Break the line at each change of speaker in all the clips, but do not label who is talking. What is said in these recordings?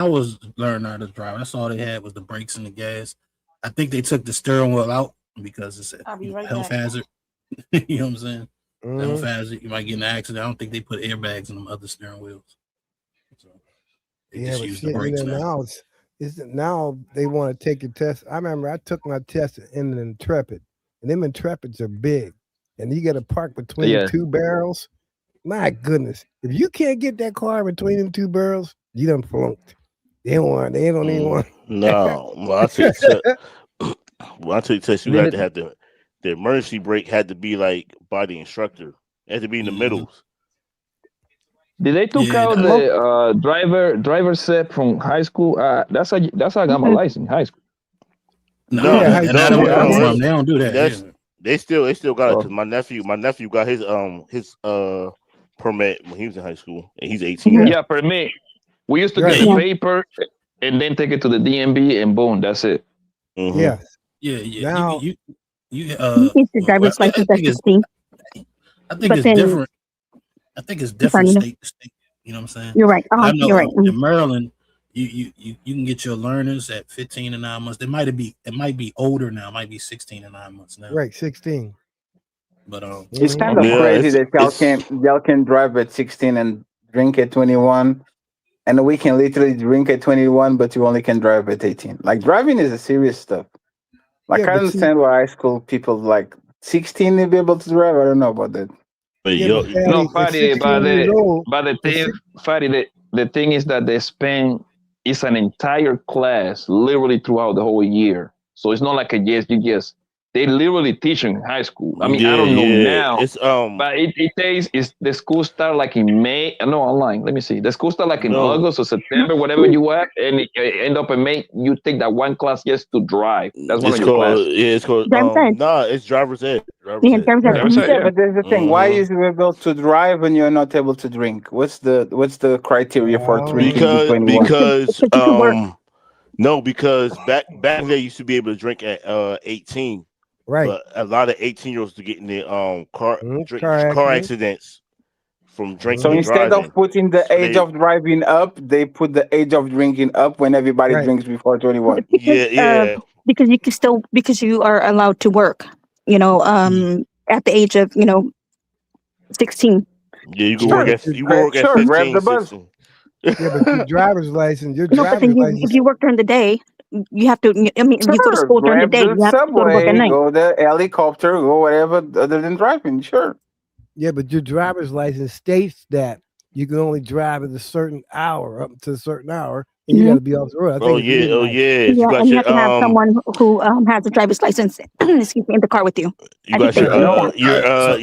I was learning how to drive, that's all they had was the brakes and the gas. I think they took the steering wheel out because it's a
I'll be right
health
back.
hazard. You know what I'm saying? Health
Mhm.
hazard. You might get in an accident. I don't think they put airbags in them other steering wheels. So they
Yeah,
just
but
use the
shit,
brakes now.
now it's now they want to take your test. I remember I took my test in an Intrepid, and them Intrepids are big, and you got to park between
Yeah.
two barrels. My goodness, if you can't get that car between them two barrels, you done flunked. They don't want. They don't even want.
No, well, I take test. Well, I take test. You
Did
had
it,
to have the emergency brake had to be like by the instructor. It had to be in the
Hmm.
middles.
did they took
Yeah,
out
Most,
the driver set from high school? That's how I got my
mhm,
license. High school.
no,
No,
Yeah, high
and not
no,
school.
where
no,
I'm
no.
yeah.
from. They don't do that
That's
here.
they still got it because
Oh,
my nephew got his permit when he was in high school and he's 18
Mhm.
Yeah,
yeah.
now.
For me, we used to get
Yeah,
the
right.
Yeah.
paper and then take it to the DMV and boom, that's it.
Hmm.
Yes.
yeah.
Now,
You
You get your
well,
driver's license at 16,
I think
but
it's
then,
different. I think it's
I'm sorry,
different state to state. You know what I'm saying?
you're right.
'Cause I know
You're right.
in Maryland, you can get your learners at 15 and 9 months. It might be older now. It might be 16 and 9 months now.
right, 16.
But
It's
Hmm.
kind of
Yeah,
crazy
it's
that
it's
y'all can drive at 16 and drink at 21, and we can literally drink at 21, but you only can drive at 18. Like driving is a serious stuff.
Yeah,
Like I
but see,
understand why high school people like 16 to be able to drive. I don't know about that.
but
yeah,
yo,
but
No,
Fatty, at
Fatty,
16 years old,
but the
at
thing,
six,
Fatty, the thing is that they spend it's an entire class literally throughout the whole year. So it's not like a yes, you just they literally teach in high school. I mean, I
yeah,
don't know
yeah.
now,
It's
but it takes is the school start like in May. No, online. Let me see. The school start like in
no,
August or September, whatever you at, and end up in May. You take that one class just to drive. That's one of
it's
your
called
classes.
yeah, it's called
Driver's ed.
nah, it's driver's ed, driver's
Yeah,
ed.
driver's ed.
right.
Driver's ed,
Yeah,
yeah.
but there's the thing. Why
Hmm.
is you able to drive when you're not able to drink? What's the criteria for drinking to
Because
21?
because
Because you can work.
no, because back then you used to be able to drink at 18,
Right.
but a lot of 18-year-olds to get in the
Car
car
accident.
accidents from drinking
So
and
Hmm.
instead of
driving.
putting the
So
age
they
of driving up, they put the age of drinking up when everybody
Right.
drinks before 21.
Because
yeah, yeah.
because you can still because you are allowed to work. At the age of 16.
Yeah, you can
Yeah,
work
Sure,
but
at
you,
you can work at
sure, grab
15,
the bus.
16.
yeah, but your
No, but
driver's
then if
license.
you work during the day, you have to. I mean, if you go to
Sure,
school during the
grab
day,
the
you have to go to work at
subway,
night.
go the helicopter, go whatever other than driving. Sure.
Yeah, but your driver's license states that you can only drive at a certain hour, up to a certain hour, and you got
Hmm.
to be off the road. I think it's
Oh
midnight.
yeah. If you
Yeah,
got
and you
your
have to have someone who has a driver's license. Excuse me, in the car with you.
you
I think
got
they
your
Right.
say
No,
that.
so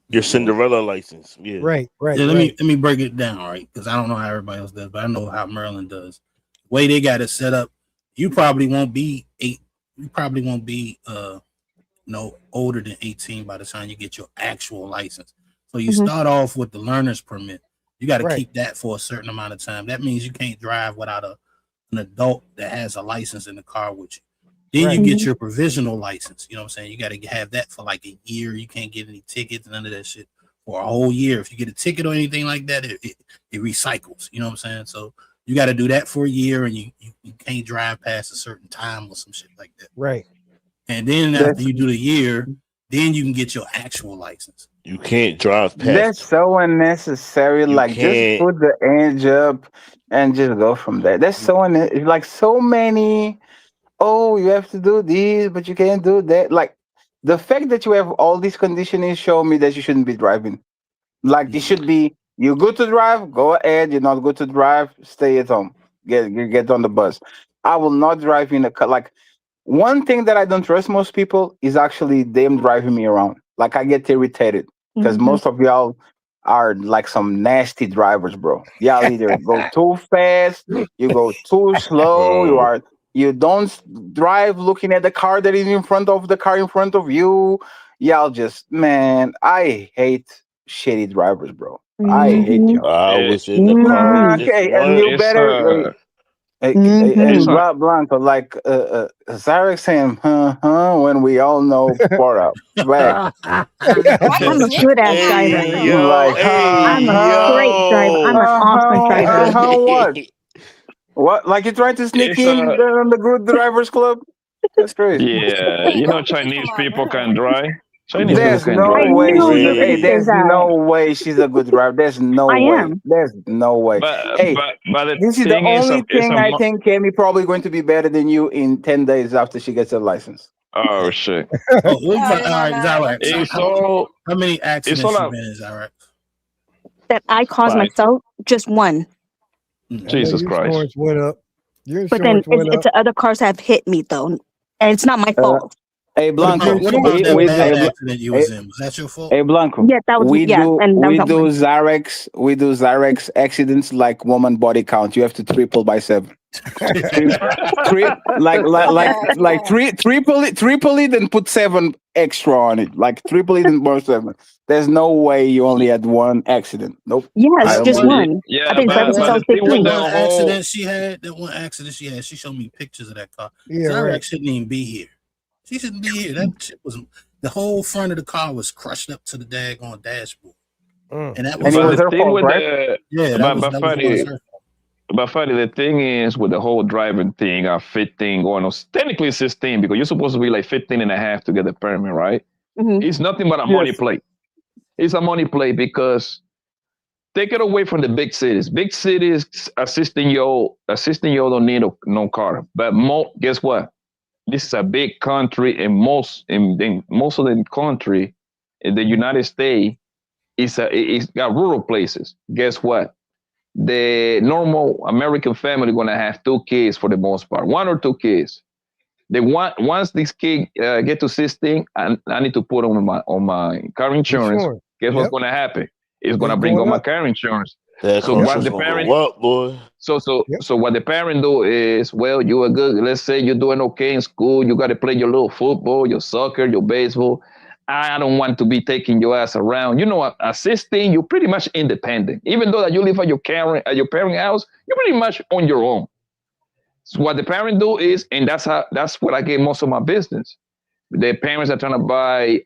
your Cinderella license. Yeah.
Right. Right.
yeah,
Right.
let me break it down, right? Because I don't know how everybody else does, but I know how Maryland does. The way they got it set up, you probably won't be eight. You probably won't be no older than 18 by the time you get your actual license. So you
Hmm.
start off with the learner's permit. You got to
Right.
keep that for a certain amount of time. That means you can't drive without an adult that has a license in the car with you. Then you
Right.
get
Hmm.
your provisional license. You know what I'm saying? You got to have that for like a year. You can't get any tickets, none of that shit for a whole year. If you get a ticket or anything like that, it recycles. You know what I'm saying? So you got to do that for a year, and you can't drive past a certain time or some shit like that.
Right.
And then after
that's
you do the year, then you can get your actual license.
You can't drive
that's
past.
so unnecessary.
You
Like just
can't.
put the age up and just go from there. That's so like so many. Oh, you have to do this, but you can't do that. Like the fact that you have all these conditioning show me that you shouldn't be driving. Like it should be you're good to drive, go ahead. You're not good to drive, stay at home. Get on the bus. I will not drive in a car. Like one thing that I don't trust most people is actually them driving me around. Like I get irritated because
Hmm.
most of y'all are like some nasty drivers, bro. Y'all either go too fast, you go too slow,
Bro.
you don't drive looking at the car that is in front of the car in front of you. Y'all just man, I hate shitty drivers, bro. I hate
Hmm.
y'all.
I
It,
was in the car with
Hmm.
Nah,
this
okay, and
one.
you
it's
better
it's
Hmm.
and Blanco, like Zarek saying, when we all know for a fact,
Why you
I'm a
snitching
good ass
on my
driver.
Hey
girl?
yo,
like,
hey
I'm a great driver. I'm
yo.
an awesome driver.
what? What? Like you're trying to sneak
It's
in on the good drivers club? That's crazy.
yeah, you know, Chinese people can drive. Chinese people
There's
can
no
drive.
way
knew
she's a, hey,
you
there's
said that.
no way she's a good driver. There's no
I
way.
am.
There's no way.
But
Hey,
the
this is the
thing is,
only thing I think Kemi probably going to be better than you in 10 days after she gets her license.
oh shit.
Oh, all right, Zyrex.
It's all
How many accidents
all
you
out.
been in, Zyrex?
That I caused
5.
myself, just one.
I know
Jesus
your
Christ.
insurance went up. Your
But then
insurance went
it's
up.
the other cars have hit me though, and it's not my fault.
Hey, Blanco.
What about that
we-
bad
hey,
accident you was in? Was that your fault?
Hey, Blanco.
Yeah, that was
we
yeah,
do
and that
we
was
do
not mine.
Zyrex accidents like woman body count. You have to triple by 7. Triple it and put 7 extra on it. Like triple it and more 7. There's no way you only had one accident. Nope.
Yes,
I
just
don't
one.
Yeah,
I've been driving since I was
the thing with
15.
the
One
whole
accident she had, that one accident she had, she showed me pictures of that car.
Yeah,
Zyrex
right.
shouldn't even be here. She shouldn't be here. That shit was, the whole front of the car was crushed up to the daggone dashboard.
Mm.
And that
And
was,
it
but
was
the
her
thing
fault,
with
right?
the
yeah,
but-
that
but
was
funny-
her fault.
but funny, the thing is with the whole driving thing, 15 going on, technically 16 because you're supposed to be like 15 and a half to get the permit, right?
Mhm.
It's nothing but a money
Yes.
play. It's a money play because take it away from the big cities. Big cities assisting you don't need no car. But guess what? This is a big country, and most of the country in the United States it's got rural places. Guess what? The normal American family gonna have 2 kids for the most part, 1 or 2 kids. Once this kid get to 16, I need to put on my car insurance.
Insurance.
Guess what's
Yep.
gonna happen? It's gonna
It's
bring
going
on my
up.
car insurance.
That
So
car
what
is
the
gonna
parent-
go up, boy.
So what the parent do is, well, you are good. Let's say you're doing okay in school. You got to play your little football, your soccer, your baseball. I don't want to be taking your ass around. You know, at 16, you're pretty much independent. Even though that you live at your parent house, you're pretty much on your own. So what the parent do is, and that's what I get most of my business. The parents are trying to buy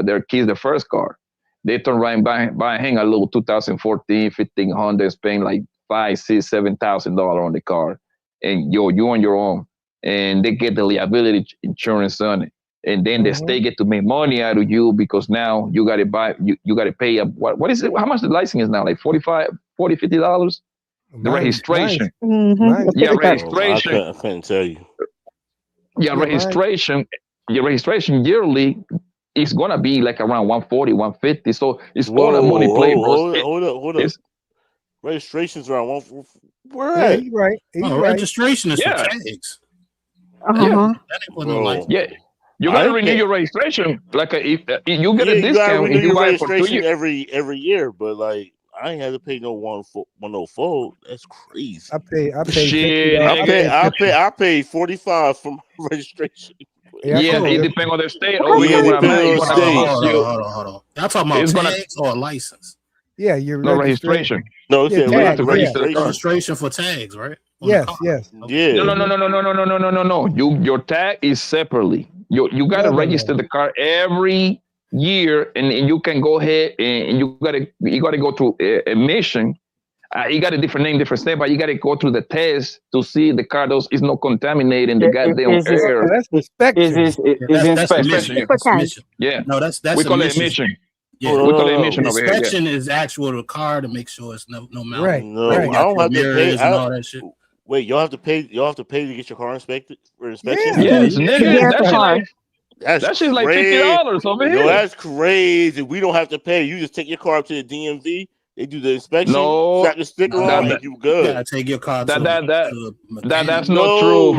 their kids the first car. They turn around buying a little 2014, 15 Honda, spending like $5,000, $6,000, $7,000 on the car, and you on your own, and they get the liability insurance on it, and then the state get to make money out of you because now you got to buy, you got to pay up. What is it? How much the license is now? Like $45, $40, $50. The registration.
Mhm.
Mine-
The
Yeah,
ticket tax.
registration.
I couldn't tell you.
Yeah,
mine-
registration. Your registration yearly is gonna be like around 140, 150. So it's all a money play, bro.
Hold up.
it's-
Registration's around 1. Where
Yeah,
at?
he's right. He's
Oh,
right.
registration is
Yeah.
for tags.
Uh-huh.
That ain't for no
Bro.
license.
Yeah, you
I
gotta
ain't
renew
pay-
your registration. Like you get
Yeah,
a
you gotta
discount
renew
if you
your
buy it for 2
registration
years.
every year, but like I ain't had to pay no 104. That's crazy.
I pay
Shit,
$50.
I pay 45 for my registration.
Yeah, I
Yeah,
pay
it
50.
depends on the state.
What
Over
kind
here,
of
where I'm at,
Hold
it's
on,
gonna
hold
cost
Hold
you.
on. Y'all talking about
It's gonna-
tags or license?
Yeah, your
No
registration.
registration.
No, it
Yeah,
said
tag,
register the car.
Registration for tags, right? On the
Yes,
car.
yes.
Yeah.
No. Your tag is separately. You gotta
No.
register the car every year, and you can go ahead and you gotta go through emission. You got a different name, different step, but you got to go through the test to see the car is not contaminating the goddamn
is this-
air.
That's inspection.
Is
That's
inspection.
emission.
For
That's
tags.
emission.
Yeah,
No, that's
we call it
emission.
emission.
Yeah.
Hold
We call it
on.
emission over here. Yeah.
Inspection is actual to the car to make sure it's no mountain.
Right.
No,
Right.
I don't have to pay.
Mirrors and all that shit.
Wait, y'all have to pay. Y'all have to pay to get your car inspected for inspection.
Yeah.
Yes,
Yeah.
nigga.
Yeah,
That
the
shit
car.
like
That's
like
crazy.
$50 over
Yo,
here.
that's crazy. We don't have to pay. You just take your car up to the DMV. They do the inspection.
No,
slap the sticker on, and you
You
good.
gotta take your car
That-
to
that- that-
to a mechanic.
That's not true.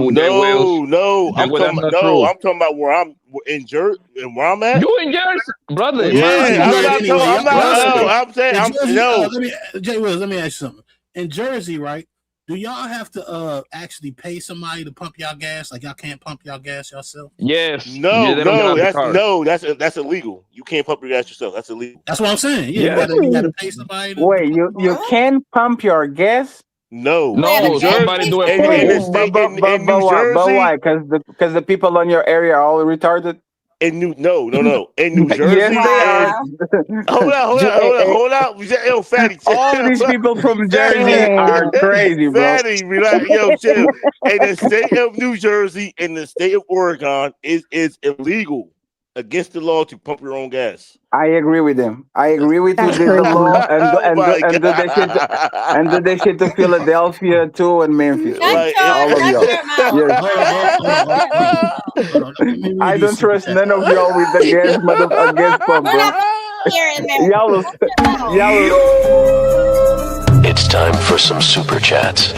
No. I'm
Well, that's
talking.
not
No,
true.
I'm talking about where I'm in Jersey and where I'm at.
You in Jersey, brother?
Yeah,
Well,
I'm
you
not
good
talking.
anyway.
I'm not.
Y'all
No, I'm saying.
In
I'm
Jersey,
no.
Jay Wills, let me ask you something. In Jersey, right? Do y'all have to actually pay somebody to pump y'all gas? Like y'all can't pump y'all gas yourself?
Yes.
No,
Yeah, they don't get out the car.
that's illegal. You can't pump your gas yourself. That's illegal.
That's what I'm saying. Yeah,
Yeah.
you gotta pay somebody.
Wait, you can pump your gas?
No,
No,
In Jer-
somebody do it
in,
for
in,
you.
the state, in New
But
Jersey.
why? Because the people on your area are all retarded.
In New Jersey.
Yes, they are.
Hold on. Yo, Fatty.
All these people from Jersey are crazy, bro.
Fatty, relax. Yo, chill. In the state of New Jersey and the state of Oregon, is illegal against the law to pump your own gas.
I agree with them. I agree with you. The law and do that shit to Philadelphia too and Memphis.
Like,
all of y'all. Yes. I don't trust none of y'all with the gas against pump, bro. Y'all.
It's time for some super chats.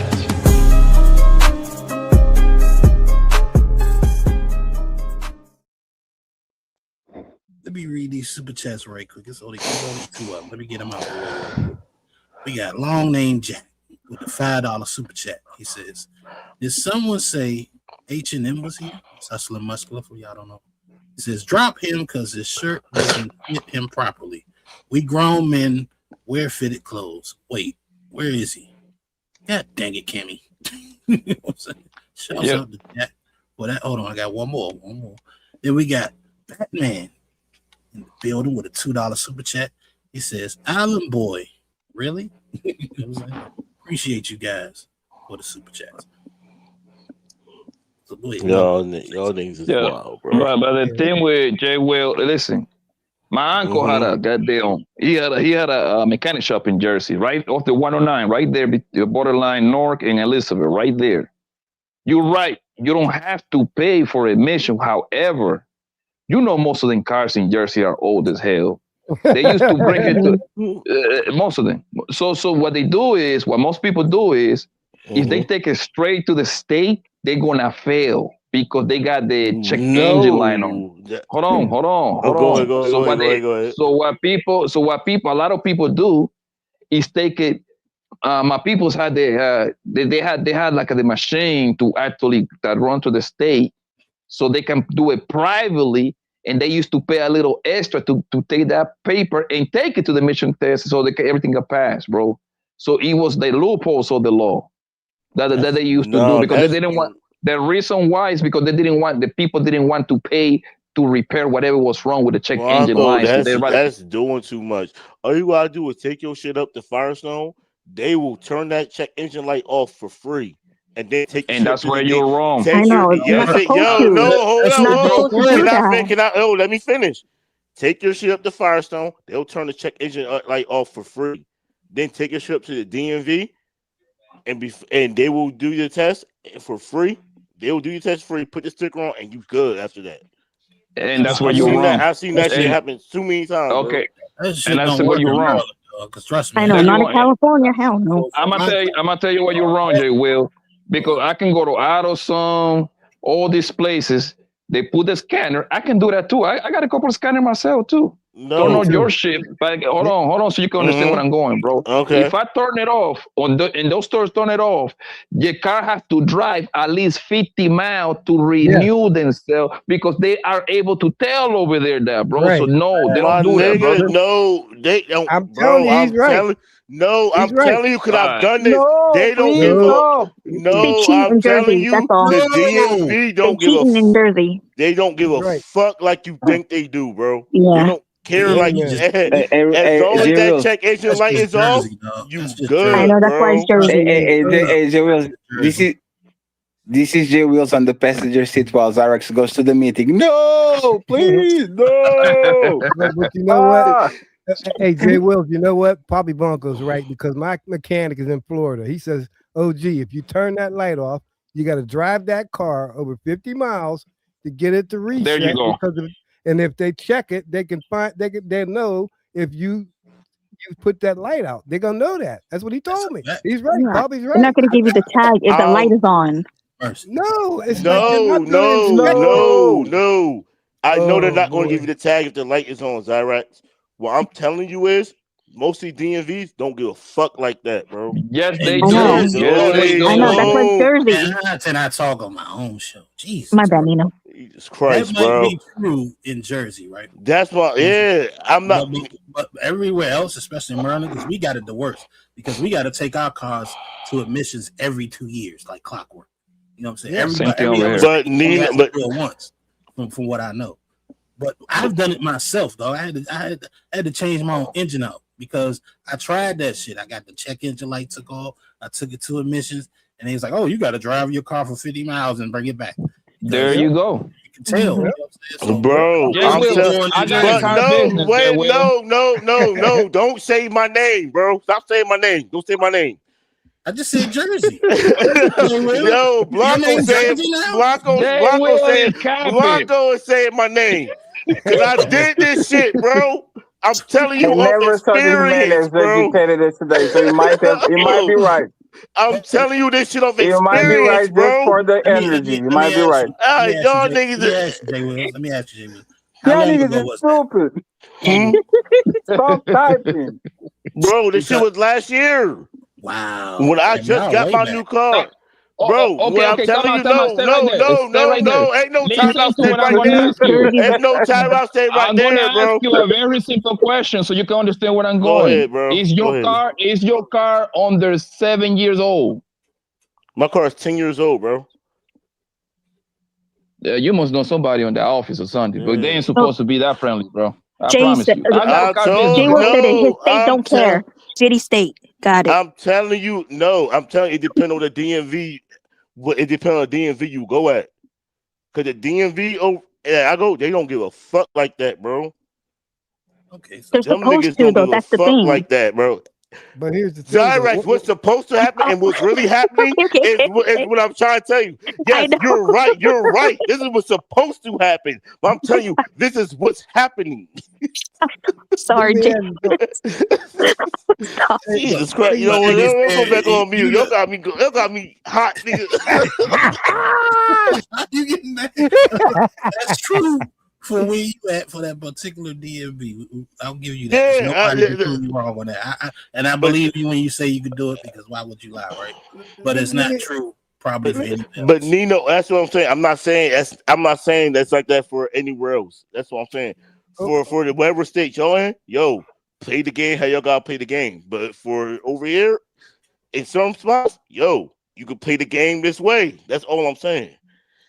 Let me read these super chats right quick. It's only 2 up. Let me get them out. We got Long Name Jack with the $5 super chat. He says, "Did someone say H&M was here?" It's Hustler Muscular for y'all don't know. He says, "Drop him because his shirt doesn't fit him properly. We grown men wear fitted clothes. Wait, where is he? God dang it, Kimmy." You know what I'm saying? Shouts out to Jack. Well, that hold on, I got one more. Then we got Batman in the building with a $2 super chat. He says, "Island Boy, really?" You know what I'm saying? Appreciate you guys for the super chats. So go ahead.
Y'all niggas is wild, bro.
Right, but the thing with Jay Will, listen, my uncle had a goddamn. He had a mechanic shop in Jersey, right off the 109, right there, borderline Newark and Elizabeth, right there. You're right. You don't have to pay for admission. However, you know most of them cars in Jersey are old as hell. They used to bring it to most of them. So what most people do is, if they take it straight to the state, they're gonna fail because they got the check engine line on. Hold on.
Go ahead.
So what people, a lot of people do is take it. My people's had they had like the machine to actually that run to the state, so they can do it privately. And they used to pay a little extra to take that paper and take it to the mission test so everything got passed, bro. So it was the loopholes of the law that they used to do because they didn't want. The reason why is because the people didn't want to pay to repair whatever was wrong with the check engine line.
That's doing too much. All you gotta do is take your shit up to Firestone. They will turn that check engine light off for free. And then that's
where you're wrong.
I know.
Let me finish. Take your shit up to Firestone. They'll turn the check engine light off for free. Then take your shit up to the DMV, and they will do your test for free. They will do your test free. Put the sticker on, and you good after that.
And that's where you're wrong.
I've seen that shit happen too many times.
Okay, and that's where you're wrong.
Because trust me,
I know. Not in California. Hell no.
I'm gonna tell you where you're wrong, Jay Will. Because I can go to AutoZone, all these places. They put the scanner. I can do that too. I got a couple of scanners myself too. Don't know your shit, but hold on, so you can understand where I'm going, bro.
Okay.
If I turn it off in those stores, turn it off. Your car has to drive at least 50 miles to renew themselves because they are able to tell over there that, bro. Right. So no, they don't do that, bro.
No, they don't.
I'm telling you, he's right.
I'm telling you, because I've done this. They don't give up. No, I'm telling you, the DMV don't give a
in Jersey.
They don't give a fuck like you think they do, bro.
Yeah.
They don't care like you said. As long as that check engine light is off, you good.
I know, that's why it's Jersey.
Jay Wills, this is Jay Wills on the passenger seat while Zyrex goes to the meeting. No, please, no.
But you know what? Hey, Jay Wills, you know what? Poppy Blanco's right because my mechanic is in Florida. He says, "OG, if you turn that light off, you got to drive that car over 50 miles to get it to reset."
There you go.
And if they check it, they can find. They know if you put that light out. They're gonna know that. That's what he told me. He's right.
Yeah.
Poppy's right.
They're not gonna give you the tag if the light is on.
No, it's
no. I know they're not going to give you the tag if the light is on, Zyrex. What I'm telling you is, mostly DMVs don't give a fuck like that, bro.
Yes, they do.
I know. That's like Jersey.
And I talk on my own show. Jesus.
My bad, Nino.
Jesus Christ,
that
bro.
Might be true in Jersey, right?
That's why. Yeah, I'm not.
But everywhere else, especially in Maryland, because we got it the worst. Because we got to take our cars to admissions every 2 years, like clockwork. You know what I'm saying?
But once,
from what I know. But I've done it myself, though. I had to change my own engine out because I tried that shit. I got the check engine light took off. I took it to emissions, and he was like, "Oh, you got to drive your car for 50 miles and bring it back."
There you go.
You can tell, you know what I'm saying? So,
Bro,
Jay
I'm
Will,
telling
I got
but
a car
no,
business, Jay
wait,
Will.
no, don't say my name, bro. Stop saying my name. Don't say my name.
I just said Jersey.
Yo, Blanco
name's
said
Jersey now?
Jay Will is capping.
Blanco is saying my name. Cause I did this shit, bro. I'm telling you
I
off
never saw this man
experience,
as
bro.
educated as today, so you might be right.
I'm telling you this shit off
You might be
experience,
right just
bro.
for the
Let me
energy. You
ask
might be right.
Y'all niggas.
Let me ask you, Jay Will. How
Y'all
long
niggas
ago
is
was that?
stupid. Stop typing.
Bro, this shit was last year
Wow.
when I
Okay,
just
now,
got
way
my
back.
new car. Bro,
Okay,
when I'm
okay,
telling you, no,
stay right there.
ain't no
Listen
time out,
to
stay
what I'm
right
gonna
there.
ask you.
Ain't no time out, stay right
I'm gonna
there,
ask
bro.
you a very simple question so you can understand where I'm
Go
going.
ahead, bro.
Is
Go
your
ahead.
car under 7 years old?
My car is 10 years old, bro.
You must know somebody on the office or something, but they ain't
Yeah.
supposed to be that friendly, bro. I
Jay
promise
said,
you. I got a car business,
Jay
told
Will
bro.
said it. His
no.
state don't care. City state. Got it.
I'm telling you, no. I'm telling you, it depends on the DMV. It depends on the DMV you go at. Cause the DMV, I go, they don't give a fuck like that, bro.
Okay, so
They're
Them
supposed
niggas
to,
don't
though.
give a
That's the
fuck
thing.
like that, bro.
But here's the thing, though.
Direct, what's supposed to happen and what's really happening is what I'm trying to tell you.
I
Yes,
know.
you're right. You're right. This is what's supposed to happen. But I'm telling you, this is what's happening.
Sorry,
Let me
Jay.
ask
Stop.
Jesus Christ. You know
but
what?
it is
Let's go
fair.
back on mute.
You
Y'all got me hot, nigga.
How you getting mad? That's true for where you at for that particular DMV. I'll give you that. There's nobody can prove you wrong on that. I believe you when you say you could do it because why would you lie, right? But it's not true. Probably for anything else.
But Nino, that's what I'm saying. I'm not saying that's like that for anywhere else. That's what I'm saying. For the whatever state y'all in, yo, play the game how y'all gotta play the game. But for over here, in some spots, yo, you can play the game this way. That's all I'm saying.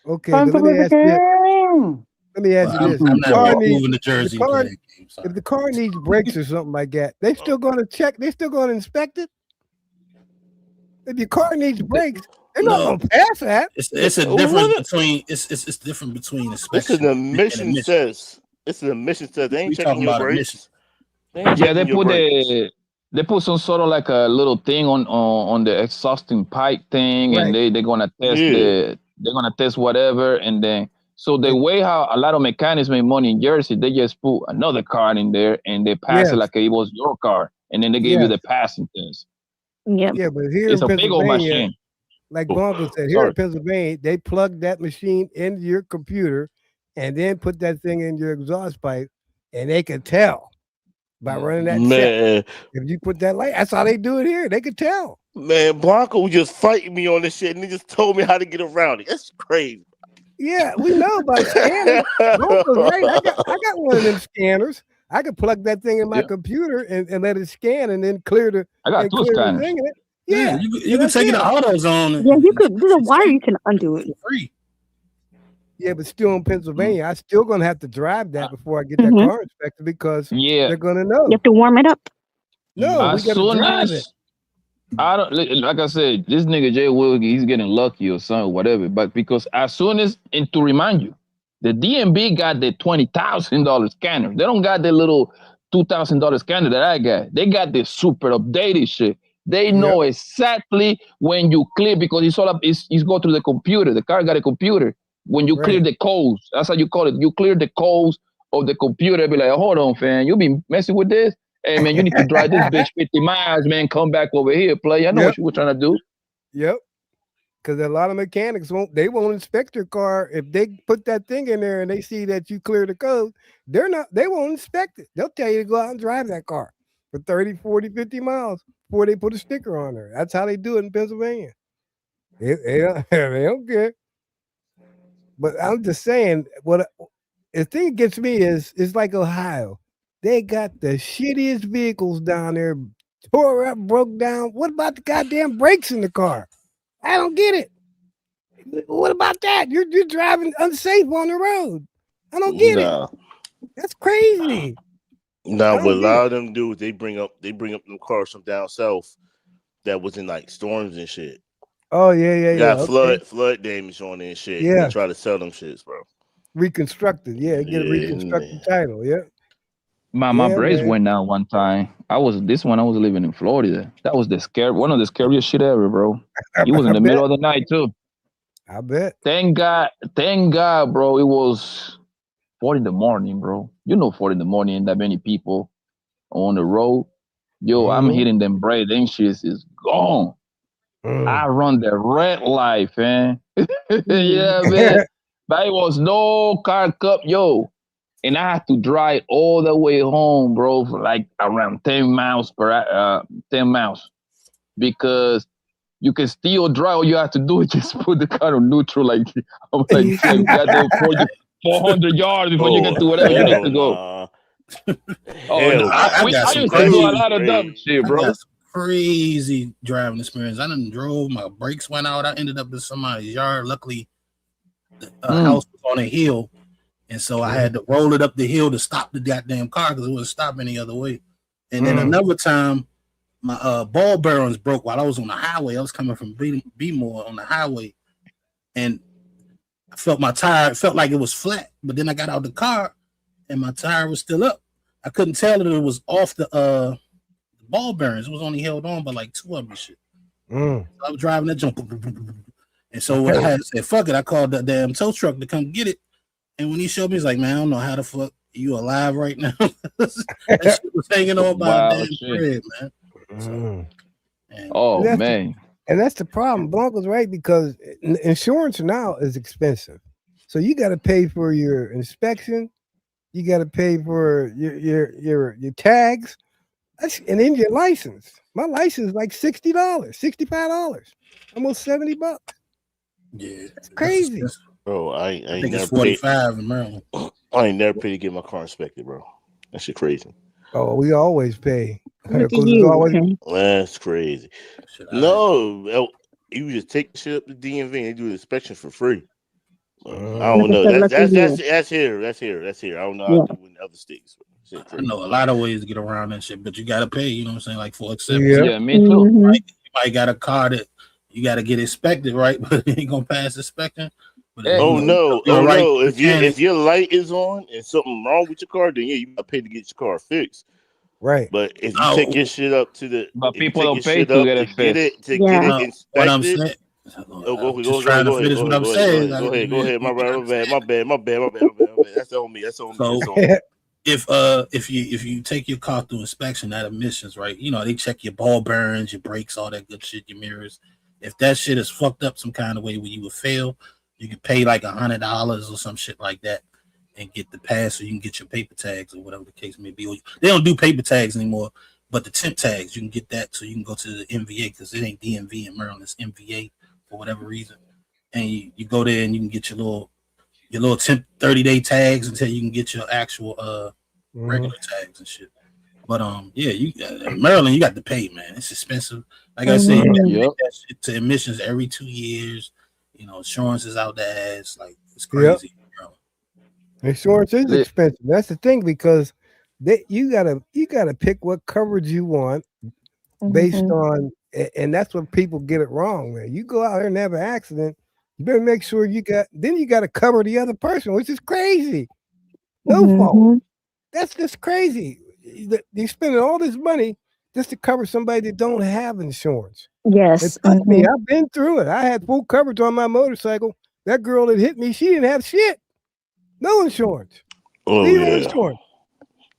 Okay, but let me ask you this.
I'm
The
not
car
moving to Jersey to play that game. Sorry.
If the car needs brakes or something like that, they still going to check. They still going to inspect it. If your car needs brakes, they're not going to pass that.
It's a difference between it's different between inspection.
It's an emission test. It's an emission test. They ain't checking your brakes.
Yeah, they put some sort of like a little thing on the exhausting pipe thing, and they're gonna test they're gonna test whatever, and then so the way how a lot of mechanics make money in Jersey, they just put another car in there and they pass it like it was your car, and then they give you the passing test.
Yeah.
Yeah, but here
it's
in
a big old
Pennsylvania,
machine.
like Bongo said, here in Pennsylvania, they plug that machine into your computer and then put that thing in your exhaust pipe, and they can tell by running that check. If you put that light, that's how they do it here. They could tell.
Man, Blanco was just fighting me on this shit, and he just told me how to get around it. That's crazy.
Yeah, we know about scanners. Blanco's right. I got one of them scanners. I could plug that thing in my computer and let it scan and then clear the.
I got two scanners.
Yeah,
you can take it to AutoZone.
Yeah, you could. There's a wire you can undo it.
Free.
Yeah, but still in Pennsylvania, I still gonna have to drive that before I get that car inspected because they're gonna know.
You have to warm it up.
No, we gotta drive it.
I don't like I said, this nigga Jay Will, he's getting lucky or something, whatever. But because as soon as, and to remind you, the DMV got the $20,000 scanner. They don't got the little $2,000 scanner that I got. They got the super updated shit. They know exactly when you clear because it's all up. It's go through the computer. The car got a computer. When you clear the codes, that's how you call it. You clear the codes of the computer. Be like, hold on, fam, you be messing with this. Hey man, you need to drive this bitch 50 miles, man. Come back over here, play. I know what you were trying to do.
Yep. Because a lot of mechanics won't inspect your car if they put that thing in there and they see that you clear the code. They won't inspect it. They'll tell you to go out and drive that car for 30, 40, 50 miles before they put a sticker on there. That's how they do it in Pennsylvania. They don't care. But I'm just saying, the thing that gets me is it's like Ohio. They got the shittiest vehicles down there, tore up, broke down. What about the goddamn brakes in the car? I don't get it. What about that? You're driving unsafe on the road. I don't get it. That's crazy.
Now,
I
what a
don't get
lot
it.
of them do is they bring up them cars from down south that was in like storms and shit.
Oh yeah.
Got
Okay.
flood damage on it and shit. And they
Yeah,
try to sell them shits, bro.
reconstructed. Yeah, get a
Yeah,
reconstructed title. Yeah,
My
yeah,
brakes
man.
went out one time. I was living in Florida. That was one of the scariest shit ever, bro. It was in
I
the
bet.
middle of the night too.
I bet.
Thank God, bro. It was 4 in the morning, bro. You know, 4 in the morning, ain't that many people on the road. Yo, I'm
Mhm,
hitting them brake. Them shit is gone. I
mm.
run the red light, man.
Mm.
Yeah, man. But it was no car cup, yo. And I had to drive all the way home, bro, for like around 10 miles 10 miles. Because you can still drive. All you have to do is just put the car on neutral. Like I'm like, damn, you got to 400 yards before you
Oh
get to whatever you need
hell
to go.
nah.
Oh no,
Hell
I
nah.
got
I
some
used to do a
crazy.
lot of dumb shit,
I
bro.
got some crazy driving experience. I done drove. My brakes went out. I ended up in somebody's yard. Luckily, the house was on a hill, and so I had to roll it up the hill to stop the goddamn car because it wouldn't stop any other way. And then another time, my ball bearings broke while I was on the highway. I was coming from B-More on the highway, and I felt my tire. It felt like it was flat, but then I got out the car, and my tire was still up. I couldn't tell that it was off the ball bearings. It was only held on by like 2 of them and shit.
Mm.
So I was driving that jump, and so what I had to say, fuck it. I called that damn tow truck to come get it. And when he showed me, he's like, man, I don't know how the fuck you alive right now. That shit was hanging on by a
Wow,
damn
shit.
thread, man. So,
Mm.
and
Oh
That's-
man.
And that's the problem. Blanco's right because insurance now is expensive. So you got to pay for your inspection. You got to pay for your tags, and then your license. My license is like $60, $65, almost $70.
yeah,
It's crazy.
Bro, I
I
ain't
think it's
never paid.
45 in Maryland.
I ain't never paid to get my car inspected, bro. That shit crazy.
Oh, we always pay.
Look at
'Cause it's
you.
always-
Okay.
That's crazy.
Shit, I
No, you just take the shit up to DMV and they do the inspection for free. I
Mm.
don't know.
Like I said,
That's here. That's here. I don't know how
Yeah.
to do in other states. Shit
I
crazy.
know a lot of ways to get around that shit, but you gotta pay. You know what I'm saying? Like for example,
Yeah.
Yeah, me too.
Mhm.
you might got a car that you got to get inspected, right? But it ain't gonna pass inspection. But if
Hey.
Oh
you
no!
you're
Oh
right
no!
mechanic,
If your light is on and something wrong with your car, then yeah, you gotta pay to get your car fixed.
Right.
But if you
Oh.
take your shit up to the,
But
if you
people
take
don't
your
pay
shit
to
up
get
to
it
get
fixed.
it to
Yeah.
get it
no, what I'm
inspected.
saying.
Oh, go
I'm just trying to finish what I'm saying.
Go ahead. My bad. My bad. That's on me.
So
That's on me.
if you take your car through inspection, that emissions, right? You know, they check your ball bearings, your brakes, all that good shit, your mirrors. If that shit is fucked up some kind of way where you would fail, you can pay like $100 or some shit like that and get the pass, so you can get your paper tags or whatever the case may be. Or they don't do paper tags anymore, but the temp tags, you can get that so you can go to the MVA because it ain't DMV in Maryland, it's MVA for whatever reason. And you go there and you can get your little temp 30-day tags until you can get your actual regular tags and shit. But yeah, you in Maryland, you got to pay, man. It's expensive. Like I said, you got to
Yep.
take that shit to emissions every 2 years. You know, insurance is out the ass. Like it's crazy. Bro.
Insurance is
Li-
expensive. That's the thing because you gotta pick what coverage you want based
Mhm.
on, and that's when people get it wrong. Man, you go out there and have an accident, you better make sure you got to cover the other person, which is crazy. No fault.
Mhm.
That's just crazy. You're spending all this money just to cover somebody that don't have insurance.
Yes.
And trust me,
Mhm.
I've been through it. I had full coverage on my motorcycle. That girl that hit me, she didn't have shit. No insurance.
Oh
Zero
yeah,
insurance.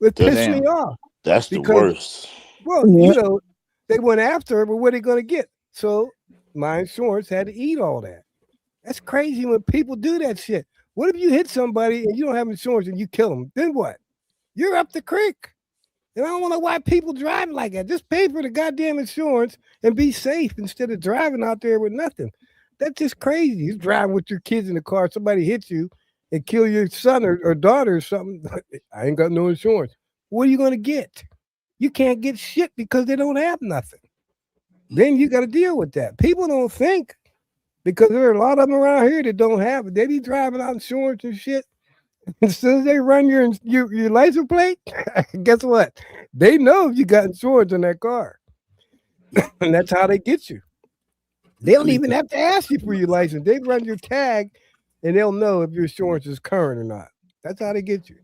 It pissed me
Damn.
off.
that's the
Because-
worst.
Well,
Yeah.
you know, they went after her, but what are they going to get? So my insurance had to eat all that. That's crazy when people do that shit. What if you hit somebody and you don't have insurance and you kill them? Then what? You're up the creek. And I don't know why people drive like that. Just pay for the goddamn insurance and be safe instead of driving out there with nothing. That's just crazy. You're driving with your kids in the car, somebody hits you and kill your son or daughter or something. I ain't got no insurance. What are you going to get? You can't get shit because they don't have nothing. Then you got to deal with that. People don't think because there are a lot of them around here that don't have it. They be driving out insurance and shit. As soon as they run your license plate, guess what? They know if you got insurance on that car, and that's how they get you. They don't even have to ask you for your license. They run your tag, and they'll know if your insurance is current or not. That's how they get you.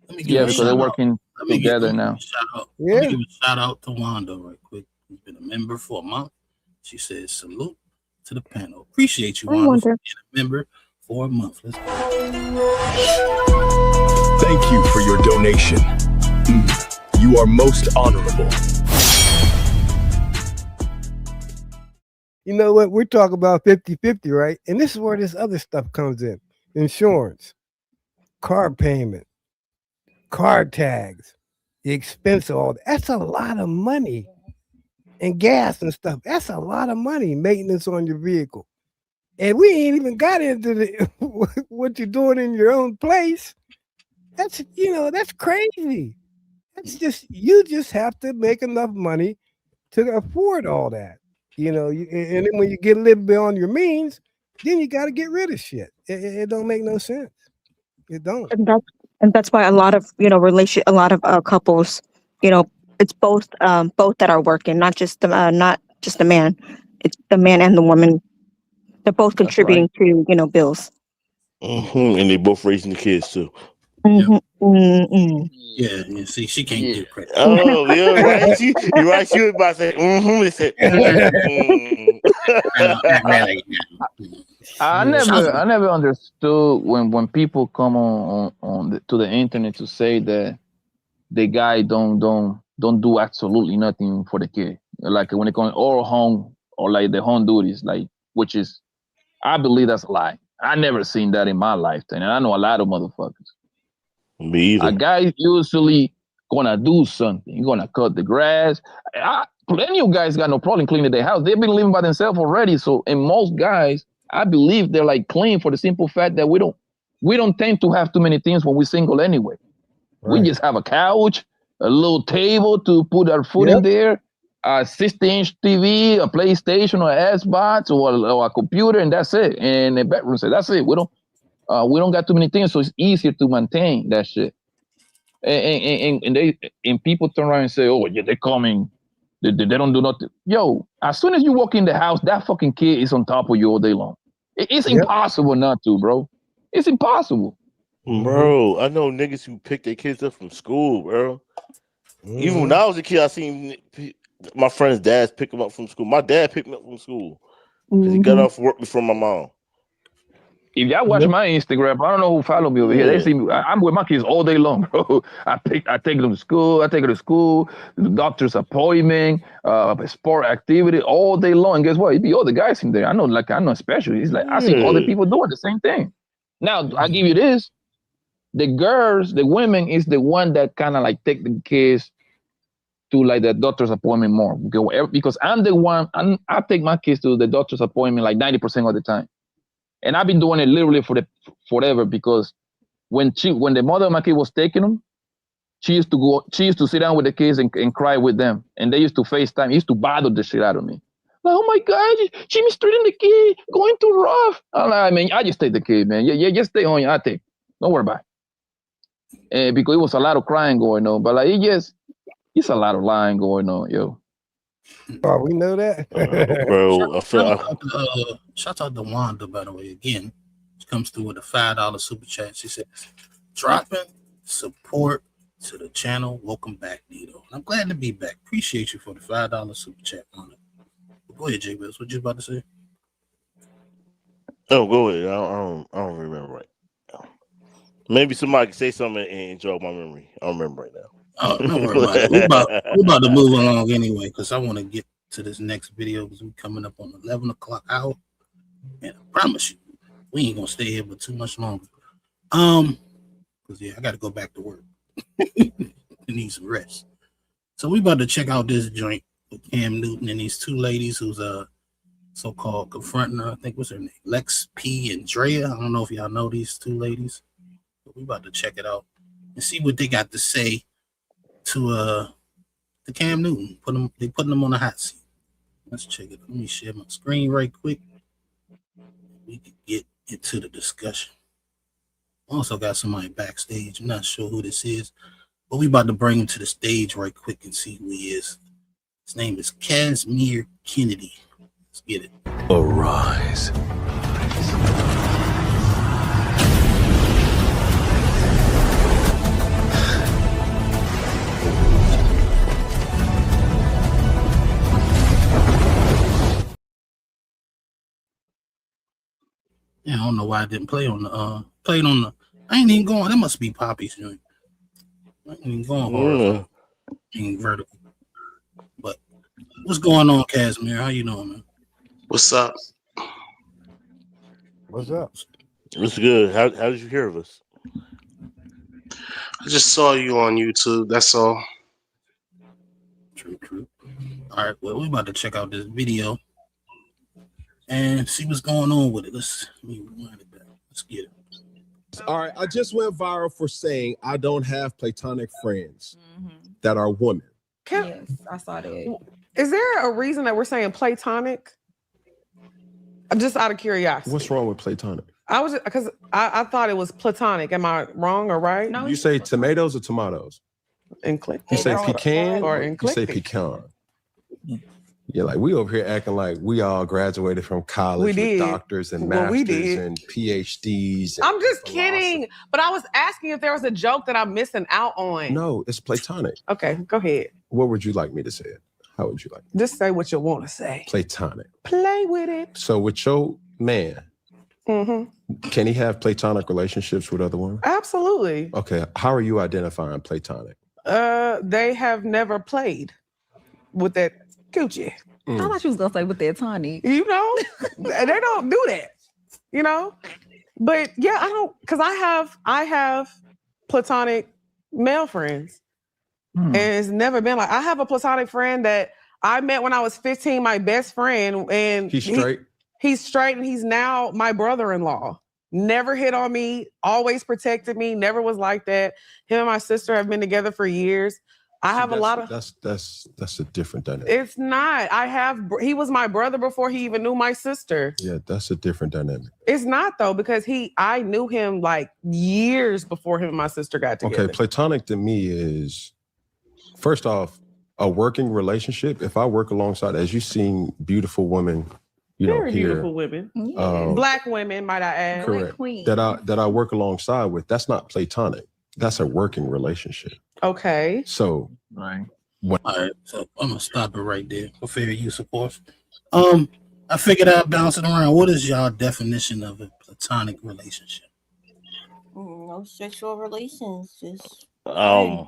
Let me give
Yeah,
a
because
shout
they're
out.
working
Let me
together
give
now.
a shout out.
Yeah.
Let me give a shout out to Wanda right quick. Who's been a member for a month. She says salute to the panel. Appreciate you,
I
Wanda, for
wonder.
being a member for a month. Let's go.
Thank you for your donation. You are most honorable.
You know what? We're talking about 50-50, right? And this is where this other stuff comes in. Insurance, car payment, car tags, the expense of all that. That's a lot of money. And gas and stuff. That's a lot of money, maintenance on your vehicle. And we ain't even got into the what you're doing in your own place. That's that's crazy. That's you just have to make enough money to afford all that. And then when you get a little beyond your means, then you got to get rid of shit. It don't make no sense. It don't.
And that's why a lot of couples, it's both that are working, not just the man. It's the man and the woman. They're both
That's right.
contributing to bills.
And they both raising the kids too.
Yeah, you see, she can't
Yeah.
give credit.
Oh, yeah, right. You're right. She was about to say, They said,
I never understood when people come to the internet to say that the guy don't do absolutely nothing for the kid, like when it comes or home or like the home duties, like which is, I believe that's a lie. I never seen that in my lifetime, and I know a lot of motherfuckers.
Me
A
either.
guy usually gonna do something. You're gonna cut the grass. Plenty of guys got no problem cleaning their house. They've been living by themselves already. So, and most guys, I believe they're like clean for the simple fact that we don't tend to have too many things when we're single anyway. We
Right.
just have a couch, a little table to put our food in there, a 60-inch TV, a PlayStation or an Xbox or a computer, and that's it. And a bedroom set. That's it. We don't got too many things, so it's easier to maintain that shit. And people turn around and say, "Oh, yeah, they're coming. They don't do nothing." Yo, as soon as you walk in the house, that fucking kid is on top of you all day long. It's
Yep.
impossible not to, bro. It's impossible.
Bro, I know niggas who pick their kids up from school, bro. Even when I was a kid, I seen my friend's dads pick them up from school. My dad picked me up from school because he got off work before my mom.
If y'all watch my Instagram, I don't know who follow me over here. They see me. I'm with my kids all day long, bro. I take them to school. I take her to school, the doctor's appointment, sport activity all day long. And guess what? It be all the guys in there. I know special. It's like I see all the people doing the same thing. Now I give you this: the girls, the women, is the one that kind of like take the kids to like the doctor's appointment more because I'm the one. I take my kids to the doctor's appointment like 90% of the time. And I've been doing it literally forever because when the mother of my kid was taking them, she used to sit down with the kids and cry with them. And they used to FaceTime. It used to bother the shit out of me. Like, oh my God, she mistreating the kid, going too rough. I just take the kid, man. Yeah, just stay on. I take. Don't worry about it. Because it was a lot of crying going on. But like, it's a lot of lying going on, yo.
Oh, we know that.
Bro,
Shout out to Wanda, by the way. Again, she comes through with a $5 super chat. She says, dropping support to the channel. Welcome back, Nito. I'm glad to be back. Appreciate you for the $5 super chat, Wanda. Go ahead, J. Wills. What you about to say?
Oh, go ahead. I don't remember right. Maybe somebody can say something and jog my memory. I don't remember right now.
Oh, don't worry about it. We're about to move along anyway because I want to get to this next video because we're coming up on 11 o'clock hour. And I promise you, we ain't going to stay here for too much longer. Because, I got to go back to work. I need some rest. So we about to check out this joint with Cam Newton and these two ladies who's so-called confronting her. I think what's her name? Lex P. and Drea. I don't know if y'all know these two ladies. But we about to check it out and see what they got to say to Cam Newton. They putting them on the hot seat. Let's check it. Let me share my screen right quick. We can get into the discussion. Also got somebody backstage. I'm not sure who this is, but we about to bring him to the stage right quick and see who he is. His name is Casimir Kennedy. Let's get it.
Arise.
Yeah, I don't know why I didn't play on the played on the. I ain't even going. That must be Poppy's joint. I ain't even going hard. Being vertical. But what's going on, Casimir? How you doing, man?
What's up?
What's up?
What's good? How did you hear of us?
I just saw you on YouTube. That's all.
True. All right, well, we're about to check out this video and see what's going on with it. Let me rewind it back. Let's get it.
All right, I just went viral for saying I don't have platonic friends that are women.
Yes, I saw that. Is there a reason that we're saying platonic? I'm just out of curiosity.
What's wrong with platonic?
I was because I thought it was platonic. Am I wrong or right?
You say tomatoes or tomatoes?
Eclectic.
You say pecan
or
you say
eclectic.
pecan. Yeah, like we over here acting like we all graduated from college
We
with
did.
doctors and
Well, we
masters
did.
and PhDs. and
I'm just
philosophy.
kidding. But I was asking if there was a joke that I'm missing out on.
No, it's platonic.
Okay, go ahead.
What would you like me to say it? How would you like it?
Just say what you want to say.
Platonic.
Play with it.
So with your man,
Mm-hmm.
can he have platonic relationships with other women?
Absolutely.
Okay, how are you identifying platonic?
They have never played with that coochie.
I thought you was gonna say with that tonic.
You know, they don't do that. You know, but yeah, I don't because I have platonic male friends, and it's never been like I have a platonic friend that I met when I was 15, my best friend, and
He's straight.
He's straight, and he's now my brother-in-law. Never hit on me, always protected me, never was like that. Him and my sister have been together for years. I have a lot of.
That's a different dynamic.
It's not. He was my brother before he even knew my sister.
Yeah, that's a different dynamic.
It's not though, because I knew him like years before him and my sister got together.
Okay, platonic to me is first off a working relationship. If I work alongside, as you've seen, beautiful women,
Very
here,
beautiful women,
um,
black women, might I add.
correct, that I work alongside with. That's not platonic. That's a working relationship.
Okay.
So,
All right, so I'm gonna stop it right there for fair use, of course. I figured out bouncing around. What is y'all definition of a platonic relationship?
No sexual relations, just
We're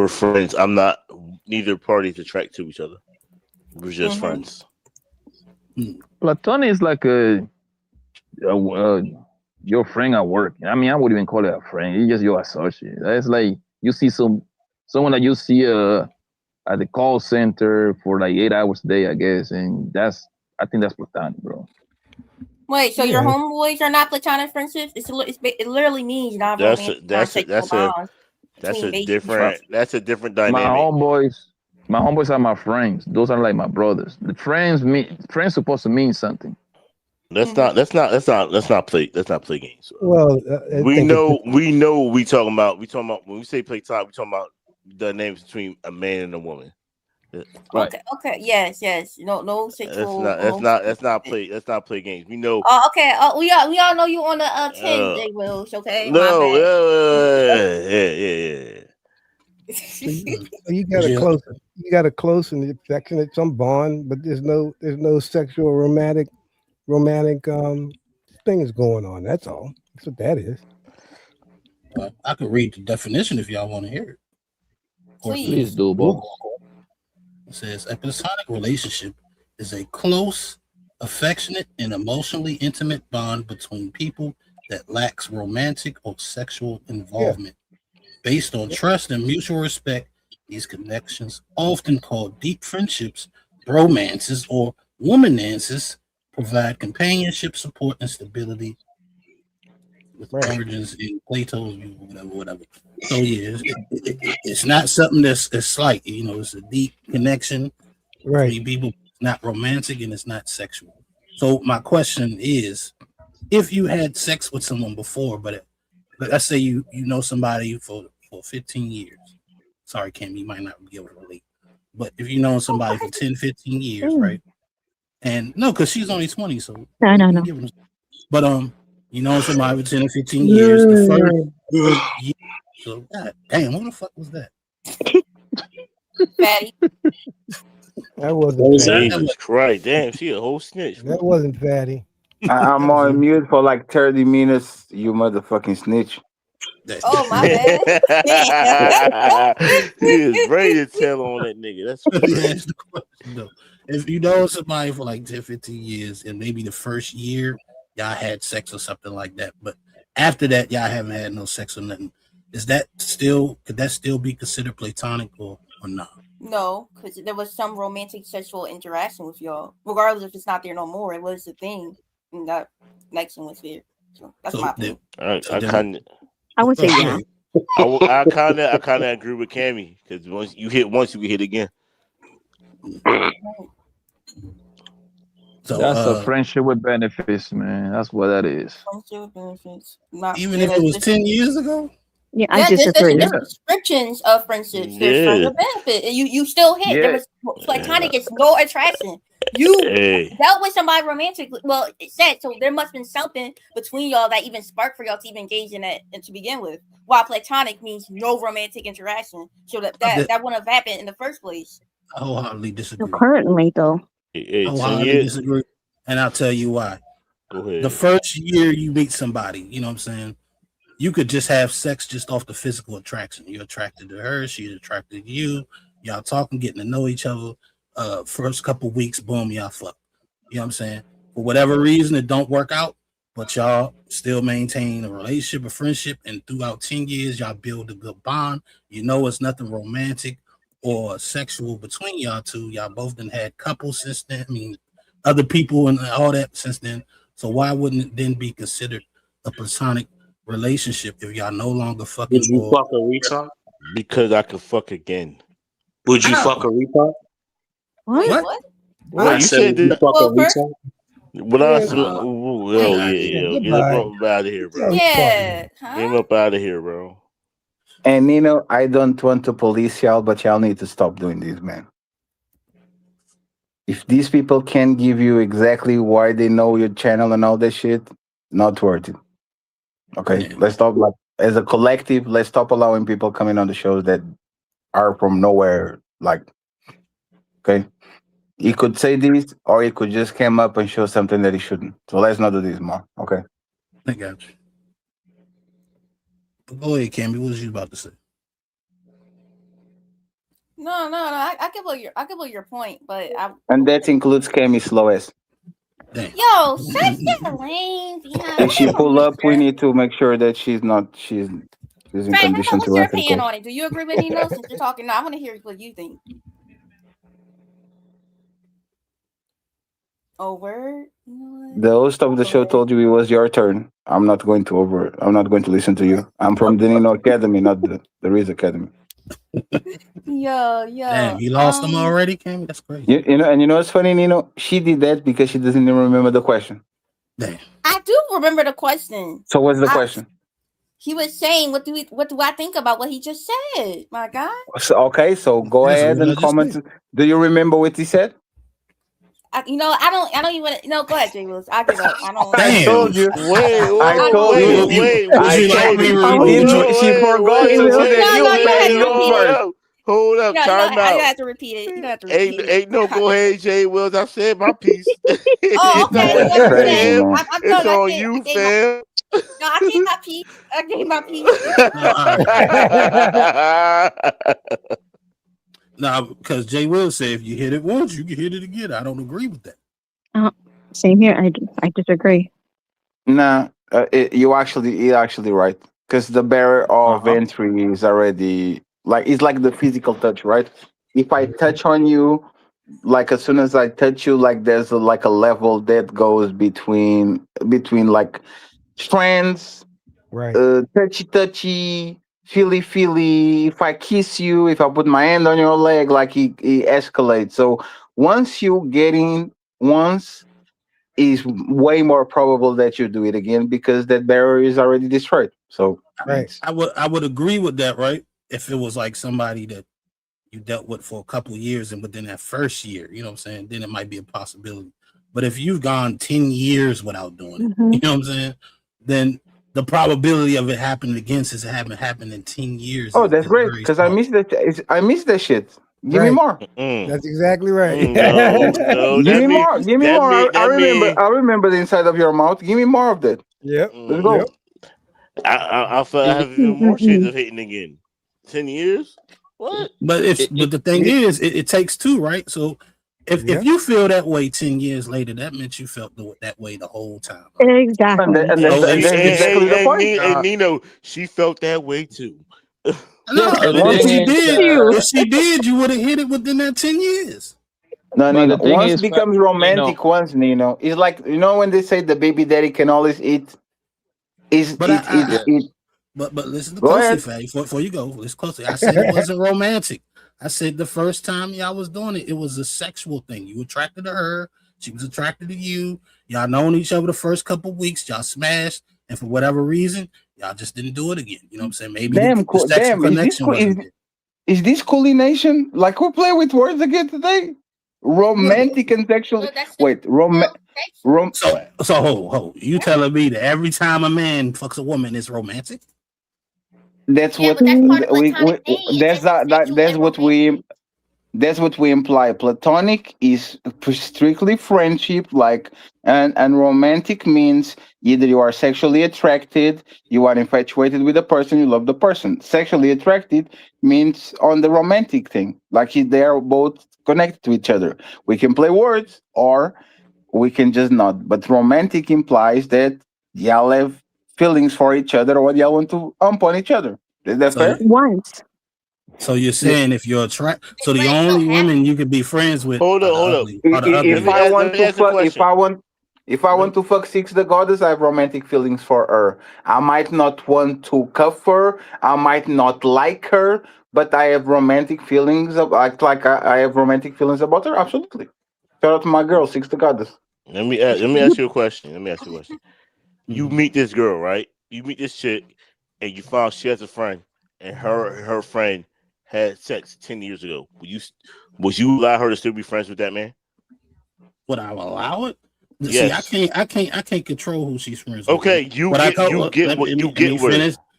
friends. I'm not. Neither party's attracted to each other. We're just friends.
Platonic is like your friend at work. I mean, I wouldn't even call it a friend. It's just your associate. It's like you see someone that you see at the call center for like 8 hours a day, I guess, and I think that's platonic, bro.
wait. So your homeboys are not platonic friendships? It literally means not romantic.
That's a different dynamic.
My homeboys are my friends. Those are like my brothers. The friends supposed to mean something.
Let's not play games.
Well,
we know what we talking about. We talking about when we say play time. We talking about the names between a man and a woman.
Right. Okay. Yes. No sexual.
Let's not play games. We know.
Oh, okay. We all know you on the 10 J Wills. Okay.
No. Yeah.
You got a close and affectionate, some bond, but there's no sexual romantic things going on. That's all. That's what that is.
I could read the definition if y'all want to hear it.
Please do, boy.
It says a platonic relationship is a close, affectionate, and emotionally intimate bond between people that lacks romantic or sexual involvement. Based on trust and mutual respect, these connections, often called deep friendships, bromances, or womanances, provide companionship, support, and stability with origins in Plato's view, whatever. So yeah, it's not something that's slight. It's a deep connection between people. It's not romantic and it's not sexual. So my question is, if you had sex with someone before, but let's say you know somebody for 15 years. Sorry, Cam, you might not be able to relate. But if you know somebody for 10, 15 years, right? And no, because she's only 20, so
No.
but you know somebody for 10 or 15 years, the first year, so God damn, what the fuck was that?
Fatty.
That wasn't Fatty.
Jesus Christ, damn, she a whole snitch.
That wasn't Fatty.
I'm on mute for like 30 minutes, you motherfucking snitch.
Oh my bad.
He is ready to tell on that nigga. That's
That's the question, though. If you know somebody for like 10, 15 years, and maybe the first year y'all had sex or something like that, but after that y'all haven't had no sex or nothing, could that still be considered platonic or not?
No, because there was some romantic sexual interaction with y'all. Regardless if it's not there no more, it was a thing. And that connection was there. So that's my opinion.
I would say yeah.
I kind of agree with Cammy because once you can hit again.
So
that's a friendship with benefits, man. That's what that is.
Friendship with benefits.
Even if it was 10 years ago.
Yeah, I disagree.
There's descriptions of friendships. There's friends with benefit. You still hit. There was platonic. It's no attraction. You dealt with somebody romantically. Well, it said so. There must have been something between y'all that even sparked for y'all to even engage in that and to begin with. While platonic means no romantic interaction, so that wouldn't have happened in the first place.
I wholeheartedly disagree.
Currently, though,
I wholeheartedly disagree, and I'll tell you why.
Go ahead.
The first year you meet somebody, you know what I'm saying? You could just have sex just off the physical attraction. You're attracted to her, she's attracted to you. Y'all talking, getting to know each other. First couple weeks, boom, y'all fuck. You know what I'm saying? For whatever reason, it don't work out, but y'all still maintain a relationship, a friendship, and throughout 10 years, y'all build a good bond. You know it's nothing romantic or sexual between y'all two. Y'all both done had couples since then. I mean, other people and all that since then. So why wouldn't it then be considered a platonic relationship if y'all no longer fucking?
Would you fuck a retard?
Because I could fuck again.
Would you fuck a retard?
What?
Well, you said
you
that.
fuck a retard?
What else? Get him up out of here, bro.
Yeah.
Get him up out of here, bro.
And I don't want to police y'all, but y'all need to stop doing this, man. If these people can't give you exactly why they know your channel and all that shit, not worth it. Okay, let's stop. Like as a collective, let's stop allowing people coming on the shows that are from nowhere. Like, okay, he could say this, or he could just come up and show something that he shouldn't. So let's not do this more. Okay.
I got you. Go ahead, Cammy. What was you about to say?
No. I get what your point, but
And that includes Cammy Slowest.
yo, such a lame.
If she pull up, we need to make sure that she's in condition
What's
to
your
answer.
opinion on it? Do you agree with Nino? Since you're talking, no, I want to hear what you think. Oh, word.
The host of the show told you it was your turn. I'm not going to listen to you. I'm from the Nino Academy, not the Riz Academy.
Yo.
Damn, you lost them already, Cammy? That's crazy.
You know what's funny, Nino? She did that because she doesn't even remember the question.
Damn.
I do remember the question.
So what's the question?
He was saying, "What do I think about what he just said?" My God.
So go ahead and comment. Do you remember what he said?
I don't even. No, go ahead, Jay Wills. I give up. I don't.
I told you.
I
told you. She forgot to put the
Hold up, time out.
You have to repeat it. You have to repeat it.
Ain't no go ahead, Jay Wills. I said my piece.
Oh, okay.
It's on you, fam.
No, I gave my piece.
Nah, because Jay Will said if you hit it once, you can hit it again. I don't agree with that.
Same here. I disagree.
Nah, you're actually right. Because the barrier of entry is already it's like the physical touch, right? If I touch on you, like as soon as I touch you, like there's a level that goes between like friends,
right?
Touchy, feely. If I kiss you, if I put my hand on your leg, like he escalates. So once you get in, is way more probable that you do it again because that barrier is already destroyed. So
I would agree with that, right? If it was like somebody that you dealt with for a couple of years and within that first year, you know what I'm saying, then it might be a possibility. But if you've gone 10 years without doing it, you know what I'm saying, then the probability of it happening again since it haven't happened in 10 years.
Oh, that's great because I miss that. I miss that shit. Give me more.
That's exactly right.
Give me more. Give me more. I remember the inside of your mouth. Give me more of that.
Yep.
Let's go.
I feel I have even more chance of hitting again. 10 years? What?
But the thing is, it takes two, right? So if you feel that way 10 years later, that meant you felt that way the whole time.
Exactly.
And that's exactly the point.
And Nino, she felt that way too.
No, if she did, you would have hit it within that 10 years.
No, Nino. Once it becomes romantic, once Nino, it's like when they say the baby daddy can always eat. But
listen closely, Fatty. Before you go, listen closely. I said it wasn't romantic. I said the first time y'all was doing it, it was a sexual thing. You attracted to her, she was attracted to you. Y'all known each other the first couple of weeks. Y'all smashed, and for whatever reason, y'all just didn't do it again. You know what I'm saying? Maybe the sexual connection.
Is this Coolie Nation? Like we're playing with words again today? Romantic and sexual. Wait,
So hold. You telling me that every time a man fucks a woman is romantic?
That's what that's what we imply. Platonic is strictly friendship, and romantic means either you are sexually attracted, you are infatuated with the person, you love the person. Sexually attracted means on the romantic thing, like they are both connected to each other. We can play words or we can just not. But romantic implies that y'all have feelings for each other or y'all want to on each other. Is that fair?
Once.
So you're saying if you're attracted, so the only women you could be friends with.
Hold up.
If I want to fuck Six the Goddess, I have romantic feelings for her. I might not want to cuff her. I might not like her, but I have romantic feelings. I have romantic feelings about her. Absolutely. Shout out to my girl, Six the Goddess.
Let me ask you a question. You meet this girl, right? You meet this chick, and you found she has a friend, and her friend had sex 10 years ago. Would you allow her to still be friends with that man?
Would I allow it?
Yes.
See, I can't control who she's friends with.
Okay,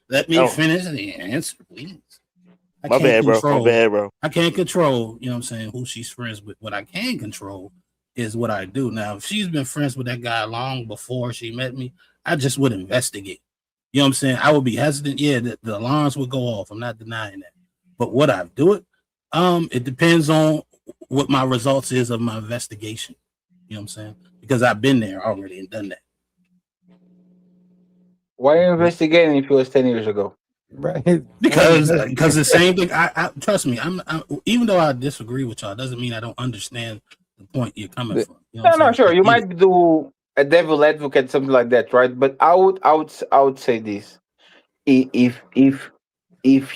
Let me finish the answer, please.
My bad, bro.
I can't control, you know what I'm saying, who she's friends with. What I can control is what I do. Now, if she's been friends with that guy long before she met me, I just would investigate. You know what I'm saying? I would be hesitant. Yeah, the alarms would go off. I'm not denying that. But would I do it? It depends on what my results is of my investigation. You know what I'm saying? Because I've been there already and done that.
Why are you investigating if it was 10 years ago?
Right.
Because the same thing. I trust me. I'm even though I disagree with y'all, doesn't mean I don't understand the point you're coming from. You know
No, sure. You might do a devil advocate, something like that, right? But I would say this: if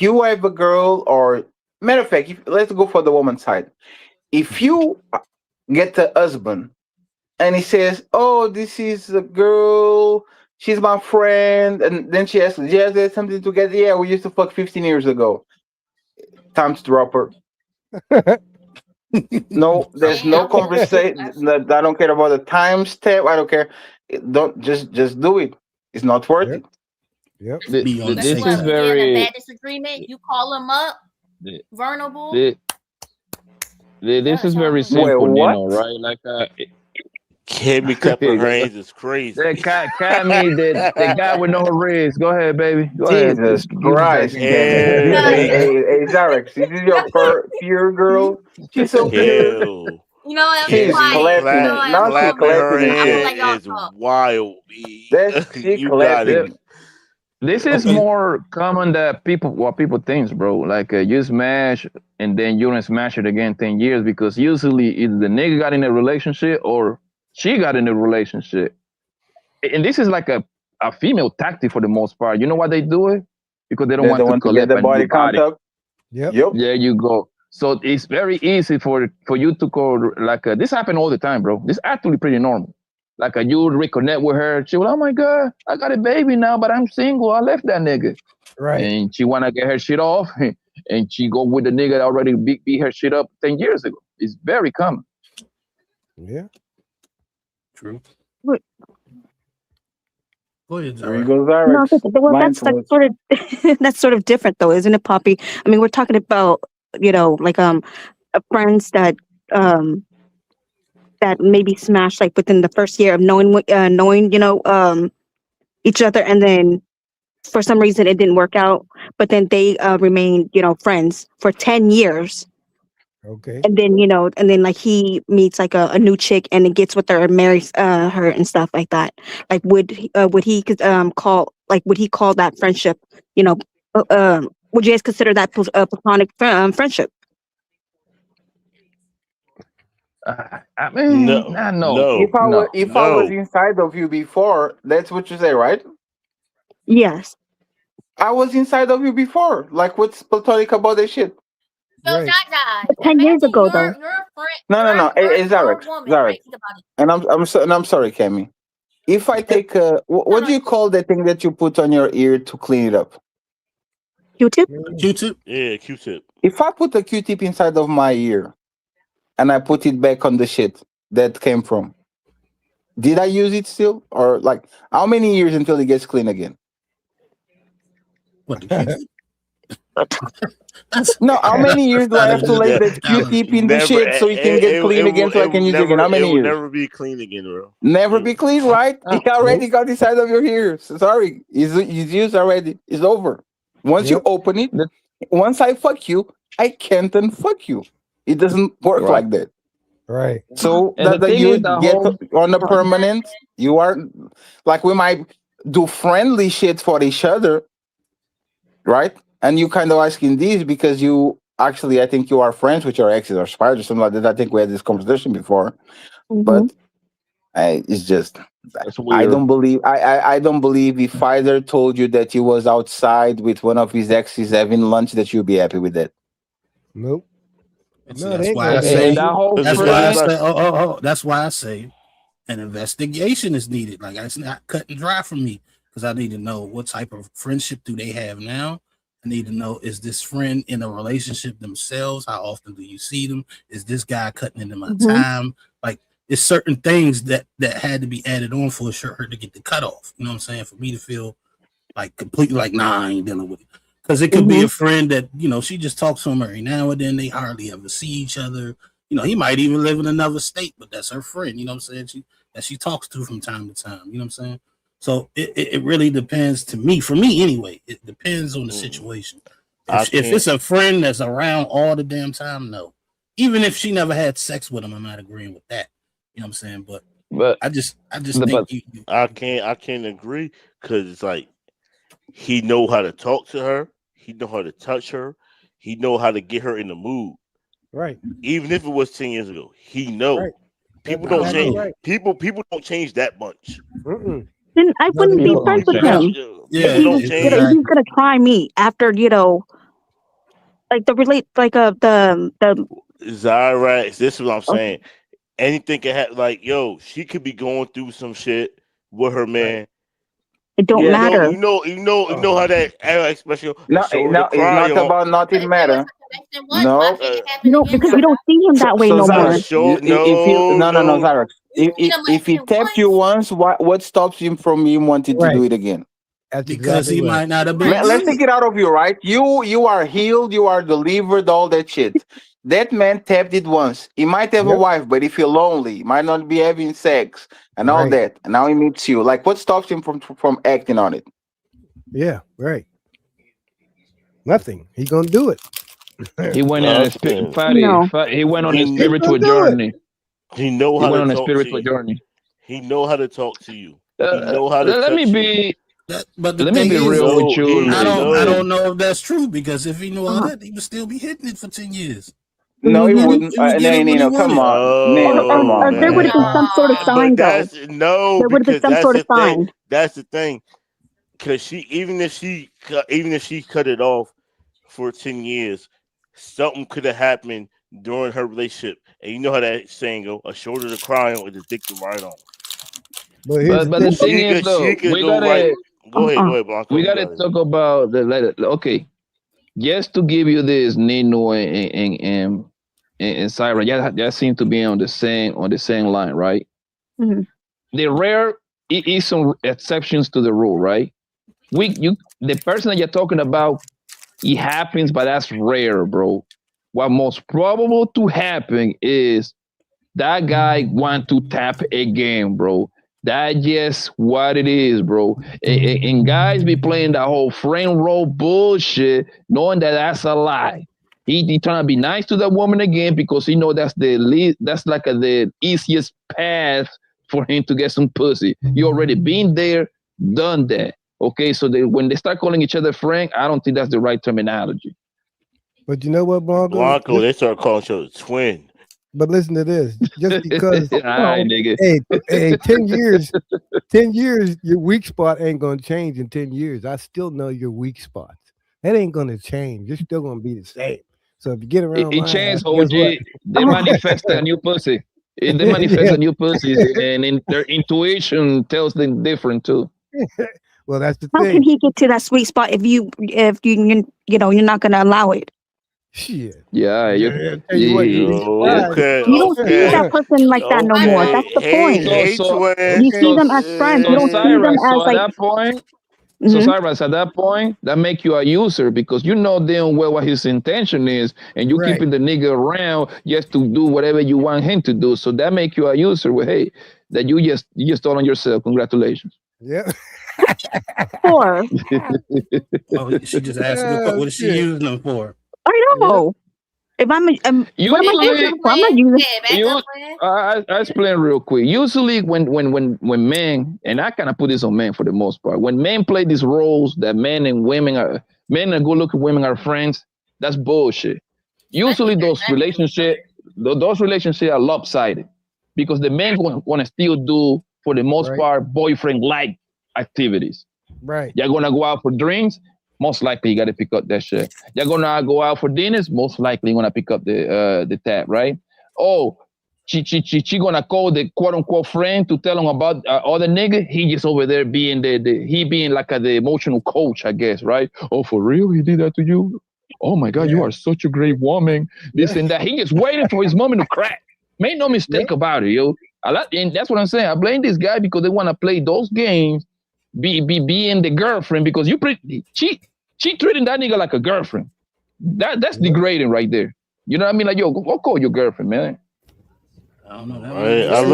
you have a girl, or matter of fact, let's go for the woman's side. If you get a husband and he says, "Oh, this is a girl, she's my friend," and then she has something to get. Yeah, we used to fuck 15 years ago. Time to drop her. No, there's no conversation. I don't care about the timestamp. I don't care. Don't just do it. It's not worth it.
Yep.
This is very. A bad disagreement. You call him up. Vulnerable.
This is very simple, Nino, right? Like
Cammy clapping her hands is crazy.
Cammy, the guy with no ribs. Go ahead, baby. Go ahead.
Jesus Christ. Hey, Zarek, this is your pure girl. She's so pure.
You know what?
She's clapping. Now she's clapping.
Is wild.
She's clapping.
This is more common that people think, bro. Like you smash and then you don't smash it again 10 years because usually either the nigga got in a relationship or she got in a relationship. And this is like a female tactic for the most part. You know why they do it? Because they don't want to
get the body contact.
Yep. There you go. So it's very easy for you to go like this happen all the time, bro. This is actually pretty normal. like you reconnect with her. She was, oh my God, I got a baby now, but I'm single. I left that nigga.
Right.
And she wanna get her shit off, and she go with the nigga that already beat her shit up 10 years ago. It's very common.
Yeah.
True.
What?
Go ahead,
There you
Zara.
go, Zara.
No, well, that's like sort of that's sort of different, though, isn't it, Poppy? I mean, we're talking about like friends that that maybe smashed like within the first year of knowing each other, and then for some reason it didn't work out, but then they remained friends for 10 years.
Okay.
And then like he meets like a new chick and then gets with her and marries her and stuff like that. Like would he call that friendship? Would you guys consider that platonic friendship?
I mean,
No,
no.
If I was inside of you before, that's what you say, right?
Yes.
I was inside of you before. Like, what's platonic about that shit?
So
Right.
But 10 years ago, though.
You're a friend.
No. It's Zarek.
Woman,
Zarek.
right? Think about it.
And I'm sorry, Cammy. If I take what do you call the thing that you put on your ear to clean it up?
Q-tip?
Q-tip?
Yeah, Q-tip.
If I put a Q-tip inside of my ear and I put it back on the shit that came from, did I use it still? Or like how many years until it gets clean again?
What, the Q-tip?
No, how many years do I have to lay that Q-tip in the shit so it can get clean again so I can use it again? How many
It will
years?
never be clean again, bro.
Never be clean, right? It already got inside of your ears. Sorry, it's used already. It's over. Once you open it, once I fuck you, I can't unfuck you. It doesn't work like that.
Right.
So
And the
that
thing
you
is, the
get
whole-
on a permanent, you are like we might do friendly shit for each other, right? And you kind of asking these because you actually, I think you are friends with your exes or spies or something like that. I think we had this conversation before, but it's just I don't believe I don't believe if Pfizer told you that he was outside with one of his exes having lunch that you'd be happy with that.
Nope.
See,
No,
that's
they ain't
why
gonna
I
do
say.
that.
That's why I say. That's why I say an investigation is needed. Like it's not cut and dry for me because I need to know what type of friendship do they have now. I need to know, is this friend in a relationship themselves? How often do you see them? Is this guy cutting into my time? Like, it's certain things that had to be added on for her to get the cutoff. You know what I'm saying? For me to feel like completely like, nah, I ain't dealing with it. Because it could be a friend that, she just talks to him every now and then. They hardly ever see each other. He might even live in another state, but that's her friend. You know what I'm saying? She talks to from time to time. You know what I'm saying? So it really depends to me. For me, anyway, it depends on the situation. If it's a friend that's around all the damn time, no. Even if she never had sex with him, I'm not agreeing with that. You know what I'm saying? But I just think
I can't agree because it's like he know how to talk to her, he know how to touch her, he know how to get her in the mood.
Right.
Even if it was 10 years ago, he know.
Right.
People
That's
don't change.
right.
People don't change that much.
Then I wouldn't be friends with him.
Yeah,
He's gonna try me after like the
Zyrax, this is what I'm saying. Anything can happen. Like, she could be going through some shit with her man.
It don't matter.
You know how that expression.
No, it's not about nothing matter. No,
because you don't see him that way no more.
No, Zarek. If he tapped you once, what stops him from him wanting to do it again?
because he might not have been.
Let's take it out of you, right? You are healed, you are delivered, all that shit. That man tapped it once. He might have a wife, but if you're lonely, he might not be having sex and all that. And now he meets you. Like, what stops him from acting on it?
Yeah, right. Nothing. He gonna do it.
He went on a he went on a spiritual journey.
He know
He
how
went
to
on a
talk
spiritual
to you.
journey.
He know how to talk to you. He know how to
Let me
touch
be.
But the
Let me
thing
be
is,
real with you.
I don't know if that's true because if he knew all that, he would still be hitting it for 10 years.
No, he wouldn't. Nino, come on. Nino, come on.
There would have been some sort of sign, though.
No,
There would have been some sort of sign.
That's the thing. Because even if she cut it off for 10 years, something could have happened during her relationship. And you know how that saying go, a shoulder to cry on is a dick to ride on.
But here's
But the thing
She
is
could,
though,
she could
we
go
gotta
right. Go ahead, Blanco.
we
You
gotta
got it.
talk about the letter. Okay, just to give you this, Nino and Syra, y'all seem to be on the same line, right?
Mhm.
The rare is some exceptions to the rule, right? The person that you're talking about, it happens, but that's rare, bro. What most probable to happen is that guy want to tap again, bro. That's just what it is, bro. And guys be playing that whole friend role bullshit, knowing that that's a lie. He trying to be nice to that woman again because he know that's the easiest path for him to get some pussy. You already been there, done that. Okay, so when they start calling each other friend, I don't think that's the right terminology.
But you know what, Blanco?
Blanco, they start calling each other twin.
But listen to this. Just because
All right, nigga.
hey, 10 years, your weak spot ain't gonna change in 10 years. I still know your weak spots. That ain't gonna change. You're still gonna be the same. So if you get around
It
my
changed,
ass, guess
OG.
what?
They manifest a new pussy. They manifest a new pussy, and their intuition tells them different too.
Well, that's the
How
thing.
can he get to that sweet spot if you you're not gonna allow it?
Shit.
Yeah,
Tell you what, you'd be surprised.
Okay.
You don't see that person like that no more. That's the point. You see them as friends. You don't see them as
so at
like.
that point,
Mhm.
Cyrus, at that point, that make you a user because you know damn well what his intention is, and you
Right.
keeping the nigga around just to do whatever you want him to do. So that make you a user. Well, hey, that you just told on yourself. Congratulations.
Yeah.
For
Oh, she just asked a good question. What is she using them for?
I don't know. If I'm, what am I using them for? I'm not using.
I explain real quick. Usually, when men, and I kind of put this on men for the most part, when men play these roles that men and good-looking women are friends, that's bullshit. Usually, those relationships are lopsided because the men want to still do, for the most part, boyfriend-like activities.
Right.
You're gonna go out for drinks. Most likely, you got to pick up that shit. You're gonna go out for dinners. Most likely, you're gonna pick up the tab, right? Oh, she gonna call the quote unquote friend to tell him about other nigga. He just over there being being like the emotional coach, I guess, right? Oh, for real, he did that to you? Oh my God, you are such a great woman. This and that. He just waiting for his moment to crack. Make no mistake about it, yo. And that's what I'm saying. I blame this guy because they want to play those games, being the girlfriend because she treating that nigga like a girlfriend. That's degrading right there. You know what I mean? Like, yo, go call your girlfriend, man.
I don't know.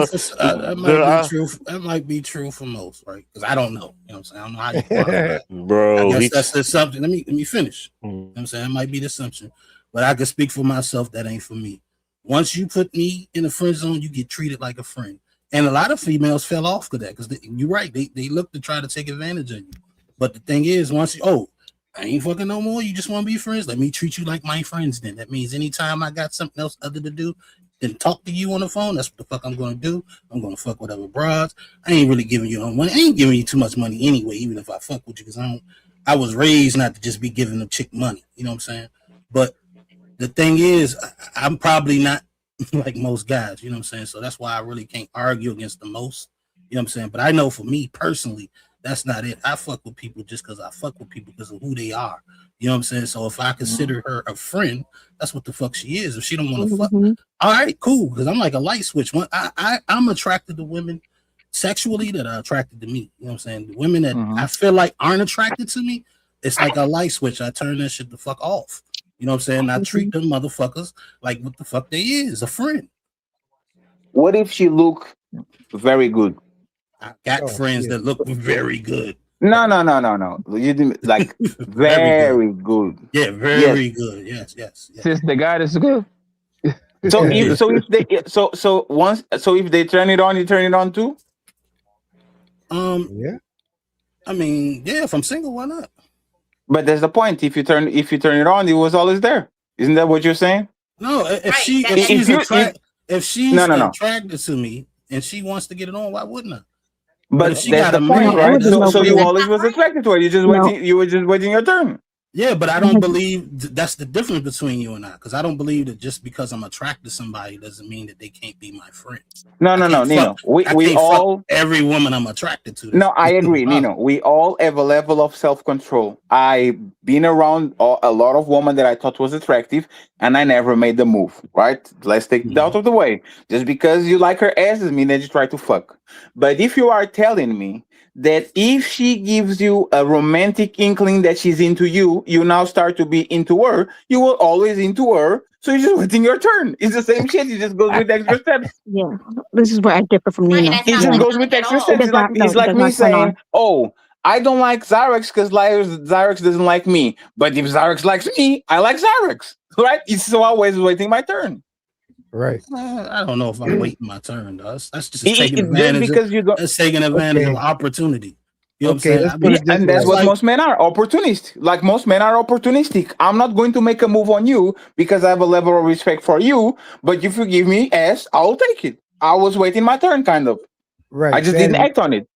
That might be true for most, right? Because I don't know. You know what I'm saying? I don't know how you quantify it.
Bro,
I guess that's the assumption. Let me finish. You know what I'm saying? That might be the assumption. But I can speak for myself. That ain't for me. Once you put me in a friend zone, you get treated like a friend. And a lot of females fell off of that because you're right. They look to try to take advantage of you. But the thing is, once I ain't fucking no more. You just want to be friends. Let me treat you like my friends. Then that means anytime I got something else other to do than talk to you on the phone, that's what the fuck I'm going to do. I'm going to fuck with other broads. I ain't really giving you no money. I ain't giving you too much money anyway, even if I fuck with you, because I was raised not to just be giving a chick money. You know what I'm saying? But the thing is, I'm probably not like most guys. You know what I'm saying? So that's why I really can't argue against the most. You know what I'm saying? But I know for me personally, that's not it. I fuck with people just because I fuck with people because of who they are. You know what I'm saying? So if I consider her a friend, that's what the fuck she is. If she don't want to fuck, all right, cool. Because I'm like a light switch. I'm attracted to women sexually that are attracted to me. You know what I'm saying? The women that I feel like aren't attracted to me, it's like a light switch. I turn that shit the fuck off. You know what I'm saying? I treat them motherfuckers like what the fuck they is, a friend.
What if she look very good?
I got friends that look very good.
No. You didn't like very good.
Yeah, very good. Yes.
Since the guy is good.
So if they turn it on, you turn it on too?
Yeah.
I mean, yeah, if I'm single, why not?
But there's the point. If you turn it on, it was always there. Isn't that what you're saying?
No, if she's attracted to me and she wants to get it on, why wouldn't I?
But
if she
that's
got
the
a
point,
man,
right? So you always was attracted to her. You were just waiting your turn.
Yeah, but I don't believe that's the difference between you and I, because I don't believe that just because I'm attracted to somebody doesn't mean that they can't be my friend.
No, Nino. We all
every woman I'm attracted to.
No, I agree, Nino. We all have a level of self-control. I've been around a lot of women that I thought was attractive, and I never made the move. Right? Let's take it out of the way. Just because you like her ass doesn't mean that you try to fuck. But if you are telling me that if she gives you a romantic inkling that she's into you, you now start to be into her, you will always into her. So you're just waiting your turn. It's the same shit. It just goes with extra steps.
Yeah, this is where I differ from Nino.
It just goes with extra steps. It's like me saying, oh, I don't like Zyrex because Zyrex doesn't like me. But if Zyrex likes me, I like Zyrex. Right? It's always waiting my turn.
Right.
I don't know if I'm waiting my turn, though. That's just taking advantage of opportunity. You know what I'm saying?
And that's what most men are, opportunistic. Like most men are opportunistic. I'm not going to make a move on you because I have a level of respect for you. But if you give me ass, I'll take it. I was waiting my turn, kind of.
Right.
I just didn't act on it.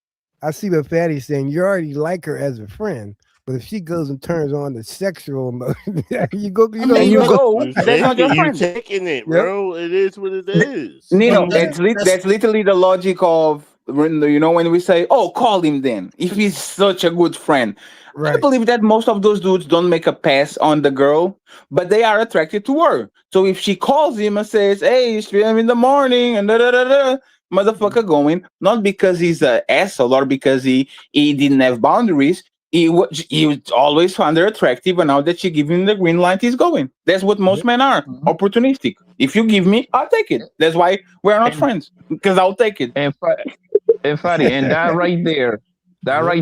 I see what Fatty's saying. You already like her as a friend. But if she goes and turns on the sexual mode, you go. That's
not your friend.
You're taking it, bro. It is what it is.
Nino, that's literally the logic of, you know, when we say, "Oh, call him then," if he's such a good friend. Right. I believe that most of those dudes don't make a pass on the girl, but they are attracted to her. So if she calls him and says, "Hey, it's 3 a.m. in the morning," and motherfucker going, not because he's an asshole or because he didn't have boundaries. He always found her attractive, and now that she gives him the green light, he's going. That's what most men are, opportunistic. If you give me, I'll take it. That's why we're not friends, because I'll take it.
And Fatty, and that right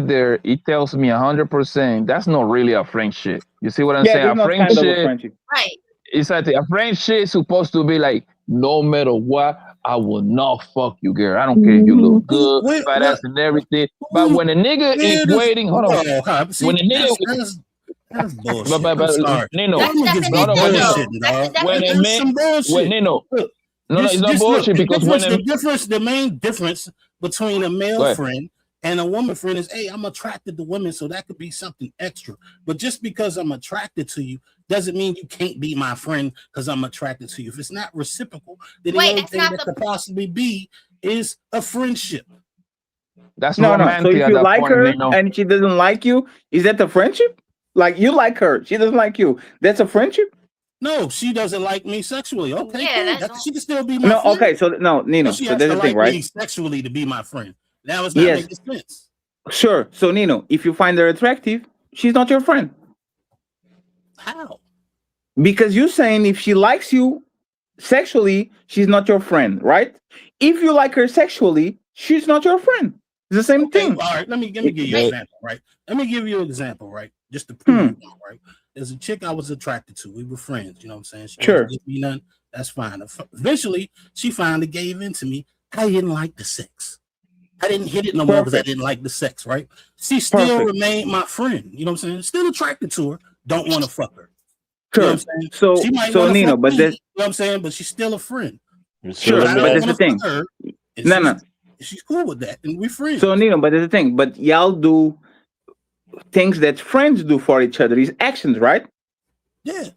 there, it tells me 100% that's not really a friendship. You see what I'm saying? A friendship,
right?
Exactly. A friendship is supposed to be like, no matter what, I will not fuck you, girl. I don't care if you look good, fat ass and everything. But when a nigga is waiting, hold on. When a nigga
that's bullshit.
Nino, it's not bullshit because
the main difference between a male friend and a woman friend is, hey, I'm attracted to women, so that could be something extra. But just because I'm attracted to you doesn't mean you can't be my friend because I'm attracted to you. If it's not reciprocal, then the only thing that could possibly be is a friendship.
That's
no. So if you like her and she doesn't like you, is that a friendship? Like you like her, she doesn't like you. That's a friendship?
No, she doesn't like me sexually. Okay,
yeah,
she can still be my friend.
Okay, so no, Nino.
She
so
has
there's
to
the thing,
like
right?
me sexually to be my friend. Now it's not making sense.
Sure. So Nino, if you find her attractive, she's not your friend.
How?
Because you're saying if she likes you sexually, she's not your friend, right? If you like her sexually, she's not your friend. It's the same thing.
All right, let me give you an example, right? Let me give you an example, right? Just to prove it, right? There's a chick I was attracted to. We were friends, you know what I'm saying? She didn't give me none. That's fine. Eventually, she finally gave in to me. I didn't like the sex. I didn't hit it no more because I didn't like the sex, right? She still remained my friend. You know what I'm saying? Still attracted to her. Don't want to fuck her.
Sure.
You know what I'm saying? She might wanna
Nino,
fuck
but
me,
that's,
you know what I'm saying? But she's still a friend.
Sure, but that's the thing. No.
She's cool with that, and we're friends.
So Nino, but that's the thing. But y'all do things that friends do for each other. Is actions, right?
Yeah.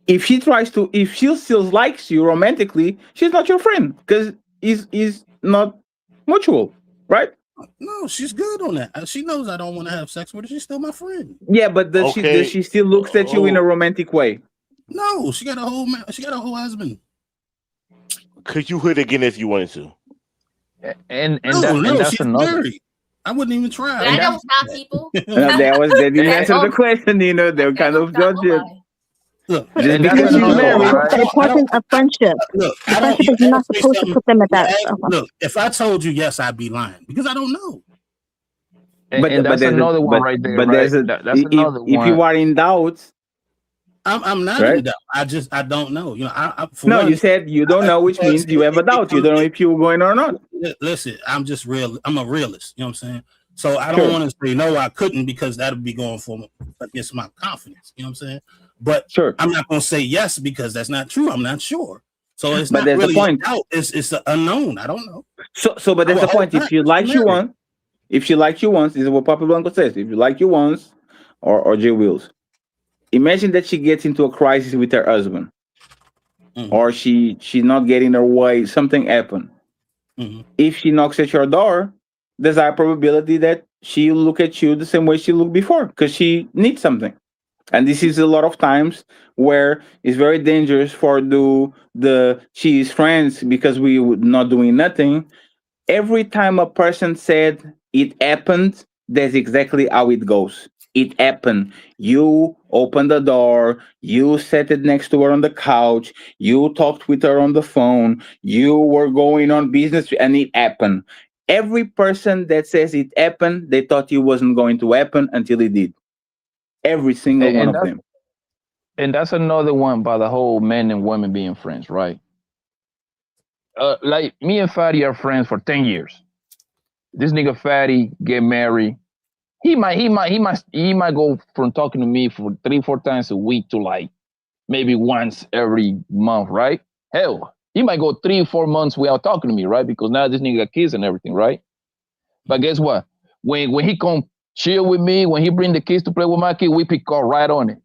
If she still likes you romantically, she's not your friend because is not mutual, right?
No, she's good on that. She knows I don't want to have sex with her. She's still my friend.
Yeah, but does she still looks at you in a romantic way?
No, she got a whole husband.
Could you hit again if you wanted to?
And
no,
that's
she's
another.
married. I wouldn't even try.
But I don't stop people.
They didn't answer the question, you know. They're kind of judge it.
Look,
just because she's married.
It wasn't a friendship.
Look,
a friendship is not supposed to put them at that.
Look, if I told you yes, I'd be lying because I don't know.
But that's another one right there.
But
right?
That's another one. If you are in doubt,
I'm not in doubt. I don't know. You know,
you said you don't know, which means you have a doubt. You don't know if you're going or not.
Listen, I'm just real. I'm a realist. You know what I'm saying? So I don't want to say no, I couldn't because that would be going for against my confidence. You know what I'm saying? But I'm not going to say yes because that's not true. I'm not sure. So it's not really the point. Doubt. It's an unknown. I don't know.
But that's the point. If you like you once, this is what Papa Blanco says. If you like you once, or J Wills. Imagine that she gets into a crisis with her husband, or she's not getting her way. Something happened. If she knocks at your door, there's a probability that she'll look at you the same way she looked before because she needs something. And this is a lot of times where it's very dangerous for the she's friends because we were not doing nothing. Every time a person said it happened, that's exactly how it goes. It happened. You opened the door, you sat it next to her on the couch, you talked with her on the phone, you were going on business, and it happened. Every person that says it happened, they thought it wasn't going to happen until it did. Every single one of them.
And that's another one by the whole men and women being friends, right? Like me and Fatty are friends for 10 years. This nigga Fatty get married. He might go from talking to me for 3-4 times a week to like maybe once every month, right? Hell, he might go 3-4 months without talking to me, right? Because now this nigga got kids and everything, right? But guess what? When he come chill with me, when he bring the kids to play with my kid, we pick up right on it.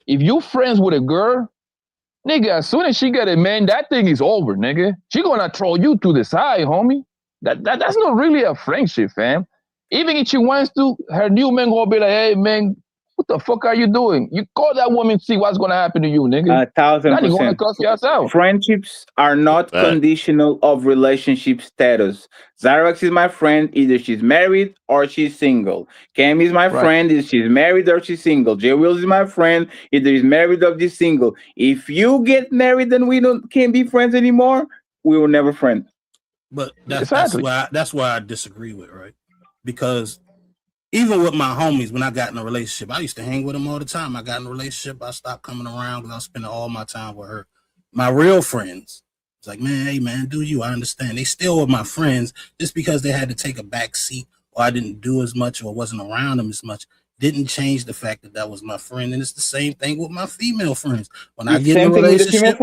If you friends with a girl, nigga, as soon as she get a man, that thing is over, nigga. She gonna throw you to the side, homie. That's not really a friendship, fam. Even if she wants to, her new man gonna be like, hey, man, what the fuck are you doing? You call that woman, see what's gonna happen to you, nigga.
1,000%. Friendships are not conditional of relationship status. Xyrox is my friend, either she's married or she's single. Cam is my friend, either she's married or she's single. J Wills is my friend, either he's married or she's single. If you get married and we can't be friends anymore, we will never friend.
But that's why I disagree with, right? Because even with my homies, when I got in a relationship, I used to hang with them all the time. I got in a relationship, I stopped coming around because I was spending all my time with her. My real friends, it's like, man, hey, man, do you? I understand. They still were my friends just because they had to take a back seat or I didn't do as much or wasn't around them as much. Didn't change the fact that was my friend. And it's the same thing with my female friends. When I get in a relationship,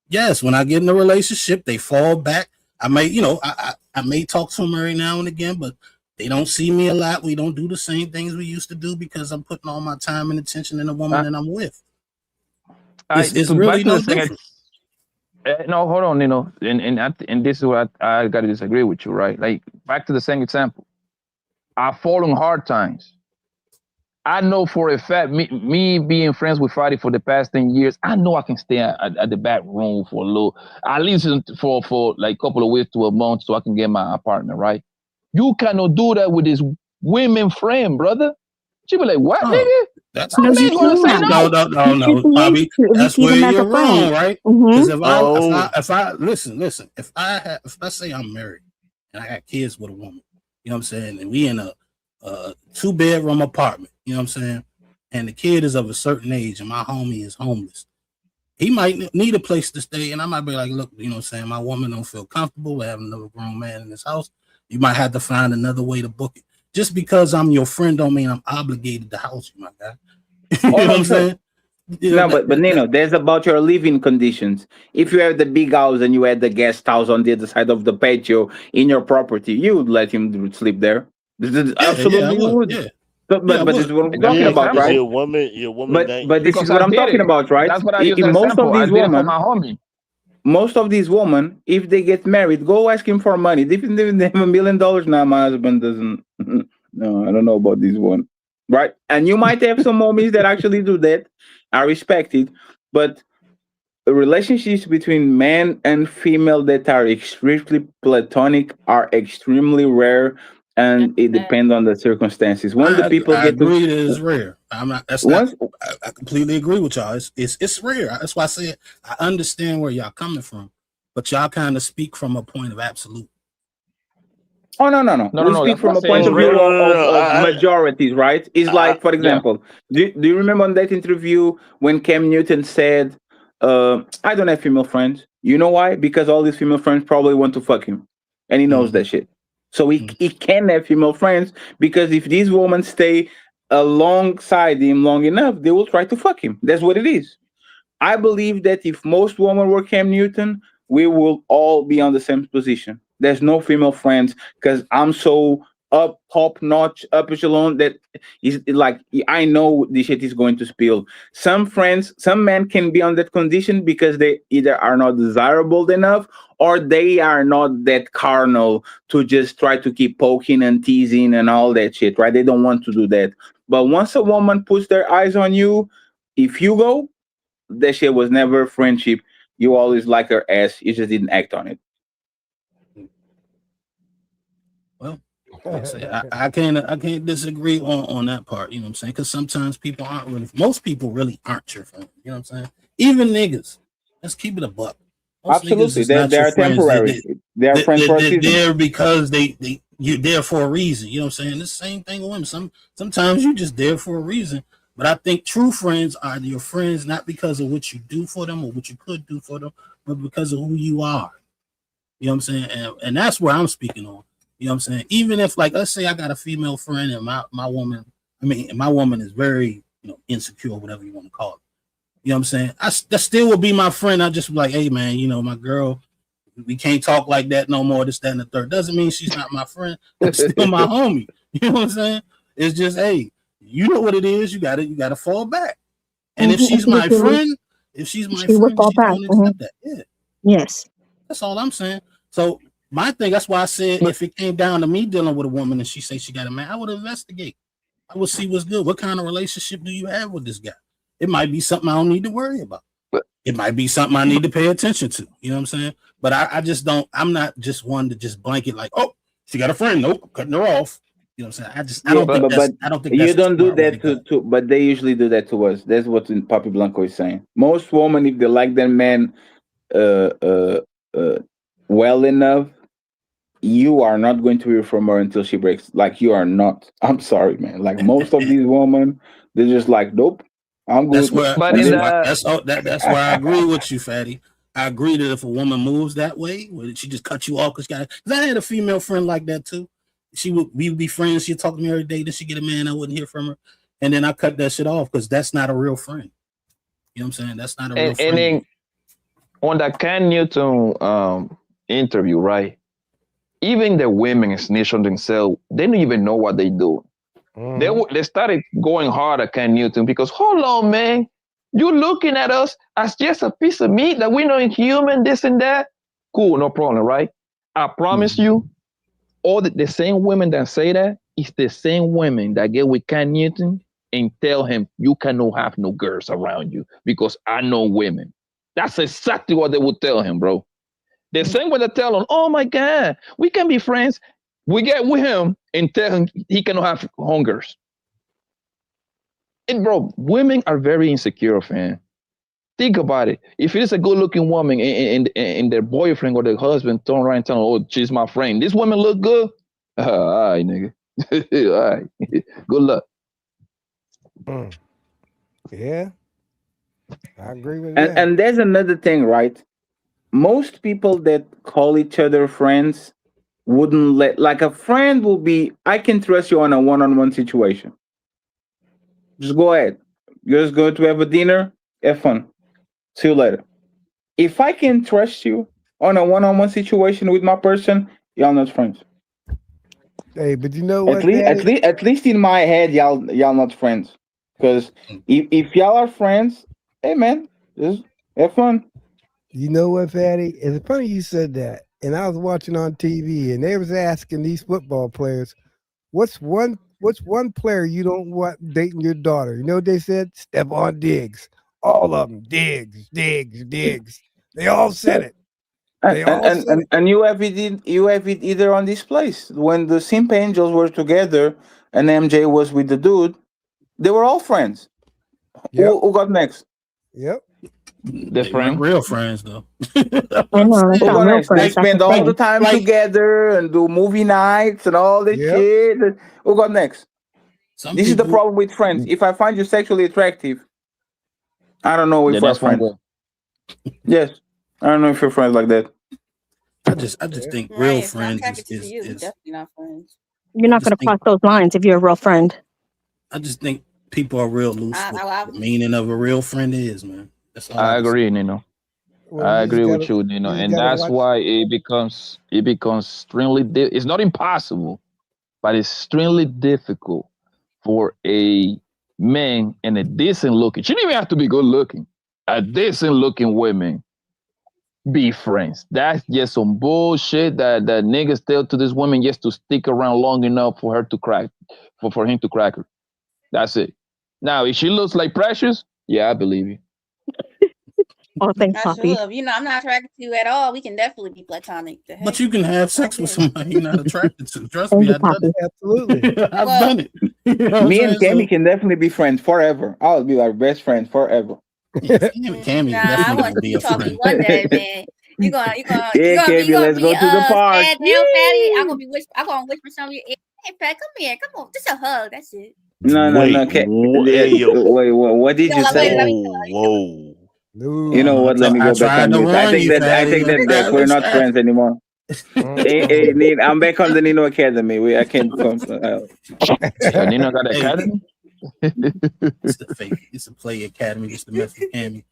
yes, when I get in a relationship, they fall back. I may, I may talk to them every now and again, but they don't see me a lot. We don't do the same things we used to do because I'm putting all my time and attention in the woman that I'm with. It's really no different.
No, hold on, and this is what I got to disagree with you, right? Like, back to the same example. I fall on hard times. I know for a fact, me being friends with Fadi for the past 10 years, I know I can stay at the back room for a little, at least for like a couple of weeks to a month so I can get my apartment, right? You cannot do that with this women friend, brother. She be like, what, nigga?
That's no, Bobby. That's where you're wrong, right? Because if I listen, if I say I'm married and I got kids with a woman, you know what I'm saying, and we in a 2-bedroom apartment, you know what I'm saying, and the kid is of a certain age and my homie is homeless, he might need a place to stay, and I might be like, look, you know what I'm saying, my woman don't feel comfortable with having another grown man in this house. You might have to find another way to book it. Just because I'm your friend don't mean I'm obligated to house you, my guy. You know what I'm saying?
No, but Nino, there's about your living conditions. If you have the big house and you had the guest house on the other side of the patio in your property, you would let him sleep there. Absolutely would. Yeah. But this is what I'm talking about, right?
Your woman.
But this is what I'm talking about, right?
That's what I use. Most of these women.
Most of these women, if they get married, go ask him for money. Even if they have $1 million now, my husband doesn't. No, I don't know about this one, right? And you might have some mommies that actually do that. I respect it, but relationships between man and female that are extremely platonic are extremely rare, and it depends on the circumstances. When the people
I agree that it's rare. I'm not. That's not. I completely agree with y'all. It's rare. That's why I said I understand where y'all coming from, but y'all kind of speak from a point of absolute.
Oh no! We speak from a point of view of majorities, right? It's like, for example, do you remember on that interview when Cam Newton said, "I don't have female friends." You know why? Because all these female friends probably want to fuck him, and he knows that shit. So he can have female friends because if these women stay alongside him long enough, they will try to fuck him. That's what it is. I believe that if most women were Cam Newton, we will all be on the same position. There's no female friends because I'm so top notch, up echelon that is like I know this shit is going to spill. Some men can be on that condition because they either are not desirable enough or they are not that carnal to just try to keep poking and teasing and all that shit, right? They don't want to do that. But once a woman puts their eyes on you, if you go, that shit was never friendship. You always like her ass. You just didn't act on it.
Well, like I say, I can't disagree on that part. You know what I'm saying? Because sometimes people aren't really. Most people really aren't your friend. You know what I'm saying? Even niggas. Let's keep it a buck. Most
Absolutely, they are temporary. They are friends for a season.
They're there because you're there for a reason. You know what I'm saying? The same thing with women. Sometimes you're just there for a reason. But I think true friends are your friends not because of what you do for them or what you could do for them, but because of who you are. You know what I'm saying? And that's where I'm speaking on. You know what I'm saying? Even if, like, let's say I got a female friend and my woman is very, insecure, whatever you want to call it. You know what I'm saying? That still would be my friend. I just be like, hey man, my girl, we can't talk like that no more, this, that, and the third. Doesn't mean she's not my friend. That's still my homie. You know what I'm saying? It's just, hey, you know what it is. You gotta fall back. And if she's my friend, she's gonna accept that. Yeah.
Yes.
That's all I'm saying. So my thing, that's why I said if it came down to me dealing with a woman and she say she got a man, I would investigate. I would see what's good. What kind of relationship do you have with this guy? It might be something I don't need to worry about. It might be something I need to pay attention to. You know what I'm saying? But I just don't. I'm not just one to just blanket like, oh, she got a friend. Nope, cutting her off. You know what I'm saying? I don't think
you don't do that to. But they usually do that to us. That's what Papi Blanco is saying. Most women, if they like their man, well enough, you are not going to hear from her until she breaks. Like you are not. I'm sorry, man. Like most of these women, they're just like, nope. I'm good.
That's where I agree with you, Fatty. I agree that if a woman moves that way, where she just cut you off because I had a female friend like that too. We would be friends. She'd talk to me every day. Then she get a man, I wouldn't hear from her, and then I cut that shit off because that's not a real friend. You know what I'm saying? That's not a real friend.
And then on that Cam Newton interview, right? Even the women snitch on themselves. They don't even know what they do. They started going hard at Cam Newton because hold on, man, you looking at us as just a piece of meat that we know in human, this and that. Cool, no problem, right? I promise you, all the same women that say that is the same women that get with Cam Newton and tell him you cannot have no girls around you because I know women. That's exactly what they would tell him, bro. The same way they tell him, oh my God, we can be friends. We get with him and tell him he cannot have hungers. And bro, women are very insecure, fam. Think about it. If it is a good-looking woman and their boyfriend or their husband turn around and tell them, oh, she's my friend. This woman look good? All right, nigga. All right. Good luck.
Yeah. I agree with that.
And there's another thing, right? Most people that call each other friends wouldn't like a friend will be, I can trust you on a one-on-one situation. Just go ahead. You're just going to have a dinner, have fun. See you later. If I can trust you on a one-on-one situation with my person, y'all not friends.
Hey, but you know what?
At least in my head, y'all not friends. Because if y'all are friends, hey man, just have fun.
You know what, Fatty? It's funny you said that. And I was watching on TV, and they was asking these football players, "What's one player you don't want dating your daughter?" You know what they said? Stephon Diggs. All of them, Diggs. They all said it.
And you have it either on this place when the Simp Angels were together and MJ was with the dude. They were all friends.
Yep.
Who got next?
Yep.
The friend,
real friends though.
They spend all the time together and do movie nights and all this shit. Who got next? This is the problem with friends. If I find you sexually attractive, I don't know if we're friends. Yes, I don't know if you're friends like that.
I just think real friends is
definitely not friends.
You're not going to cross those lines if you're a real friend.
I just think people are real loose. What the meaning of a real friend is, man. That's all
I agree, Nino. I agree with you, Nino, and that's why it becomes extremely. It's not impossible, but it's extremely difficult for a man and a decent looking. She didn't even have to be good looking. A decent looking woman be friends. That's just some bullshit that niggas tell to this woman just to stick around long enough for her to crack, for him to crack her. That's it. Now, if she looks like Precious, yeah, I believe you.
Oh, thanks,
I
Poppy.
should. You know, I'm not attracted to you at all. We can definitely be platonic. The heck?
But you can have sex with somebody you're not attracted to. Trust
Thank
me,
you,
I've done
Poppy.
it.
Absolutely.
I've
Well-
done it. You know what
Me
I'm
and
saying?
Cammy can definitely be friends forever. I'll be like best friends forever.
Cammy
Nah, I
definitely
want
gonna be
you
a
talking
friend.
one day, man. You gonna
Yeah,
you gonna
Cammy, let's
be
go to the park.
sad down, fatty. I'm gonna whisper some of your ear. Hey, Pat, come here, come on, just a hug. That's it.
No.
Hey, yo.
Wait, what did you
Let me
say?
tell you.
Whoa.
No.
You know what? Let me
I
go back
tried
on
to
mute. I
warn
think
you,
that
fatty.
we're not friends anymore. Hey, Nate, I'm back on the Nino Academy. I can't come.
So Nino got
Hey.
academy?
It's the fake. It's a play academy just to mess with Cammy.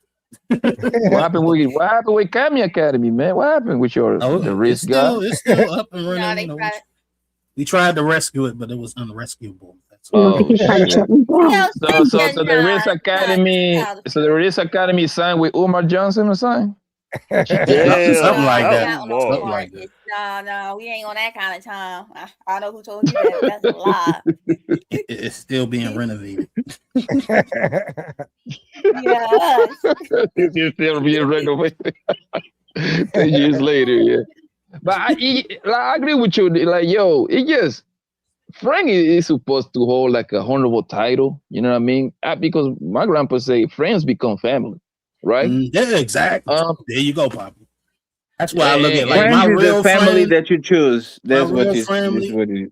What happened with Cammy Academy, man? What happened with your the
it's
risk guy?
still up and running.
Nah,
you
they
know,
tried.
we tried to rescue it, but it was unrescuable. That's
You
all.
know, he's trying to shut me down.
So the Riz Academy, signed with Umar Johnson or something?
Damn,
something like that.
Umar.
Something like that.
No, we ain't on that kind of time. I know who told you that. That's a lie.
It's still being renovated.
Yeah.
It's still being renovated 10 years later, yeah. But I agree with you. Like, yo, it just Frank is supposed to hold like a honorable title. You know what I mean? Because my grandpa say friends become family, right?
Yeah, exactly. There you go, Poppy. That's why I look at like
Friends
my
is
real
the family
friends.
that you choose. That's
My
what
real
is
family.
what it is.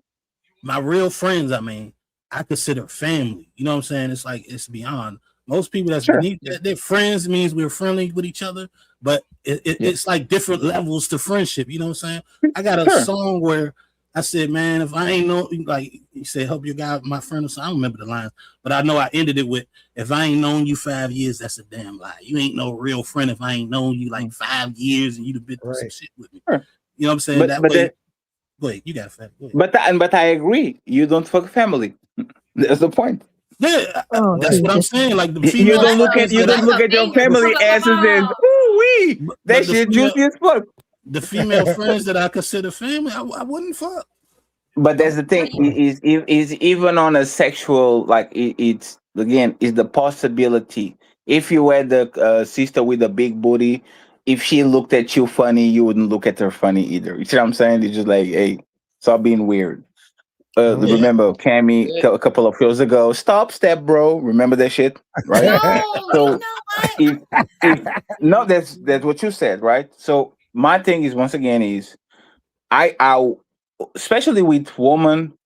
My real friends, I mean, I consider family. You know what I'm saying? It's like it's beyond most people that's beneath that. They're friends means we're friendly with each other, but it's like different levels to friendship. You know what I'm saying? I got a song where I said, man, if I ain't know, like you said, help your guy, my friend or something. I don't remember the lines, but I know I ended it with, if I ain't known you 5 years, that's a damn lie. You ain't no real friend if I ain't known you like 5 years and you've been through some shit with me. You know what I'm saying? Go ahead, you got it.
But I agree. You don't fuck family. That's the point.
Yeah, that's what I'm saying. Like the
You
female
don't look at your family as and says, "Ooh wee, that shit juicy as fuck."
The female friends that I consider family, I wouldn't fuck.
But that's the thing is even on a sexual like it's again is the possibility. If you were the sister with a big booty, if she looked at you funny, you wouldn't look at her funny either. You see what I'm saying? It's just like, hey, stop being weird. Remember Cammy a couple of shows ago? Stop, step, bro. Remember that shit, right? So no, that's what you said, right? So my thing is once again is I especially with women,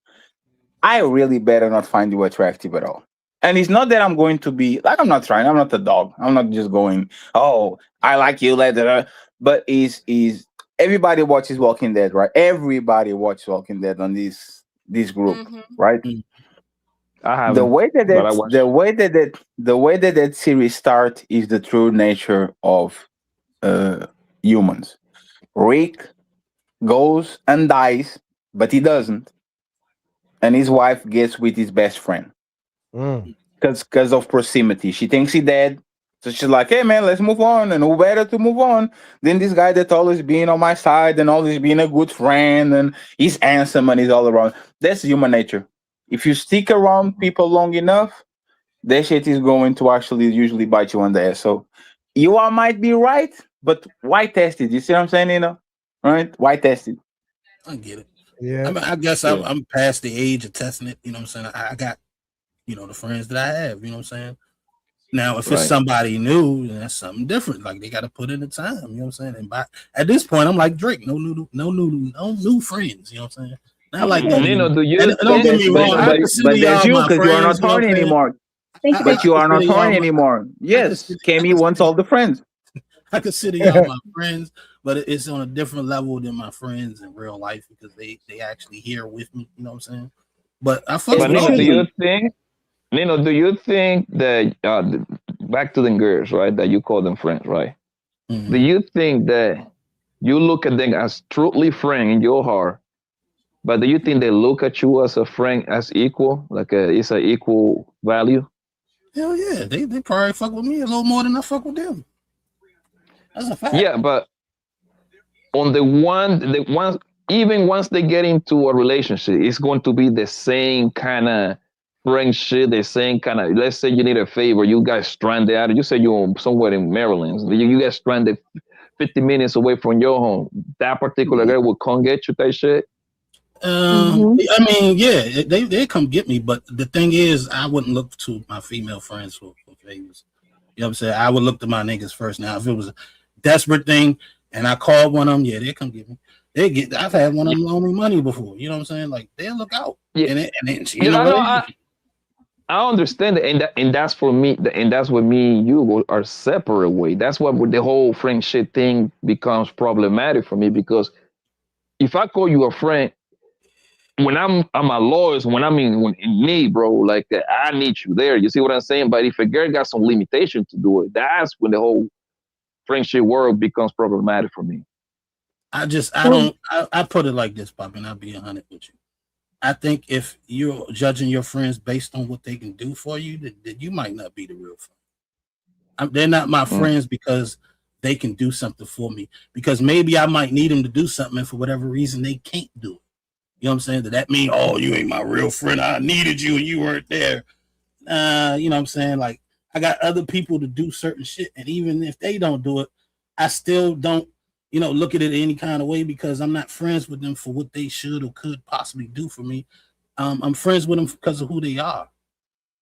I really better not find you attractive at all. And it's not that I'm going to be like I'm not a dog. I'm not just going, oh, I like you, but is everybody watches Walking Dead, right? Everybody watches Walking Dead on this group, right?
I have
the way that series starts is the true nature of humans. Rick goes and dies, but he doesn't, and his wife gets with his best friend because of proximity. She thinks he's dead, so she's like, "Hey man, let's move on." And who better to move on than this guy that's always been on my side and always been a good friend, and he's handsome and he's all around. That's human nature. If you stick around people long enough, that shit is going to actually usually bite you on the ass. So you all might be right, but why test it? You see what I'm saying, you know? Right? Why test it?
I get it.
Yeah.
I mean, I guess I'm past the age of testing it. You know what I'm saying? I got, the friends that I have. You know what I'm saying? Now, if it's somebody new, then that's something different. Like they got to put in the time. You know what I'm saying? And at this point, I'm like Drake. No new friends. You know what I'm saying? Not like that.
Do you?
Don't get me wrong.
But that's you because you are not horny anymore. But you are not horny anymore. Yes, Cammy wants all the friends.
I consider y'all my friends, but it's on a different level than my friends in real life because they actually here with me. You know what I'm saying? But I fuck with
Nino,
all
do
you.
you think? Nino, do you think that back to the girls, right? That you call them friends, right?
Mm-hmm.
Do you think that you look at them as truly friend in your heart, But do you think they look at you as a friend as equal? Like it's an equal value?
Hell yeah, they probably fuck with me a little more than I fuck with them. That's a fact.
Yeah, but on the one, even once they get into a relationship, it's going to be the same kind of friendship, the same kind of. Let's say you need a favor, you guys stranded out. You say you're somewhere in Maryland, you get stranded 50 minutes away from your home. That particular girl will come get you. That shit.
I mean, yeah, they come get me, but the thing is, I wouldn't look to my female friends for favors. You know what I'm saying? I would look to my niggas first. Now, if it was a desperate thing and I called one of them, yeah, they come get me. I've had one of them loan me money before. You know what I'm saying? Like they'll look out.
Yeah,
and then
I understand it, and that's for me, and that's what me and you are separate way. That's what the whole friendship thing becomes problematic for me, because if I call you a friend, when I'm my lawyers, when in need, bro, like I need you there. You see what I'm saying? But if a girl got some limitation to do it, that's when the whole friendship world becomes problematic for me.
I put it like this, Pop, and I'll be 100 with you. I think if you're judging your friends based on what they can do for you, then you might not be the real friend. They're not my friends because they can do something for me. Because maybe I might need them to do something, and for whatever reason they can't do it. You know what I'm saying? That mean, oh, you ain't my real friend. I needed you and you weren't there. You know what I'm saying? Like, I got other people to do certain shit, and even if they don't do it, I still don't, look at it any kind of way, because I'm not friends with them for what they should or could possibly do for me. I'm friends with them because of who they are.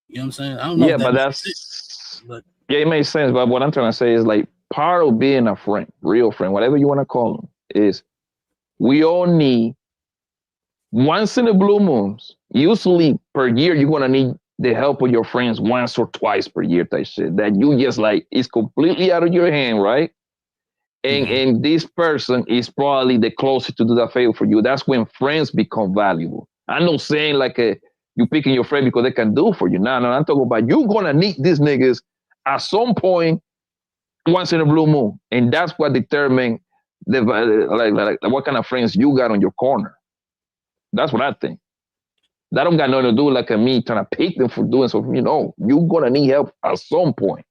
You know what I'm saying? I don't know.
Yeah, but yeah, it makes sense. But what I'm trying to say is, like, part of being a friend, real friend, whatever you want to call them, is we all need, once in a blue moons, usually per year, you're gonna need the help of your friends once or twice per year, type shit. That you just like, it's completely out of your hand, right? And this person is probably the closest to do that favor for you. That's when friends become valuable. I'm not saying like you picking your friend because they can do for you. No, I'm talking about you gonna need these niggas at some point, once in a blue moon, and that's what determines like what kind of friends you got on your corner. That's what I think. That don't got nothing to do with like me trying to pick them for doing something. You're gonna need help at some point.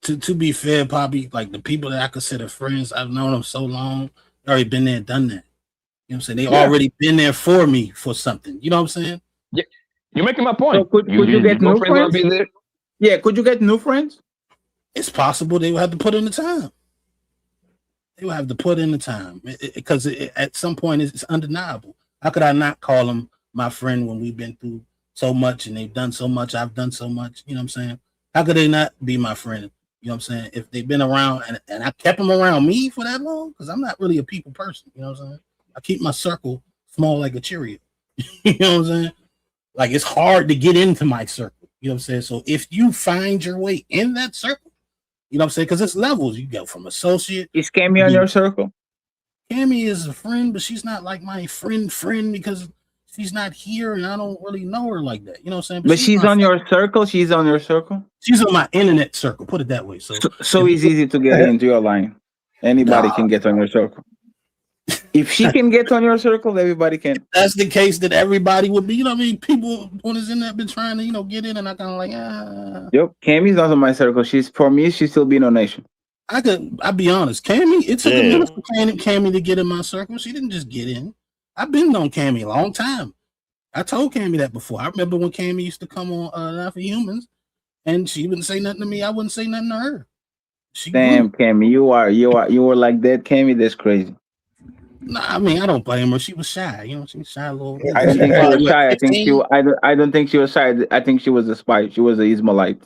To be fair, Poppy, like the people that I consider friends, I've known them so long, they already been there and done that. You know what I'm saying? They already been there for me for something. You know what I'm saying?
Yeah,
you're making my point.
So could you get new friends? Yeah, could you get new friends?
It's possible. They would have to put in the time. They would have to put in the time, because at some point it's undeniable. How could I not call them my friend when we've been through so much and they've done so much, I've done so much? You know what I'm saying? How could they not be my friend? You know what I'm saying? If they've been around and I kept them around me for that long, because I'm not really a people person. You know what I'm saying? I keep my circle small like a Cheerio. You know what I'm saying? Like, it's hard to get into my circle. You know what I'm saying? So if you find your way in that circle, you know what I'm saying? Because it's levels. You go from associate.
Is Cammy on your circle?
Cammy is a friend, but she's not like my friend because she's not here and I don't really know her like that. You know what I'm saying?
But she's on your circle? She's on your circle?
She's on my internet circle, put it that way. So
it's easy to get into your line. Anybody can get on your circle. If she can get on your circle, everybody can.
If that's the case, that everybody would be, people on his internet been trying to, get in, and I kind of like,
Yep, Cammy's not on my circle. She's still being on Nation.
I'll be honest, Cammy, it took a minute for Cammy to get in my circle. She didn't just get in. I've been on Cammy a long time. I told Cammy that before. I remember when Cammy used to come on Not for Humans, and she wouldn't say nothing to me. I wouldn't say nothing to her.
Damn, Cammy, you were like that, Cammy. That's crazy.
Nah, I mean, I don't blame her. She was shy. She was shy a little bit.
I don't think she was shy. I don't think she was shy. I think she was a spy. She was an Ismailite.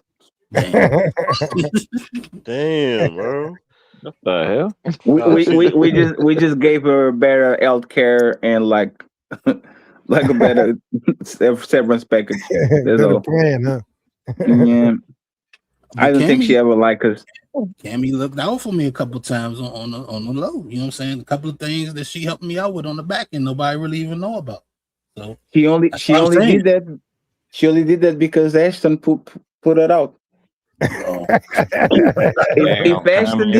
Damn, bro.
What the hell?
We just gave her better health care and like a better severance package. That's all.
Plan, huh?
Yeah. I don't think she ever liked us.
Cammy looked out for me a couple times on the low. You know what I'm saying? A couple of things that she helped me out with on the back end, nobody really even know about. So
she only did that. She only did that because Ashton put it out. If Ashton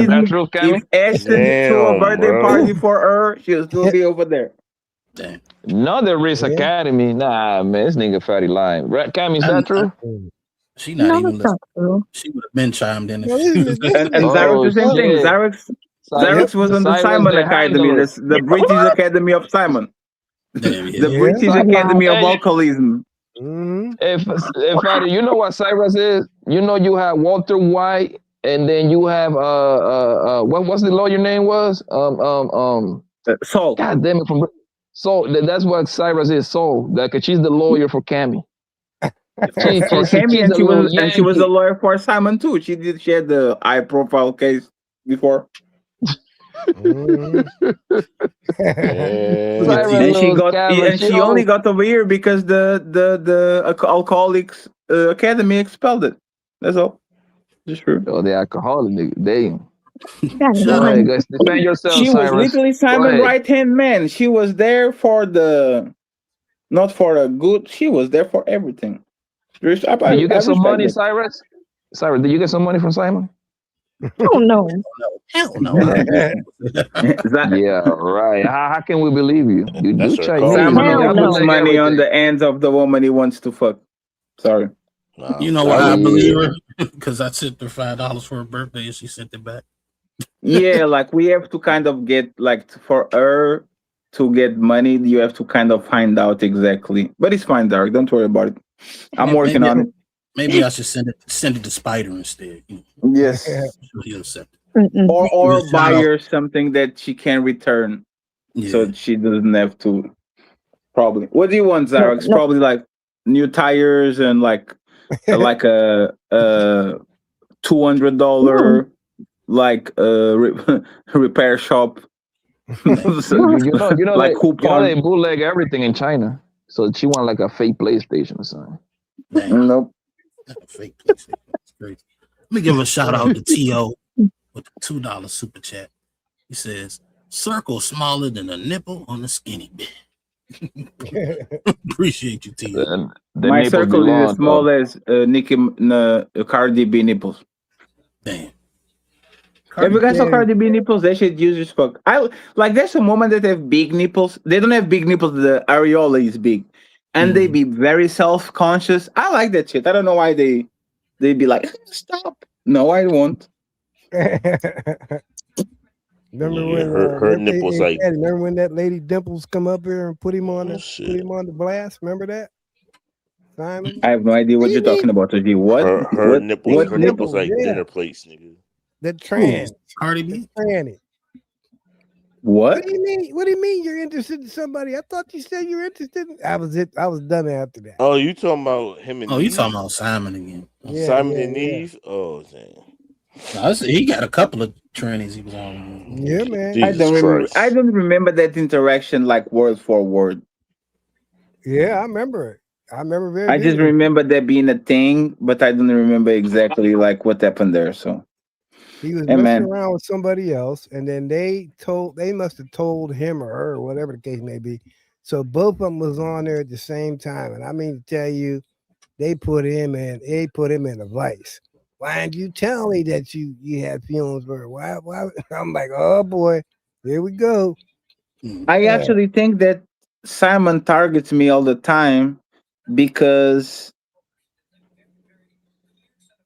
threw a birthday party for her, she'll still be over there.
Damn.
Not the Riz Academy. Nah, man, this nigga fatty lying. Right, Cammy, is that true?
She not
No,
even
it's not
listening.
true.
She would have been chimed in.
Well,
If she was
this
And
nigga-
Xyrex, the same thing.
shit.
Xyrex was on the
Cyrus
Simon
the
Academy,
handler.
the British Academy of Simon,
Damn,
the
yeah.
British
Wow.
Academy of
Hey.
Alcoholism.
If fatty, you know what Cyrus is? You know you have Walter White, and then you have what's the lawyer name was?
Saul.
God damn it, from so that's what Cyrus is. So that cause she's the lawyer for Cammy.
For Cammy, and she was a lawyer for Simon too. She had the high profile case before.
Yeah.
And she only got over here because the Alcoholics Academy expelled it. That's all. Just true.
Oh, the alcoholic nigga. Damn.
Shut
All right, guys, defend yourself,
She was
Cyrus.
literally Simon's right hand man. She was there for not for a good. She was there for everything.
Did you get some money, Cyrus? Cyrus, did you get some money from Simon?
Oh no.
Hell no.
Yeah, right. How can we believe you? You do try.
Simon puts money on the hands of the woman he wants to fuck. Sorry.
You know why I believe her? Because I sent her $5 for her birthday and she sent it back.
Yeah, like we have to kind of get for her to get money, you have to kind of find out exactly. But it's fine, Dark. Don't worry about it. I'm working on it.
Maybe I should send it to Spider instead.
Yes.
He'll accept it.
Or buy her something that she can return, so she doesn't have to. Probably. What do you want, Xyrex?
No.
Probably like new tires and like a $200 repair shop.
Like
coupon.
they bootleg everything in China, so she want like a fake PlayStation or something.
Nope.
Fake PlayStation. That's crazy. Let me give a shout out to T.O. with the $2 super chat. He says, circle smaller than a nipple on a skinny bit. Appreciate you, T.O.
My circle is as small as Cardi B nipples.
Damn.
If you guys saw Cardi B nipples, they should use as fuck. There's a woman that have big nipples. They don't have big nipples. The areola is big, and they be very self-conscious. I like that shit. I don't know why they be like, stop. No, I won't.
Remember when
her nipples like.
Remember when that lady Dimples come up here and put him on the blast? Remember that? Simon?
I have no idea what you're talking about, G. What?
Her nipples like dinner plates, nigga.
That trans.
Cardi B?
Tranny.
What?
What do you mean? What do you mean you're interested in somebody? I thought you said you were interested in. I was done after that.
Oh, you talking about him and
you
Neve?
talking about Simon again.
Simon and Neve? Oh, damn.
He got a couple of trannies he was on.
Yeah, man.
I don't remember that interaction like word for word.
Yeah, I remember it. I remember very.
I just remember that being a thing, but I don't remember exactly like what happened there. So
he was messing around with somebody else, and then they must have told him or her, or whatever the case may be. So both of them was on there at the same time, and I mean to tell you, they put him in a vice. Why didn't you tell me that you had feelings for her? Why? I'm like, oh boy, here we go.
I actually think that Simon targets me all the time because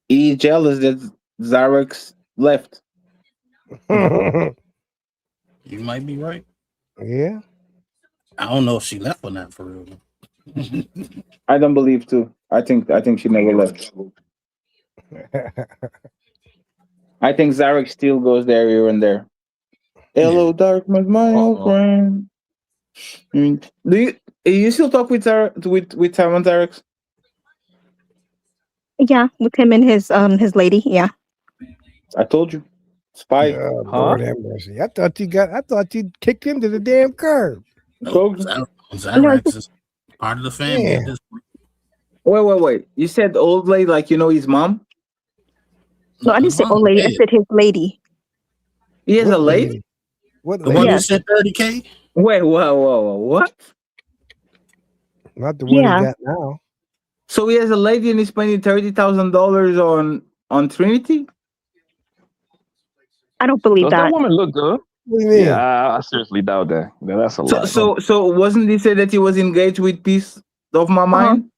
he's jealous that Xyrex left.
You might be right.
Yeah.
I
don't know if she left or not for real.
I don't believe too. I think she never left. I think Xyrex still goes there here and there. Hello, darkness, my old friend. Do you still talk with Simon Xyrex?
Yeah, with him and his lady. Yeah.
I told you. Spy.
Lord have mercy. I thought you kicked him to the damn curb.
Xyrex is part of the family at this point.
Wait. You said old lady like his mom?
No, I didn't say old lady. I said his lady.
He has a lady?
What?
The one who said 30K?
Wait, whoa. What?
Not the one he got now.
So he has a lady and he's spending $30,000 on Trinity?
I don't believe
Does
that.
that woman look good?
What do you mean?
Yeah, I seriously doubt that. That's a lot.
So wasn't he said that he was engaged with Peace of My Mind?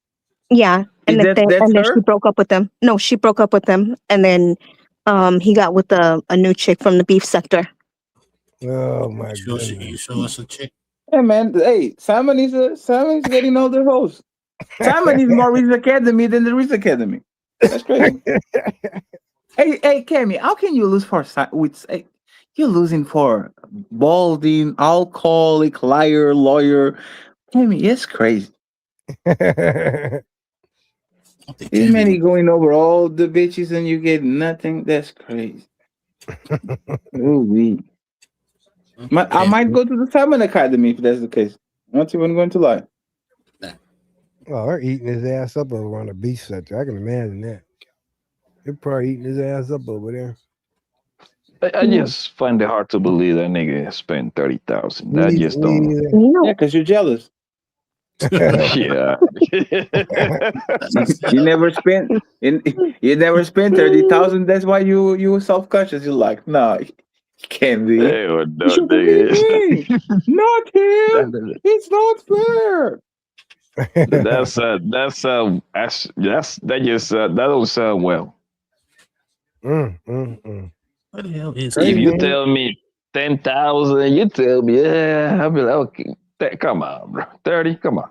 Yeah, and
Is
then
that's
and then she
her?
broke up with him. No, she broke up with him, and then he got with a new chick from the beef sector.
Oh my
goodness! You show us a chick.
Hey man, hey, Simon is getting all the hosts. Simon is more Riz Academy than the Riz Academy. That's crazy. hey, Kemi, how can you lose for you're losing for balding, alcoholic, liar, lawyer? Kemi, it's crazy. This man is going over all the bitches and you get nothing. That's crazy. Ooh-wee. I might go to the Simon Academy if that's the case. I'm not even going to lie.
Well, they're eating his ass up over on the beach sector. I can imagine that. They're probably eating his ass up over there.
I just find it hard to believe that nigga spent 30,000. That just don't.
Yeah, because you're jealous.
Yeah.
you never spent 30,000. That's why you were self-conscious. You're like, no, it can't be.
Hey, what
You should believe me. Not him. It's not fair.
that don't sound well.
What the hell is
If you tell me 10,000, you tell me, yeah, I'll be like, okay, come on, bro, 30, come on.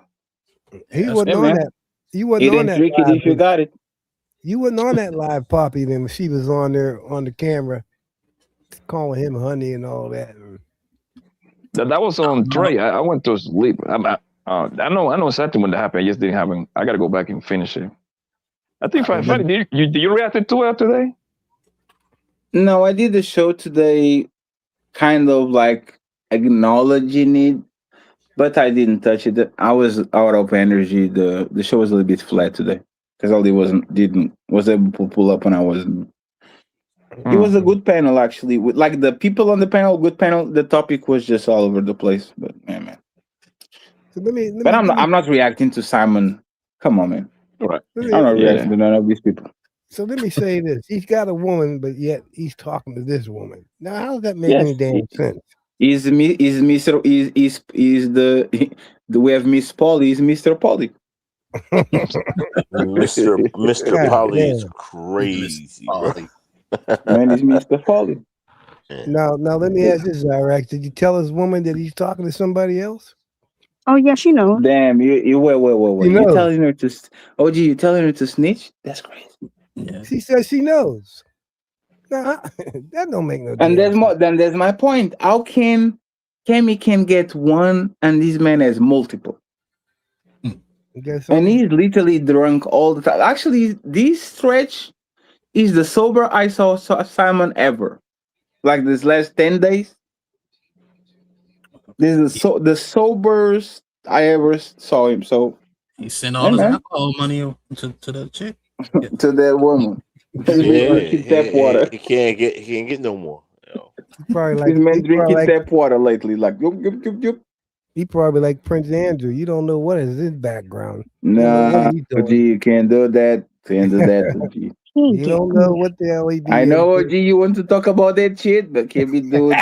He wasn't on that. You wasn't on that.
If you got it.
You wasn't on that live, Poppy. Then she was on there on the camera, calling him honey and all that.
That was on Trey. I went to sleep. I know exactly when that happened. It just didn't happen. I got to go back and finish it. I think funny. Did you react to it today?
No, I did the show today, kind of like acknowledging it, but I didn't touch it. I was out of energy. The show was a little bit flat today because Ali was able to pull up when I wasn't. It was a good panel actually. With like the people on the panel, good panel. The topic was just all over the place, but man.
So
I'm not reacting to Simon. Come on, man.
All right.
I'm not reacting to none of these people.
So let me say this: he's got a woman, but yet he's talking to this woman. Now, how does that make any damn sense? We have
Miss Polly. Is Mr. Polly?
Mr. Polly is crazy, bro.
Man, is Mr. Polly.
Now let me ask this, Iraq. Did you tell this woman that he's talking to somebody else?
Oh yeah, she knows.
Damn, you wait. You're telling her to OG, you telling her to snitch? That's crazy.
Yeah.
She says she knows. Nah, that don't make no
And
difference.
there's my point. How can Kemi can get one and this man has multiple? And he's literally drunk all the time. Actually, this stretch is the sober I saw Simon ever. Like this last 10 days. This is the soberest I ever saw him. So
he sent all his alcohol money to that chick.
To that woman. Tap water.
He can't get no more.
Probably like
this man drinking tap water lately. Like yup.
He probably like Prince Andrew. You don't know what is his background.
Nah, OG, you can't do that. Can't do that, OG.
You don't know what the hell he be.
I know, OG, you want to talk about that shit, but can't be doing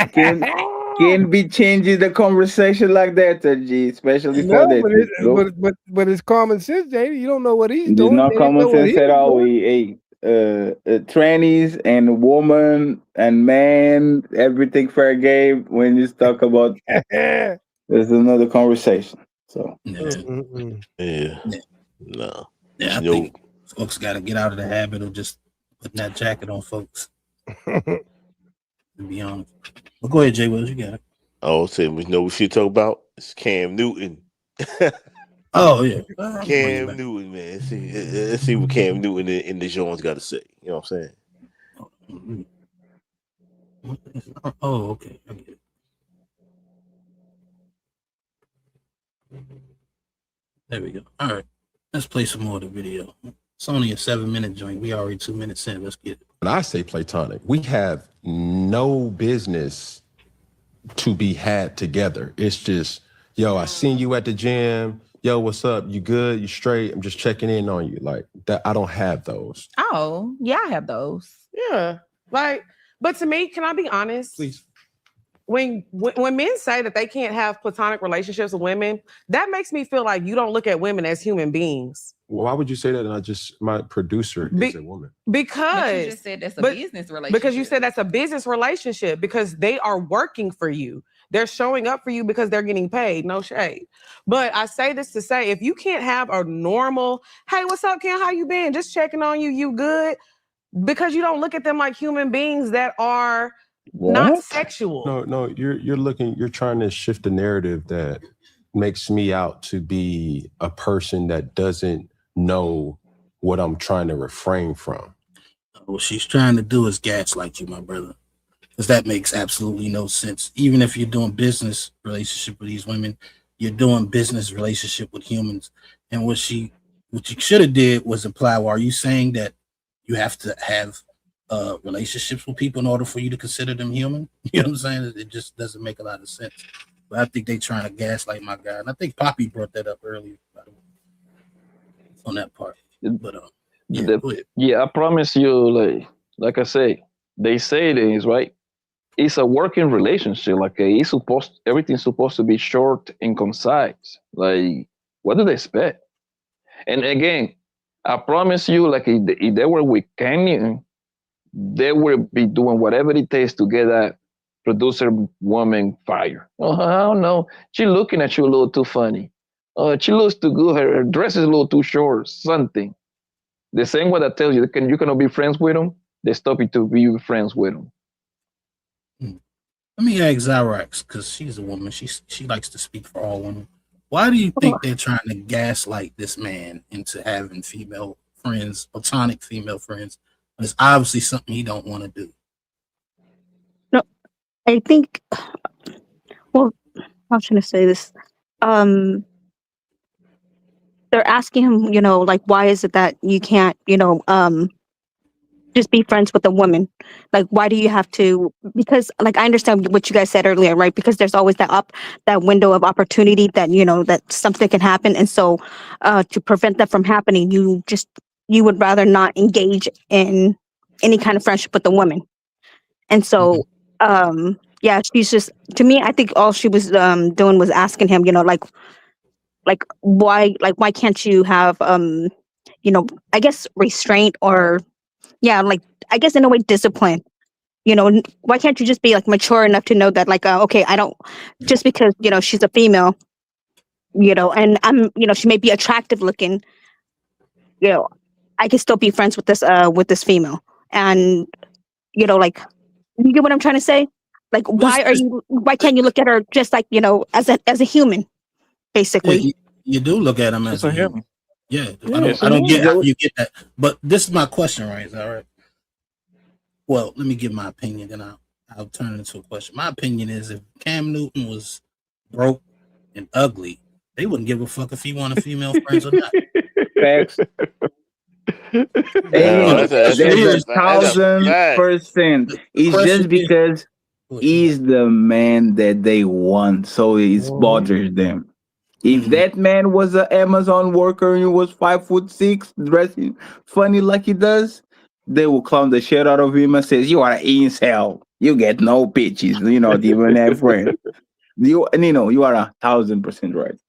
can't be changing the conversation like that, OG, especially for that.
But it's common sense, JD. You don't know what he's
It's
doing.
not common sense at all. Trannies and woman and man, everything fair game. When you talk about, there's another conversation. So
no.
Yeah, I think folks got to get out of the habit of just putting that jacket on folks. To be honest. But go ahead, Jay Wells, you got it.
Oh, so we know what she talk about? It's Cam Newton.
Oh yeah,
Cam Newton, man. Let's see what Cam Newton in the Jones got to say. You know what I'm saying?
Oh, okay. I get it. There we go. All right, let's play some more of the video. It's only a 7-minute joint. We already 2 minutes in. Let's get it.
When I say platonic, we have no business to be had together. It's just, yo, I seen you at the gym. Yo, what's up? You good? You straight? I'm just checking in on you. Like that. I don't have those.
Oh, yeah, I have those.
Yeah. Like, but to me, can I be honest?
Please.
when men say that they can't have platonic relationships with women, that makes me feel like you don't look at women as human beings.
Why would you say that? And my producer is a woman.
But you
Because
just said that's a business relationship.
Because you said that's a business relationship because they are working for you. They're showing up for you because they're getting paid. No shade. But I say this to say, if you can't have a normal, hey, what's up, Ken? How you been? Just checking on you. You good? Because you don't look at them like human beings that are not sexual.
No, you're trying to shift the narrative that makes me out to be a person that doesn't know what I'm trying to refrain from.
What she's trying to do is gaslight you, my brother. Because that makes absolutely no sense. Even if you're doing business relationship with these women, you're doing business relationship with humans. And what you should have did was imply, well, are you saying that you have to have relationships with people in order for you to consider them human? You know what I'm saying? It just doesn't make a lot of sense. But I think they're trying to gaslight my guy. And I think Poppy brought that up earlier, by the way, on that part. But
I promise you, like I say, they say it is right. It's a working relationship. Like everything's supposed to be short and concise. Like, what do they expect? And again, I promise you, like if they were with Canyon, they would be doing whatever it takes to get that producer woman fired. Oh, I don't know. She's looking at you a little too funny. She looks too good. Her dress is a little too short. Something. The same way that tells you you cannot be friends with them, they stop you to be friends with them.
Let me ask Zyrax, because she's a woman. She likes to speak for all women. Why do you think they're trying to gaslight this man into having female friends, platonic female friends? It's obviously something he don't want to do.
No, I think. Well, how should I say this? They're asking him, like, why is it that you can't, just be friends with a woman? Like, why do you have to? Because, like, I understand what you guys said earlier, right? Because there's always that window of opportunity that that something can happen, and so to prevent that from happening, you would rather not engage in any kind of friendship with a woman. And so, she's just, to me, I think all she was doing was asking him, why can't you have I guess restraint, or I guess in a way discipline. Why can't you just be mature enough to know that okay, I don't, just because she's a female, and I'm she may be attractive looking, I can still be friends with this female. And you get what I'm trying to say? Why can't you look at her just as a human, basically?
Yeah, you do look at him as a human. Yeah, I don't get how you get that. But this is my question, right? Is that right? Well, let me give my opinion, and I'll turn it into a question. My opinion is, if Cam Newton was broke and ugly, they wouldn't give a fuck if he wanted female friends or not.
Facts. There's 1,000%. It's just because he's the man that they want, so it bothers them. If that man was an Amazon worker and he was 5'6", dressing funny like he does, they will clown the shit out of him and says, "You are an incel. You get no bitches. Even have friends." You are 1,000% right.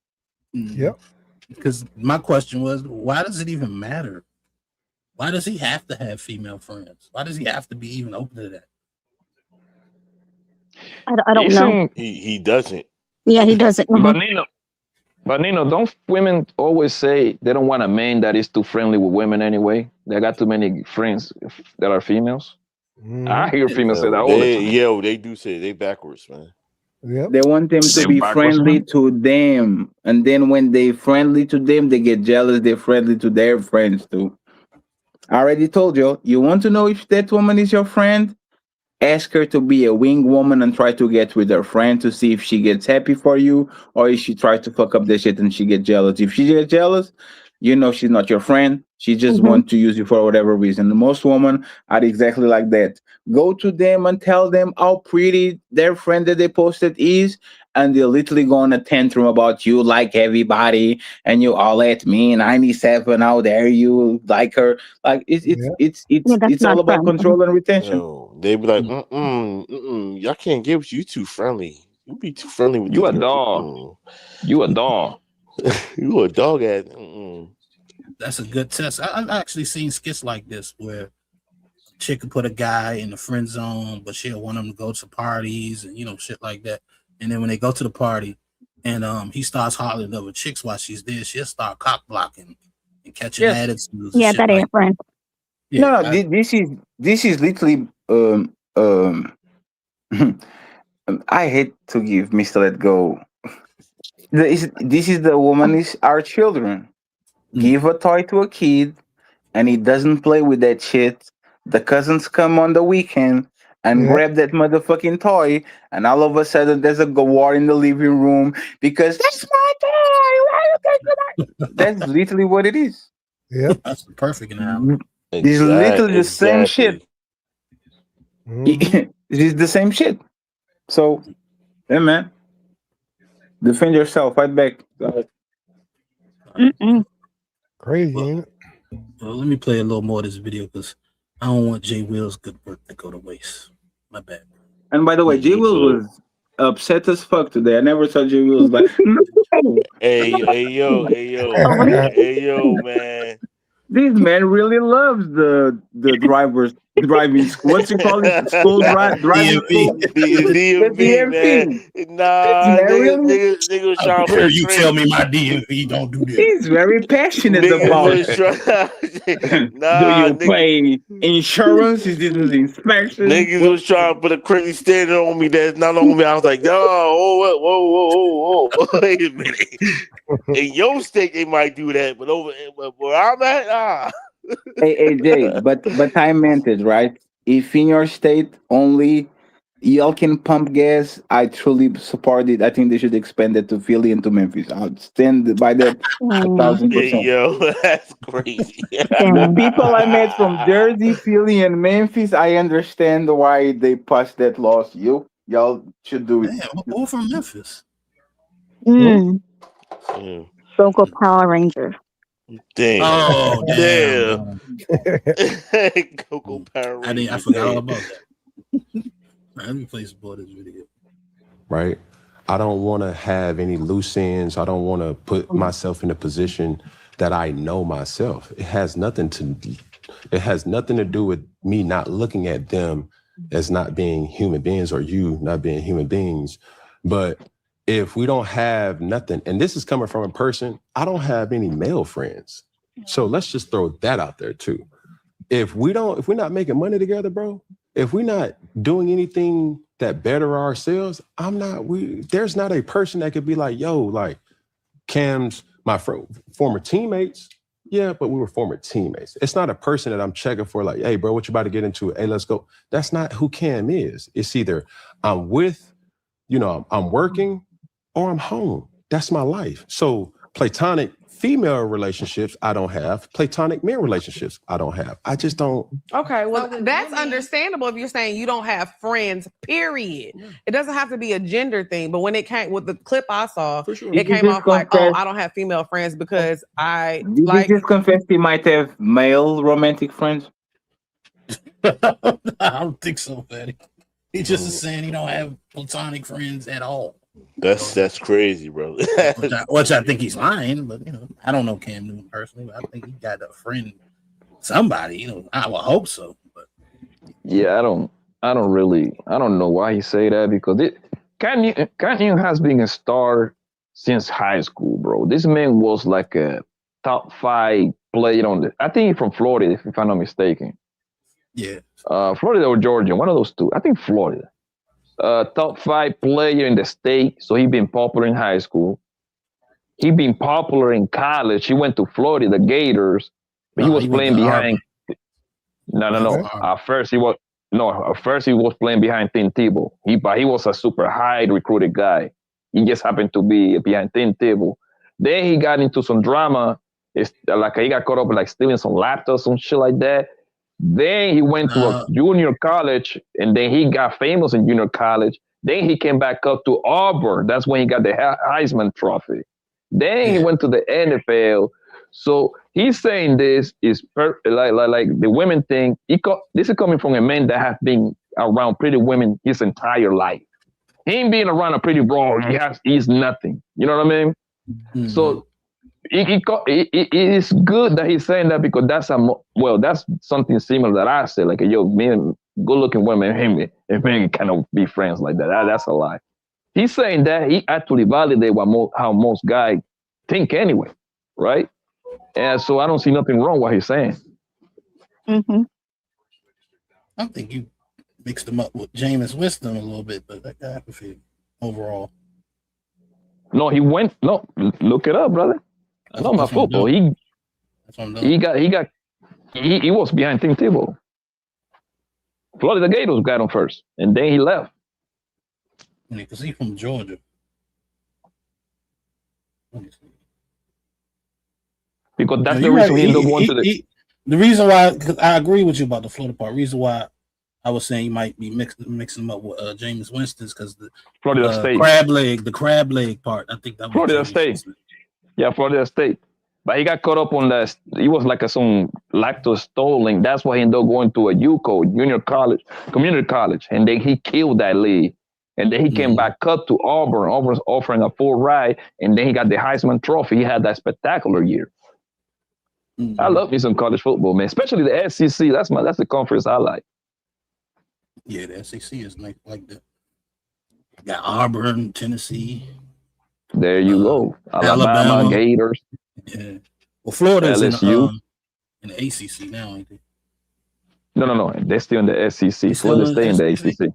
Yep.
Because my question was, why does it even matter? Why does he have to have female friends? Why does he have to be even open to that?
I don't know.
He doesn't.
Yeah, he doesn't.
But Nino, don't women always say they don't want a man that is too friendly with women anyway? They got too many friends that are females. I hear females say that all the time.
They do say they backwards, man.
Yep.
They want them to be friendly to them, and then when they friendly to them, they get jealous. They're friendly to their friends too. I already told you. You want to know if that woman is your friend? Ask her to be a wing woman and try to get with her friend to see if she gets happy for you, or if she tries to fuck up the shit and she gets jealous. If she gets jealous, she's not your friend. She just wants to use you for whatever reason. Most women are exactly like that. Go to them and tell them how pretty their friend that they posted is, and they're literally going to tantrum about you like everybody, and you all at me, 97, how dare you like her. Like it's all about control and retention.
They be like, y'all can't get with you too friendly. You be too friendly with
You
these
a
girls.
dog. You a dog.
You a dog ass.
That's a good test. I've actually seen skits like this where a chick could put a guy in the friend zone, but she'll want him to go to parties and shit like that. And then when they go to the party and he starts hollering over chicks while she's there, she'll start cock blocking and catching attitudes.
Yeah, that ain't friend.
No, this is literally I hate to give Mr. Let Go. This is the woman is our children. Give a toy to a kid and he doesn't play with that shit. The cousins come on the weekend and grab that motherfucking toy, and all of a sudden there's a war in the living room because that's my toy. Why you taking my? That's literally what it is.
Yeah,
that's the perfect analogy.
It's literally the same shit. It's the same shit. So, hey man, defend yourself. Fight back.
Crazy, ain't it?
Well, let me play a little more of this video because I don't want Jay Will's good work to go to waste. My bad.
And by the way, Jay Will was upset as fuck today. I never saw Jay Will like, no.
Hey, yo, man.
This man really loves the driving school. What's it called? School driving school.
The DMV, man. Nah, nigga was trying to
you tell me my DMV don't do this.
He's very passionate about it.
Nah,
do you pay insurance? Is this an inspection?
Niggas was trying to put a crazy standard on me that's not on me. I was like, whoa. Wait a minute. In your state, they might do that, but over where I'm at, nah.
Hey, Jay, but I meant it, right? If in your state only y'all can pump gas, I truly support it. I think they should expand it to Philly and to Memphis. I'll stand by that 1,000%.
Hey, yo, that's crazy.
The people I met from Jersey, Philly, and Memphis, I understand why they passed that laws. Y'all should do it.
Damn, who from Memphis?
Local Power Ranger.
Damn.
Oh, damn.
Coco Power Ranger.
I forgot all about that. Let me play some more of this video.
Right? I don't want to have any loose ends. I don't want to put myself in a position that I know myself. It has nothing to do with me not looking at them as not being human beings or you not being human beings. But if we don't have nothing, and this is coming from a person, I don't have any male friends. So let's just throw that out there too. If we're not making money together, bro, if we're not doing anything that better ourselves, there's not a person that could be like, yo, like Cam's my former teammates. Yeah, but we were former teammates. It's not a person that I'm checking for like, hey, bro, what you about to get into? Hey, let's go. That's not who Cam is. It's either I'm with, I'm working or I'm home. That's my life. So platonic female relationships, I don't have. Platonic male relationships, I don't have. I just don't.
Okay, well, that's understandable if you're saying you don't have friends, period. It doesn't have to be a gender thing, but when it came with the clip I saw, it came off like, oh, I don't have female friends because I
Did
like.
you just confess he might have male romantic friends?
I don't think so, Fatty. He just is saying he don't have platonic friends at all.
That's crazy, bro.
which I think he's lying, but I don't know Cam Newton personally, but I think he got a friend, somebody, I would hope so. But
yeah, I don't know why he say that because Cam Newton has been a star since high school, bro. This man was like a top 5 player I think he's from Florida, if I'm not mistaken.
Yeah.
Florida or Georgia, one of those two. I think Florida. Top 5 player in the state. So he been popular in high school. He been popular in college. He went to Florida, the Gators, but he was playing behind. No. At first he was playing behind Tim Tebow. But he was a super high recruited guy. He just happened to be behind Tim Tebow. Then he got into some drama. It's like he got caught up with like stealing some laptops, some shit like that. Then he went to a junior college, and then he got famous in junior college. Then he came back up to Auburn. That's when he got the Heisman Trophy. Then he went to the NFL. So he's saying this is like the women thing. This is coming from a man that has been around pretty women his entire life. He ain't been around a pretty broad. He's nothing. You know what I mean?
Mhm.
So it is good that he's saying that, because that's that's something similar that I say. Like, yo, me and good-looking women and men kind of be friends like that. That's a lie. He's saying that he actually validates how most guys think anyway, right? And so I don't see nothing wrong with what he's saying.
Mm-hmm.
I think you mixed him up with Jameis Winston a little bit, but that guy apathy overall.
No, he went. No, look it up, brother. No, my football. He was behind Tim Tebow. Florida Gators got him first, and then he left.
Yeah, because he's from Georgia.
Because that's the reason he ended up going to the.
The reason why, because I agree with you about the Florida part. Reason why I was saying you might be mixing him up with Jameis Winston's because the
Florida State
the crab leg part. I think that
Florida State. Yeah, Florida State. But he got caught up on that. He was like some lactose stolen. That's why he ended up going to a UCO, junior college, community college, and then he killed that league. And then he came back up to Auburn. Auburn's offering a full ride, and then he got the Heisman Trophy. He had that spectacular year. I love me some college football, man. Especially the SEC. That's the conference I like.
Yeah, the SEC is like that. Got Auburn, Tennessee.
There you go. Alabama, Gators.
Yeah. Well, Florida's
LSU.
In the ACC now, ain't they?
No. They're still in the SEC. Florida stay in the ACC.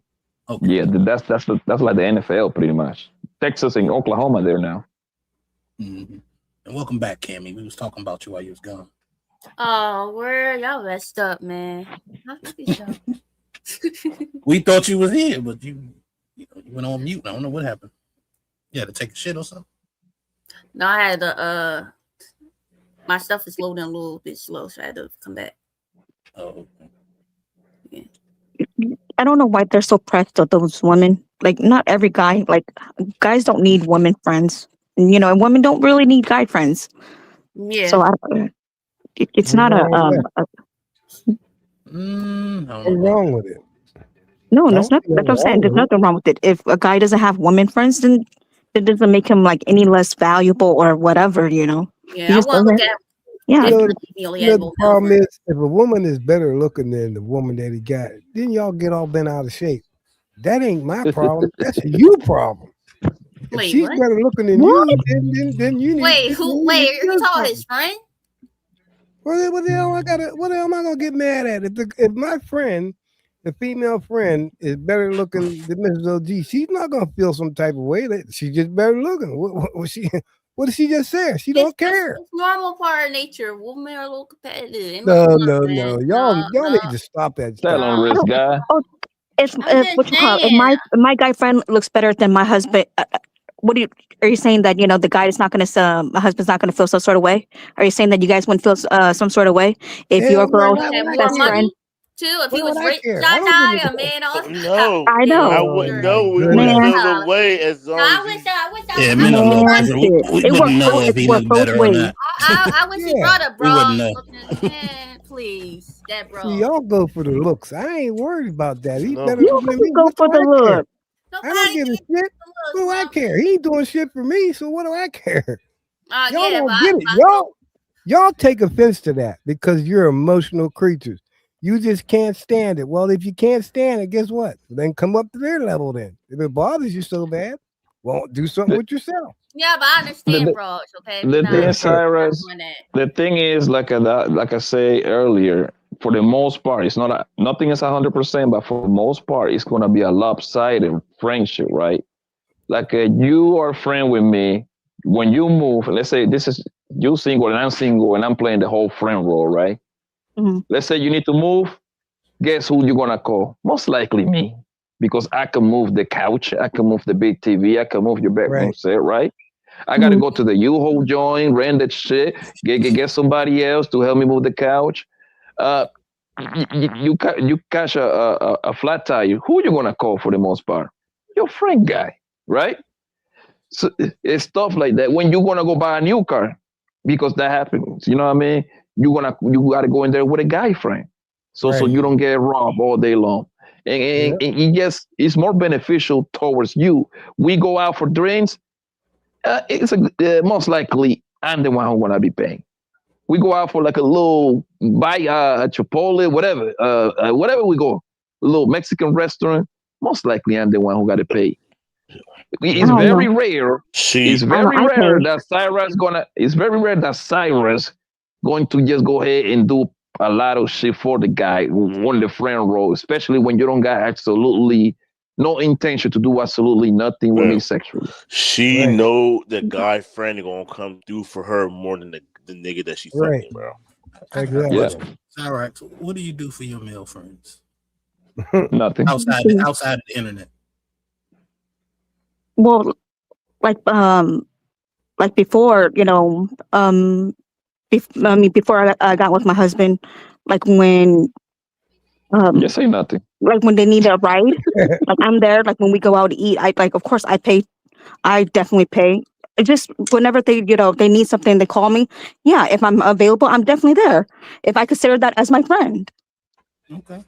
Okay. Yeah, that's like the NFL pretty much. Texas and Oklahoma there now.
Mm-hmm. And welcome back, Cammy. We was talking about you while you was gone.
Oh, where y'all messed up, man.
We thought you was here, but you went on mute. I don't know what happened. You had to take a shit or something?
No, I had to my stuff is loading a little bit slow, so I had to come back.
Oh, okay.
Yeah. I don't know why they're so pressed on those women. Like, not every guy, like, guys don't need women friends. And women don't really need guy friends.
Yeah.
So it's not
What's wrong with it?
No, that's not. That's what I'm saying. There's nothing wrong with it. If a guy doesn't have women friends, then it doesn't make him like any less valuable or whatever.
Yeah,
I want to look at. Yeah.
The problem is, if a woman is better looking than the woman that he got, then y'all get all bent out of shape. That ain't my problem. That's you problem. If
Wait,
she's
what?
better looking than you, then you need.
Wait, are you talking about his friend?
What the hell am I gonna get mad at? If my friend, the female friend, is better looking than Mrs. OG, she's not gonna feel some type of way. That she's just better looking. What did she just say? She don't care.
It's normal part of nature. Women are a little competitive.
No. Y'all need to stop that.
Tell on risk, guy.
If my guy friend looks better than my husband, are you saying that the guy is not going to my husband's not going to feel some sort of way? Are you saying that you guys wouldn't feel some sort of way if your girl's best friend?
Too, if he was rich, a man on.
No,
I know.
I wouldn't know. We wouldn't feel the way as long as.
Yeah, men don't know. We wouldn't know if he looked better or not.
I wish he brought a bro.
We wouldn't know.
Please, that bro.
See, y'all go for the looks. I ain't worried about that. He better
You go for the look.
I don't give a shit. What do I care? He ain't doing shit for me, so what do I care? Y'all don't get it. Y'all take offense to that because you're emotional creatures. You just can't stand it. Well, if you can't stand it, guess what? Then come up to their level then. If it bothers you so bad, well, do something with yourself.
Yeah, but I understand, bro. It's okay.
The thing is, like I say earlier, for the most part, it's nothing is 100%, but for the most part, it's gonna be a lopsided friendship, right? Like you are a friend with me. When you move, let's say this is you single and I'm single and I'm playing the whole friend role, right?
Mm-hmm.
Let's say you need to move. Guess who you're gonna call? Most likely me, because I can move the couch, I can move the big TV, I can move your bedroom set, right? I gotta go to the U-Haul joint, rent that shit, get somebody else to help me move the couch. You catch a flat tire. Who you gonna call for the most part? Your friend guy, right? So it's stuff like that. When you gonna go buy a new car, because that happens, you know what I mean? You gotta go in there with a guy friend, so you don't get robbed all day long. and it's more beneficial towards you. We go out for drinks. Most likely I'm the one who wanna be paying. We go out for like a little buy Chipotle, whatever, whatever we go, a little Mexican restaurant. Most likely I'm the one who got to pay. It's very rare. It's very rare that Cyrus going to just go ahead and do a lot of shit for the guy on the friend role, especially when you don't got absolutely no intention to do absolutely nothing with me sexually.
She know the guy friend gonna come through for her more than the nigga that she fucking, bro.
Exactly.
Yeah.
All right. So what do you do for your male friends?
Nothing.
Outside of the internet.
Well, like before, before I got with my husband, like when
Just say nothing.
like when they need a ride, like I'm there. Like when we go out to eat, of course I pay. I definitely pay. It just whenever they they need something, they call me. Yeah, if I'm available, I'm definitely there. If I consider that as my friend.
Okay.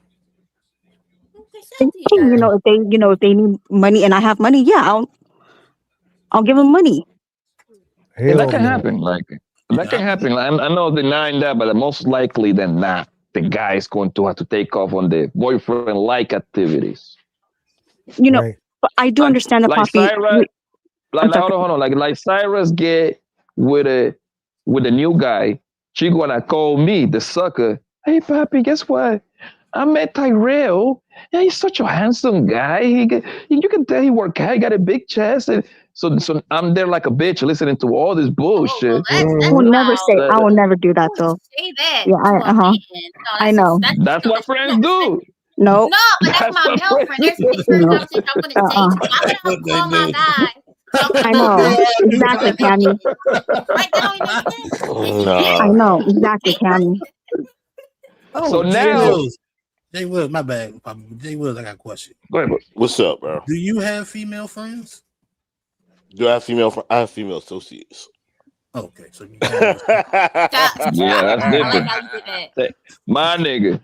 If they need money and I have money, yeah, I'll give them money.
And that can happen. That can happen. I'm not denying that, but most likely than not, the guy is going to have to take off on the boyfriend-like activities.
But I do understand the
like
Poppy.
Cyrus, hold on. Like Cyrus get with a new guy, she gonna call me the sucker. Hey, Poppy, guess what? I met Tyrell. Yeah, he's such a handsome guy. You can tell he work out. He got a big chest, and so I'm there like a bitch listening to all this bullshit.
I will never say. I will never do that though.
Say that.
Yeah, I know.
That's what friends do.
No.
No, but that's my male friend. There's different conversation I'm gonna say. I'm gonna call my guy.
I know exactly, Cammy. I know exactly, Cammy.
So now,
Jay Wills, my bad, Papa. Jay Wills, I got a question.
Go ahead, bro.
What's up, bro?
Do you have female friends?
Do I have female friends? I have female associates.
Okay, so you
yeah, that's different. My nigga.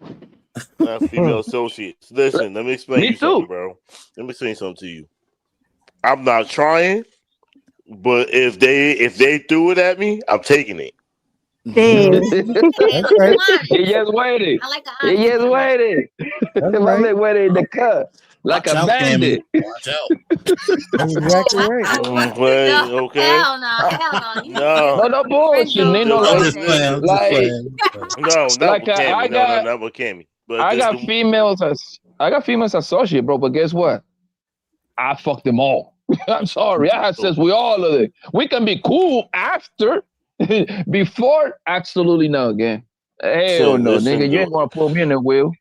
I have female associates. Listen, let me explain
Me
you
too.
something, bro. Let me explain something to you. I'm not trying, but if they threw it at me, I'm taking it.
Damn.
He just waited. He just waited. Waited in the cut like
Watch
a
out,
bandit.
Watch out.
That's exactly right.
Okay.
Hell no.
No bullshit.
No,
I'm just playing.
no, not
Like,
with Cammy. Not with Cammy. But
I got females associate, bro. But guess what? I fucked them all. I'm sorry. I had sex with all of them. We can be cool after. Before, absolutely no. Again, hell no,
listen,
nigga. You ain't gonna pull me in the wheel.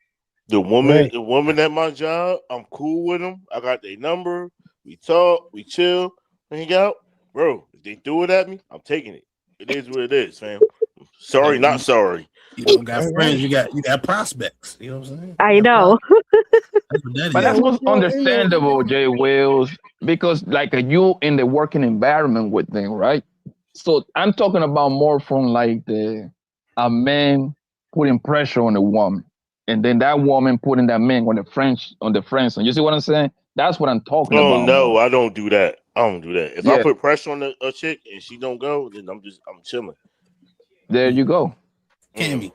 The woman at my job, I'm cool with them. I got their number. We talk, we chill, hang out, bro. If they threw it at me, I'm taking it. It is what it is, fam. Sorry, not sorry.
You don't got friends. You got prospects. You know what I'm saying?
I know.
But that's what's understandable, Jay Wills, because like you in the working environment with them, right? So I'm talking about more from like a man putting pressure on a woman, and then that woman putting that man on the friend zone. You see what I'm saying? That's what I'm talking about.
Oh no, I don't do that. I don't do that. If I put pressure on a chick and she don't go, then I'm chilling.
There you go.
Cammy,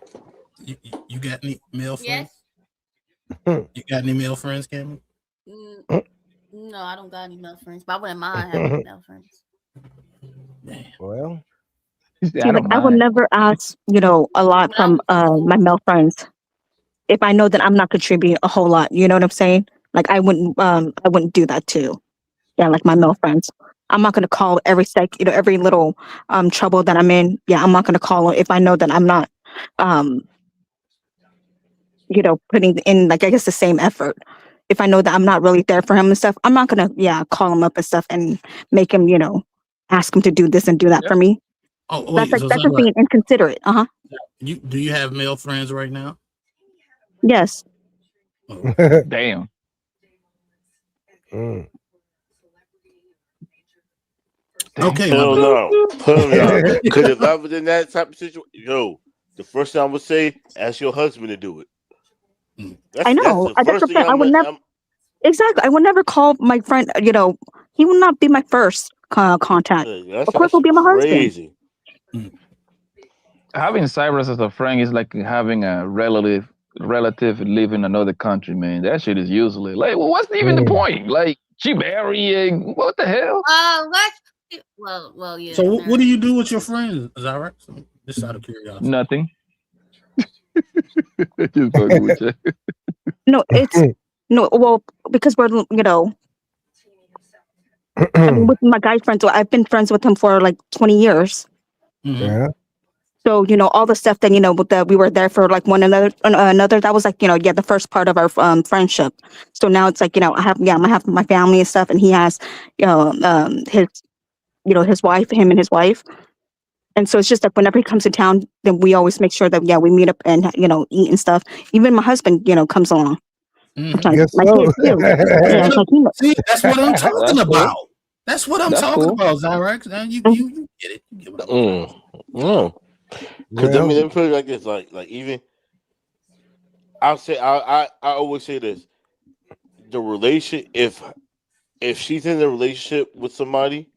you got any male friends?
Yes.
You got any male friends, Cammy?
No, I don't got any male friends, but I wouldn't mind having male friends.
Well,
I would never ask, a lot from my male friends if I know that I'm not contributing a whole lot. You know what I'm saying? Like I wouldn't do that too. Yeah, like my male friends. I'm not gonna call every every little trouble that I'm in. Yeah, I'm not gonna call if I know that I'm not putting in like I guess the same effort. If I know that I'm not really there for him and stuff, I'm not gonna call him up and stuff and make him ask him to do this and do that for me.
Oh,
that's just being inconsiderate.
Do you have male friends right now?
Yes.
Oh.
Damn.
Okay.
Hell no. Because if I was in that type of situation, the first thing I would say, ask your husband to do it.
I know. That's a friend. I would never. Exactly. I would never call my friend. You know, he will not be my first contact. Of course, will be my husband.
Having Cyrus as a friend is like having a relative live in another country, man. That shit is useless. Like, well, what's even the point? Like, she marrying? What the hell?
Well, yeah.
So what do you do with your friends? Is that right? So, just out of curiosity.
Nothing. Just fucking with you.
No, it's no. Well, because we're I mean, with my guy friends, I've been friends with him for like 20 years.
Yeah.
So all the stuff that that we were there for like one another. That was like the first part of our friendship. So now it's like I have my family and stuff, and he has his wife, him and his wife. And so it's just like whenever he comes to town, then we always make sure that we meet up and eat and stuff. Even my husband comes along.
Guess
My
so.
kids too. Yeah, it's like,
See, that's what I'm talking
That's
about.
cool.
That's what I'm
That's
talking
cool.
about, Zyrex. Now you get it. You get what I'm
No. Because
Well,
let me put it like this: like even I'll say I always say this: the relation if she's in a relationship with somebody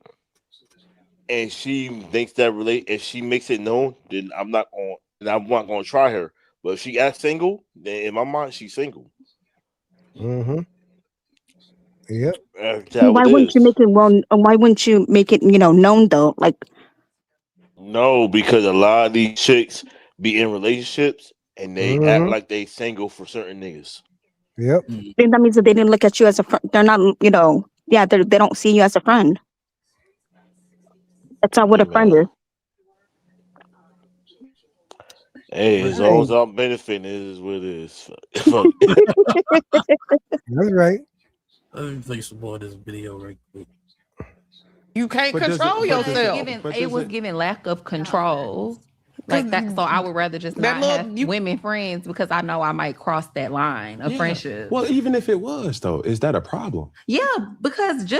and she thinks that if she makes it known, then I'm not going to try her. But if she acts single, then in my mind she's single.
Yep.
why wouldn't you make it why wouldn't you make it known though? Like,
No, because a lot of these chicks be in relationships and they act like they single for certain niggas.
Yep.
then that means that they didn't look at you as a friend. They're not they don't see you as a friend. That's not what a friend is.
Hey, as long as I'm benefiting, it is what it is.
That's right.
Let me play some more of this video right quick.
You can't control yourself.
It was giving lack of control. Like that, so I would rather just not have women friends because I know I might cross that line of friendship.
Well, even if it was though, is that a problem?
Yeah, because also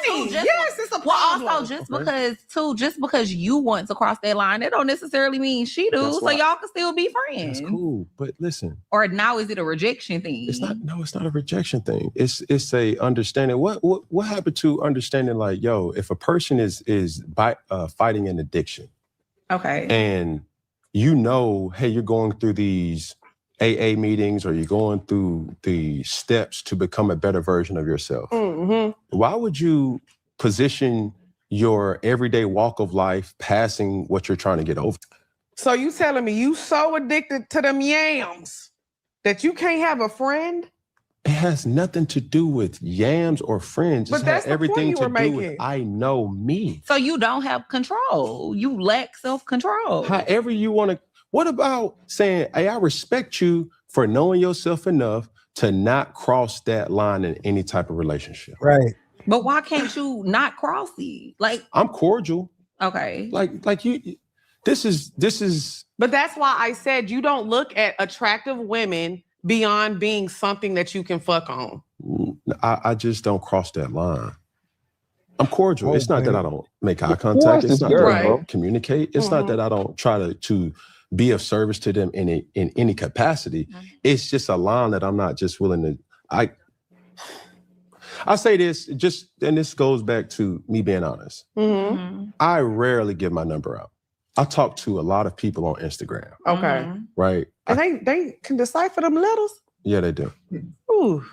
too,
yes, it's a problem.
Well, also just because you want to cross that line, it don't necessarily mean she do.
That's
So
why-
y'all can still be friends.
That's cool, but listen,
Or now is it a rejection thing?
it's not. No, it's not a rejection thing. It's a understanding. What happened to understanding? Like, yo, if a person is fighting an addiction.
Okay.
And hey, you're going through these AA meetings or you're going through the steps to become a better version of yourself. Why would you position your everyday walk of life passing what you're trying to get over?
So you telling me you so addicted to them yams that you can't have a friend?
It has nothing to do with yams or friends.
But
It's
that's
had
the
everything
point you
to
were
do
making.
with I know me.
So you don't have control. You lack self-control.
However you want to. What about saying, hey, I respect you for knowing yourself enough to not cross that line in any type of relationship?
Right.
But why can't you not cross it? Like,
I'm cordial.
Okay.
Like you. This is.
But that's why I said you don't look at attractive women beyond being something that you can fuck on.
I just don't cross that line. I'm cordial.
Oh,
it's not that
man.
I don't make eye contact. It's not that I
girl.
don't communicate. It's not that I don't try to be of service to them in any capacity. It's just a line that I'm not just willing to. I say this and this goes back to me being honest. I rarely give my number out. I talk to a lot of people on Instagram.
Okay.
Right.
And they can decipher them letters.
Yeah, they do.
Ooh.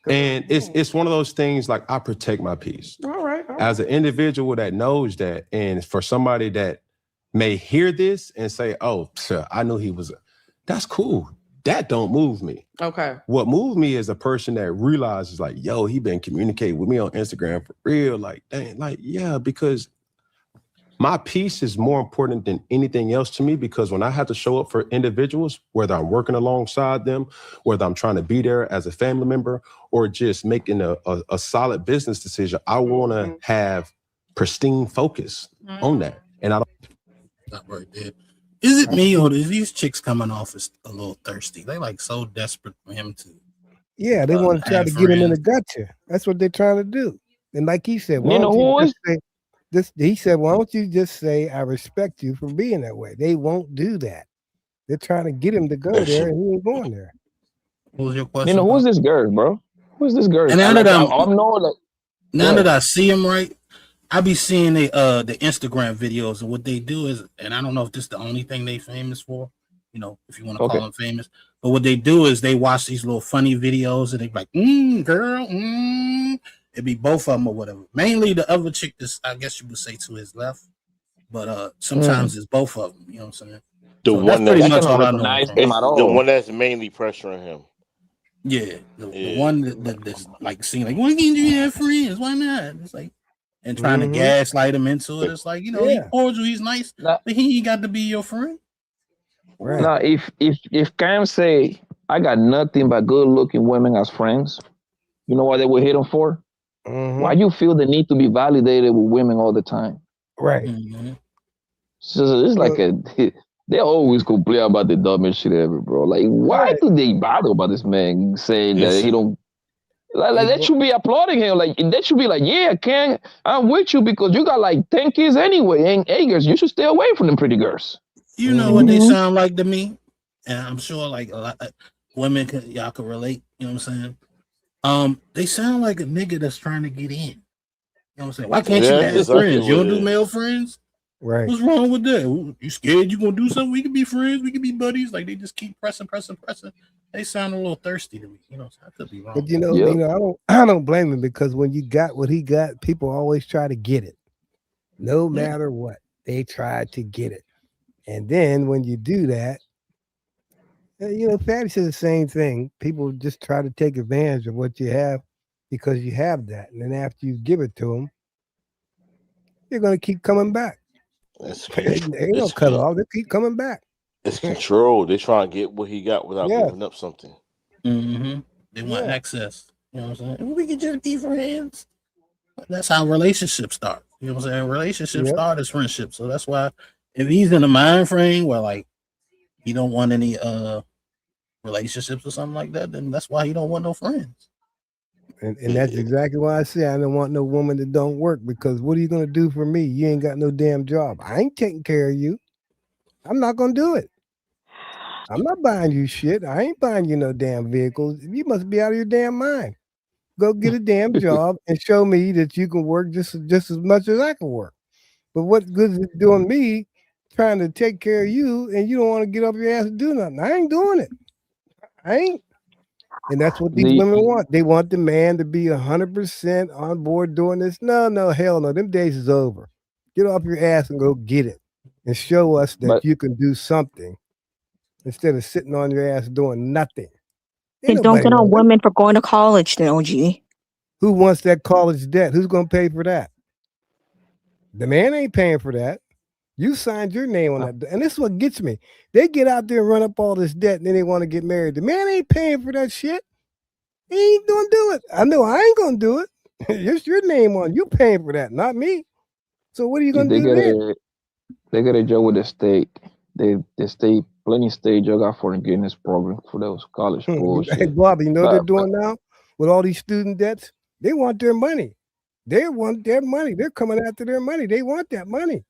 And it's one of those things like I protect my peace.
All right.
As an individual that knows that, and for somebody that may hear this and say, oh, I knew he was, that's cool. That don't move me.
Okay.
What moved me is a person that realizes like, yo, he been communicating with me on Instagram for real. Like, dang, like, yeah, because my peace is more important than anything else to me, because when I have to show up for individuals, whether I'm working alongside them, whether I'm trying to be there as a family member, or just making a solid business decision, I want to have pristine focus on that. And I don't.
Not right there. Is it me or is these chicks coming off as a little thirsty? They like so desperate for him to.
Yeah, they want to try to get him in the gotcha. That's what they're trying to do. And like he said, why don't you just say this? He said, why don't you just say, I respect you for being that way? They won't do that. They're trying to get him to go there, and he ain't going there.
What was your question?
Who's this girl, bro? Who's this girl?
And now that now
Right.
that I see him right, I be seeing the Instagram videos, and what they do is, and I don't know if this is the only thing they famous for, you know, if you want to
Okay.
call them famous, but what they do is they watch these little funny videos and they be like, girl, it'd be both of them or whatever. Mainly the other chick, this I guess you would say to his left, but sometimes it's both of them. You know what I'm saying?
The
So
one
that's pretty
that
much all I know.
recognize
from
him
him.
at all.
the one that's mainly pressuring him.
Yeah, the one that's like seeing like, why can't you have friends? Why not? It's like, and trying to gaslight him into it. It's like, you know, he cordial, he's nice,
Nah.
but he ain't got to be your friend.
Right.
Now, if Cam say I got nothing but good looking women as friends, you know what they would hit him for? Why you feel the need to be validated with women all the time?
Right.
So it's like they always complain about the dumbest shit ever, bro. Like, why do they bother about this man saying that he don't? Like that should be applauding him. Like that should be like, yeah, Ken, I'm with you because you got like 10 kids anyway. And hey, girls, you should stay away from them pretty girls.
You know what they sound like to me, and I'm sure like a lot of women y'all can relate. You know what I'm saying? They sound like a nigga that's trying to get in. You know what I'm saying? Why can't you have
exactly
friends? You
what
don't
it
do
is.
male friends?
Right.
What's wrong with that? You scared you gonna do something? We can be friends. We can be buddies. Like they just keep pressing. They sound a little thirsty to me. You know, I could be wrong.
But you know, I don't blame him because when you got what he got, people always try to get it, no matter what. They try to get it, and then when you do that, you know, Fatty says the same thing. People just try to take advantage of what you have because you have that, and then after you give it to them, they're gonna keep coming back. They don't cut off. They keep coming back.
It's control. They try and get what he got without giving up something.
They want access. You know what I'm saying? We can just be friends. That's how relationships start. You know what I'm saying? Relationships start as friendships. So that's why if he's in a mind frame where like he don't want any relationships or something like that, then that's why he don't want no friends.
And that's exactly why I say I don't want no woman that don't work because what are you gonna do for me? You ain't got no damn job. I ain't taking care of you. I'm not gonna do it. I'm not buying you shit. I ain't buying you no damn vehicles. You must be out of your damn mind. Go get a damn job and show me that you can work just as much as I can work. But what good is it doing me trying to take care of you and you don't want to get up your ass and do nothing? I ain't doing it. I ain't. And that's what these women want. They want the man to be 100% on board doing this. No, hell no. Them days is over. Get off your ass and go get it and show us that you can do something instead of sitting on your ass doing nothing.
Then don't get on women for going to college, then, OG.
Who wants that college debt? Who's going to pay for that? The man ain't paying for that. You signed your name on that. And this is what gets me. They get out there and run up all this debt and then they want to get married. The man ain't paying for that shit. He ain't going to do it. I know I ain't going to do it. It's your name on. You paying for that, not me. So what are you going to do then?
They got a job with the state. The state, plenty state job got forgiveness program for those college schools.
Hey, Bobby, you know what they're doing now with all these student debts? They want their money. They want their money. They're coming after their money. They want that money.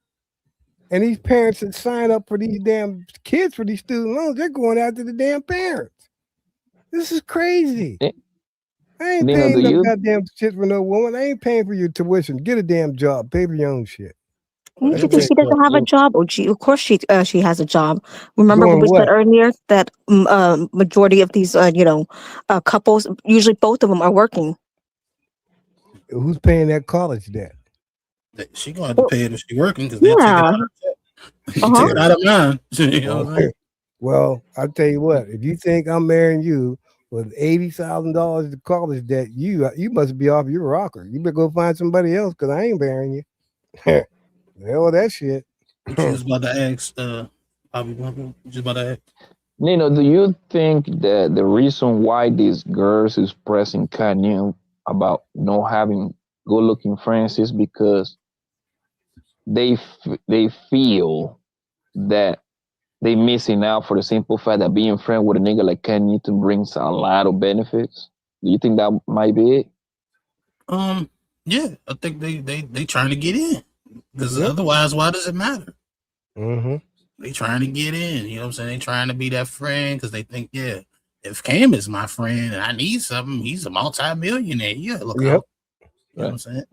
And these parents that sign up for these damn kids for these student loans, they're going after the damn parents. This is crazy. I ain't paying no goddamn shit for no woman. I ain't paying for your tuition. Get a damn job. Pay for your own shit.
She doesn't have a job, OG. Of course she has a job. Remember
Doing
what we
what?
said earlier that majority of these couples, usually both of them are working.
Who's paying that college debt?
She gonna have to pay it if she's working because they'll take it out of her check. Take it out of mine. You know what I'm saying?
Well, I'll tell you what, if you think I'm marrying you with $80,000 to college debt, you must be off your rocker. You better go find somebody else because I ain't marrying you. Hell, that shit.
What you was about to ask, Bobby Blanco? Just about to ask.
Nino, do you think that the reason why these girls is pressing Kanye about not having good-looking friends is because they feel that they missing out for the simple fact that being friends with a nigga like Kanye brings a lot of benefits? Do you think that might be it?
Yeah, I think they trying to get in because otherwise, why does it matter?
Mm-hmm.
They trying to get in. You know what I'm saying? They trying to be that friend because they think, yeah, if Cam is my friend and I need something, he's a multi-millionaire. Yeah, look out. You know what I'm saying?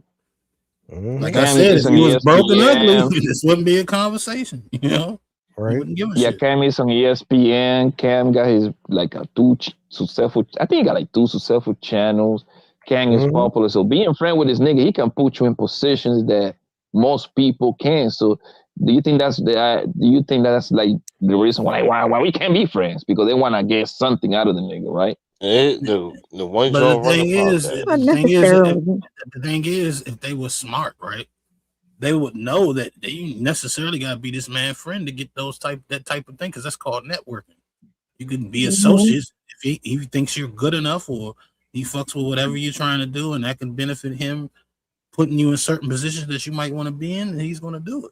Like I said, if he was broken ugly, this wouldn't be a conversation. You know,
right?
Wouldn't give a
Yeah,
shit.
Cam is on ESPN. Cam got his like two successful. I think he got like 2 successful channels. Cam is popular, so being friend with this nigga, he can put you in positions that most people can. So, do you think that's like the reason why we can't be friends? Because they want to get something out of the nigga, right?
The one
But
Joe
the thing is, if they were smart, right, they would know that they necessarily got to be this man's friend to get that type of thing, because that's called networking. You can be associates if he thinks you're good enough, or he fucks with whatever you're trying to do, and that can benefit him, putting you in certain positions that you might want to be in, and he's going to do it.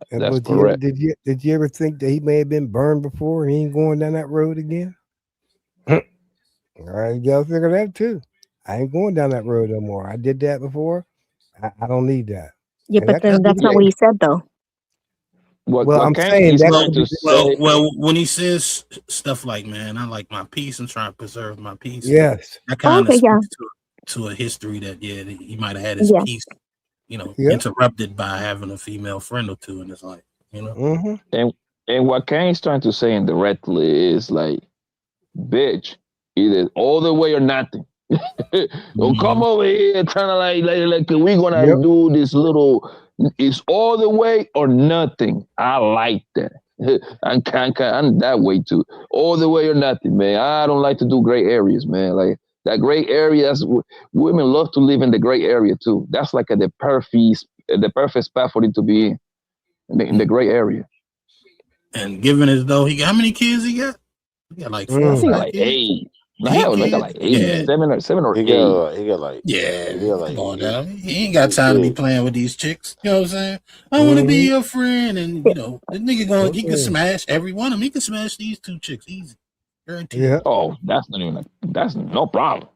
That's
but
correct.
Did you ever think that he may have been burned before and he ain't going down that road again? All right, you gotta figure that too. I ain't going down that road no more. I did that before. I don't need that.
Yeah,
And
but then that's not what he said though.
Well, I'm saying that.
Well, when he says stuff like, "Man, I like my peace and trying to preserve my peace,"
Yes,
that kind of speaks to a history that he might have had his peace, interrupted by having a female friend or two in his life. You know,
and what Kane's trying to say indirectly is like, bitch, either all the way or nothing. Don't come over here trying to like we're gonna do this little. It's all the way or nothing. I like that. I'm that way too. All the way or nothing, man. I don't like to do gray areas, man. Like that gray area. Women love to live in the gray area too. That's like the perfect spot for it to be in the gray area.
And given as though he got how many kids he got? He got like 4 or 5
like
kids.
8. No, hell, they got like 8,
Yeah.
7 or 8.
He got like
He ain't got time to be playing with these chicks. You know what I'm saying? I want to be your friend, and the nigga he can smash every one of them. He can smash these 2 chicks easy. Guaranteed.
Yeah.
Oh, that's no problem.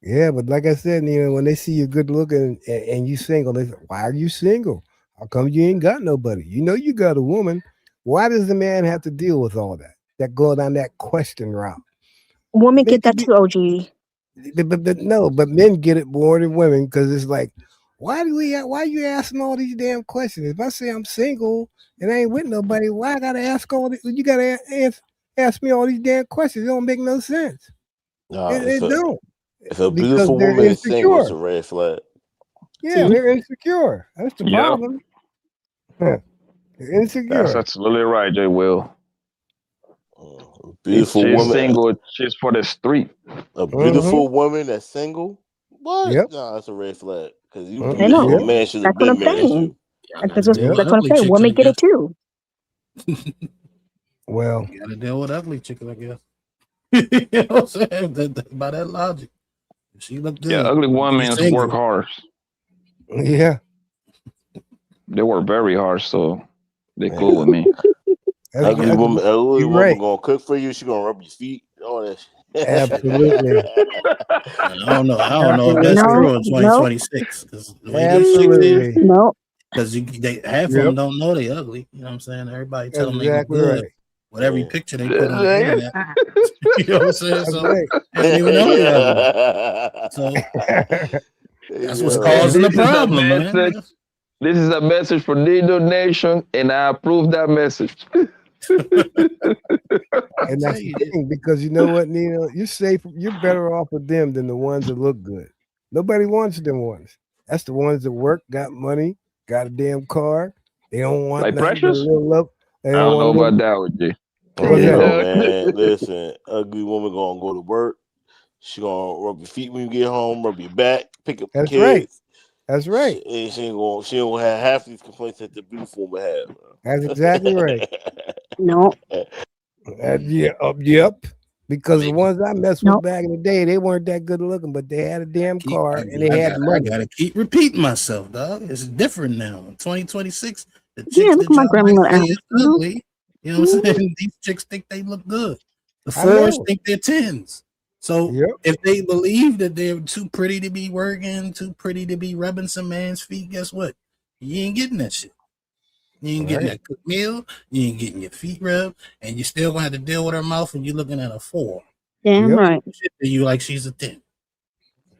Yeah, but like I said, when they see you good looking and you single, they say, "Why are you single? How come you ain't got nobody? You know you got a woman. Why does the man have to deal with all that? That go down that question route.
Women get that too, OG.
But men get it more than women, because it's like, why you asking all these damn questions? If I say I'm single and I ain't with nobody, why I gotta ask all these? You gotta ask me all these damn questions. It don't make no sense. It don't.
If a beautiful woman is single, it's a red flag.
Yeah, they're insecure. That's the problem. Yeah. They're insecure.
That's absolutely right, Jay Will.
Beautiful
she's
woman
single, she's for the street.
A beautiful woman that's single? What?
Yep.
No, that's a red flag. Because you
I know.
a man should have
That's what
been
I'm
married
saying.
you.
That's what I'm saying. Women get it too.
Well,
you gotta deal with ugly chicken, I guess. You know what I'm saying? By that logic. She look good.
Yeah, ugly women work hard.
Yeah.
They work very hard, so they cool with me.
Ugly woman gonna cook for you. She gonna rub your feet. All that shit.
Absolutely.
I don't know if that's true in 2026. Because half of them don't know they ugly. You know what I'm saying? Everybody tell them they look good.
Right.
With every picture they put on the internet. You know what I'm saying? So they don't even know they're ugly. So that's what's causing the problem, man.
This is a message for Nino Nation, and I approve that message.
And that's the thing, because you know what, Nino? You're safe. You're better off with them than the ones that look good. Nobody wants them ones. That's the ones that work, got money, got a damn car. They don't want
like Precious.
I don't
know about that with you.
Man, listen, ugly woman gonna go to work. She gonna rub your feet when you get home, rub your back, pick up the kids.
Right. That's right.
And she don't have half these complaints that the beautiful woman have.
That's exactly right.
No.
Yep. Because the ones I messed with back in the day, they weren't that good looking, but they had a damn car and they had money.
I gotta keep repeating myself, dog. It's different now. In 2026, the chicks
look at my grandmother.
Ugly. You know what I'm saying? These chicks think they look good. The 4s think they're 10s. So if they believe that they're too pretty to be working, too pretty to be rubbing some man's feet, guess what? You ain't getting that shit. You ain't getting that cooked meal. You ain't getting your feet rubbed, and you still gonna have to deal with her mouth, and you're looking at a 4.
Damn right.
Shit to you like she's a 10.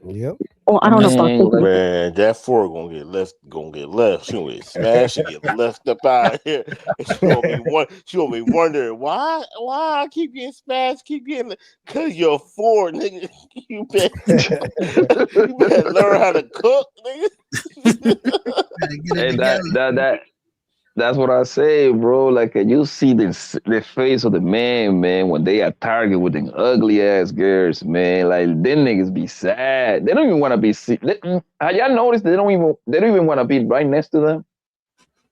Yep.
Oh, I don't know about this.
Man, that 4 gonna get left. She gonna get smashed and get left up out of here. And she gonna be wondering why I keep getting smashed, cause you're 4, nigga. You better learn how to cook, nigga.
Hey, that's what I say, bro. Like you see the face of the man, when they are targeted with them ugly ass girls, man. Like them niggas be sad. They don't even want to be. Have y'all noticed they don't even want to be right next to them?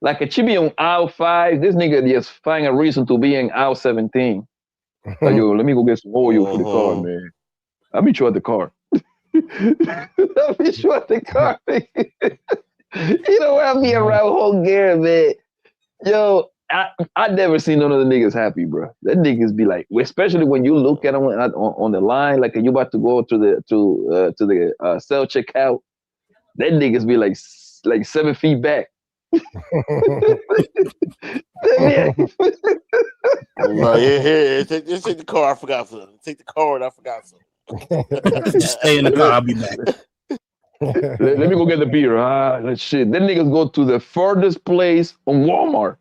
Like a chibi on aisle 5, this nigga just find a reason to be in aisle 17. Like, yo, let me go get some oil for the car, man. I'll meet you at the car. I'll meet you at the car. You don't want to be around whole girl, man. Yo, I never seen none of the niggas happy, bro. That niggas be like, especially when you look at them on the line, like you about to go to the self checkout. That niggas be like 7 feet back.
Take the car. I forgot something. Take the car and I forgot something.
Just stay in the car. I'll be back.
Let me go get the beer. That shit. Then niggas go to the furthest place on Walmart.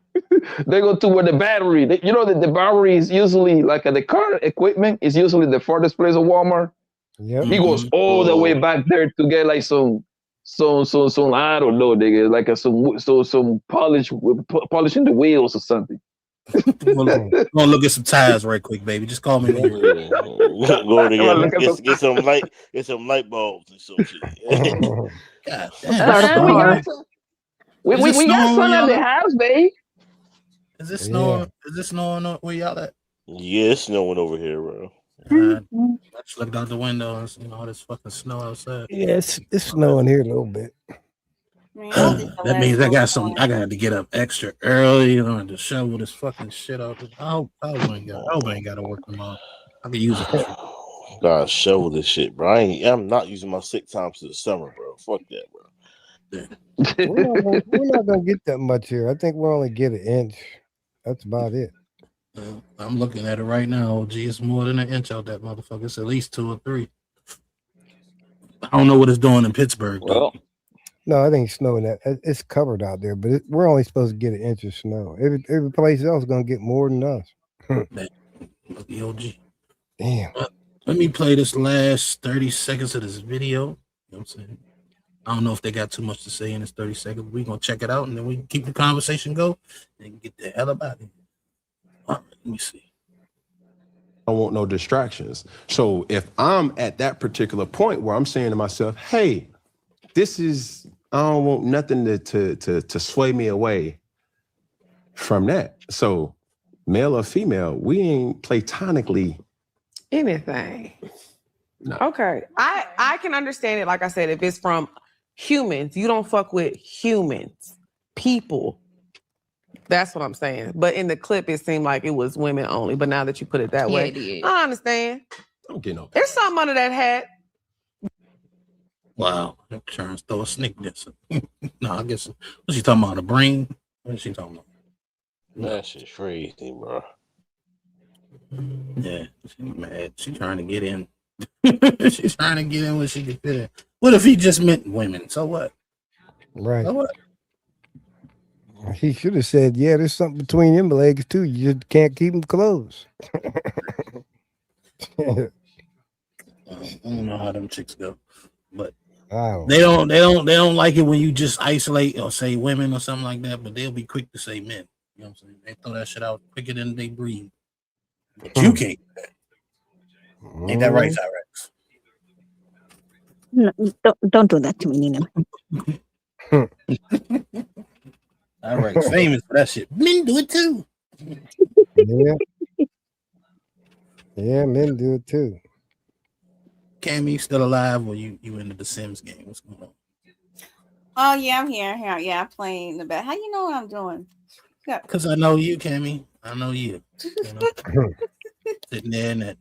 They go to where the battery. You know that the battery is usually like the car equipment is usually the farthest place of Walmart.
Yep.
He goes all the way back there to get like some I don't know, nigga, like some polishing the wheels or something.
Go look at some tires right quick, baby. Just call me.
Go together. Get some light bulbs and some shit.
God
damn. We got sun at the house, babe.
Is this snowing? Is this snowing where y'all at?
Yeah, it's snowing over here, bro.
I just looked out the window and seen all this fucking snow outside.
Yeah, it's snowing here a little bit.
That means I got to get up extra early to shovel this fucking shit out. I hope I ain't got to work tomorrow. I can use it.
Gotta shovel this shit, bro. I'm not using my sick time to the summer, bro. Fuck that, bro.
We're not gonna get that much here. I think we'll only get 1 inch. That's about it.
I'm looking at it right now. OG, it's more than 1 inch out that motherfucker. It's at least 2 or 3. I don't know what it's doing in Pittsburgh.
Well,
no, it ain't snowing. It's covered out there, but we're only supposed to get 1 inch of snow. Every place else is gonna get more than us.
The OG.
Damn.
Let me play this last 30 seconds of this video. You know what I'm saying? I don't know if they got too much to say in this 30 seconds. We're gonna check it out and then we can keep the conversation go and get the hell about it. All right, let me see.
I don't want no distractions. So if I'm at that particular point where I'm saying to myself, hey, I don't want nothing to sway me away from that. So male or female, we ain't platonically
anything.
No.
Okay. I can understand it. Like I said, if it's from humans, you don't fuck with humans, people. That's what I'm saying. But in the clip, it seemed like it was women only. But now that you put it that way, I understand.
Don't get no.
There's something under that hat.
Wow. I'm trying to throw a sneak this. No, I guess what's she talking about? A brain? What is she talking about?
That shit's crazy, bro.
Yeah, she's mad. She's trying to get in. She's trying to get in where she can fit in. What if he just meant women? So what?
Right.
So what?
He should have said, yeah, there's something between them legs too. You just can't keep them closed.
I don't know how them chicks go, but
wow.
They don't like it when you just isolate or say women or something like that, but they'll be quick to say men. You know what I'm saying? They throw that shit out quicker than they breathe. But you can't do that. Ain't that right, Tyrex?
No, don't do that to me, Nina.
Tyrex famous for that shit. Men do it too.
Yeah. Yeah, men do it too.
Cammy still alive or you into the Sims game? What's going on?
Oh yeah, I'm here. Yeah, I'm playing the back. How you know what I'm doing?
Because I know you, Cammy. I know you. Sitting there in that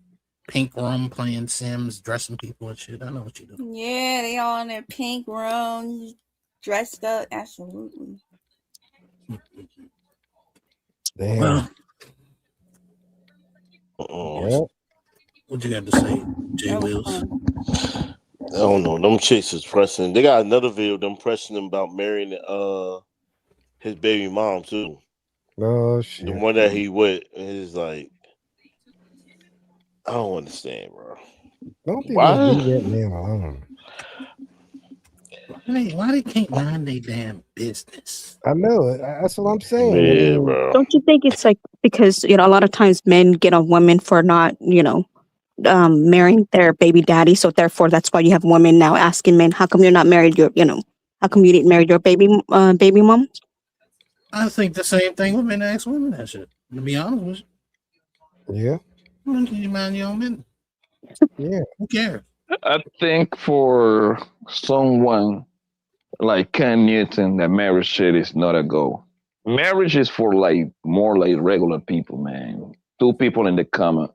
pink room playing Sims, dressing people and shit. I know what you do.
Yeah, they all in their pink rooms, dressed up. Absolutely.
Damn.
Well,
Yep.
what you got to say, Jay Wills?
I don't know. Them chicks is pressing. They got another video of them pressing him about marrying his baby mom too.
Oh shit.
The one that he with is like, I don't understand, bro.
Don't people leave that man alone?
Why they can't mind their damn business?
I know it. That's what I'm saying.
Yeah, bro.
Don't you think it's like because a lot of times men get on women for not marrying their baby daddy, so therefore that's why you have women now asking men, how come you're not married your how come you didn't marry your baby mom?
I think the same thing women ask women that shit. To be honest with you.
Yeah.
Why can't you mind your own business?
Yeah.
Who cares?
I think for someone like Ken Newton, that marriage shit is not a go. Marriage is for more like regular people, man. Two people in the common.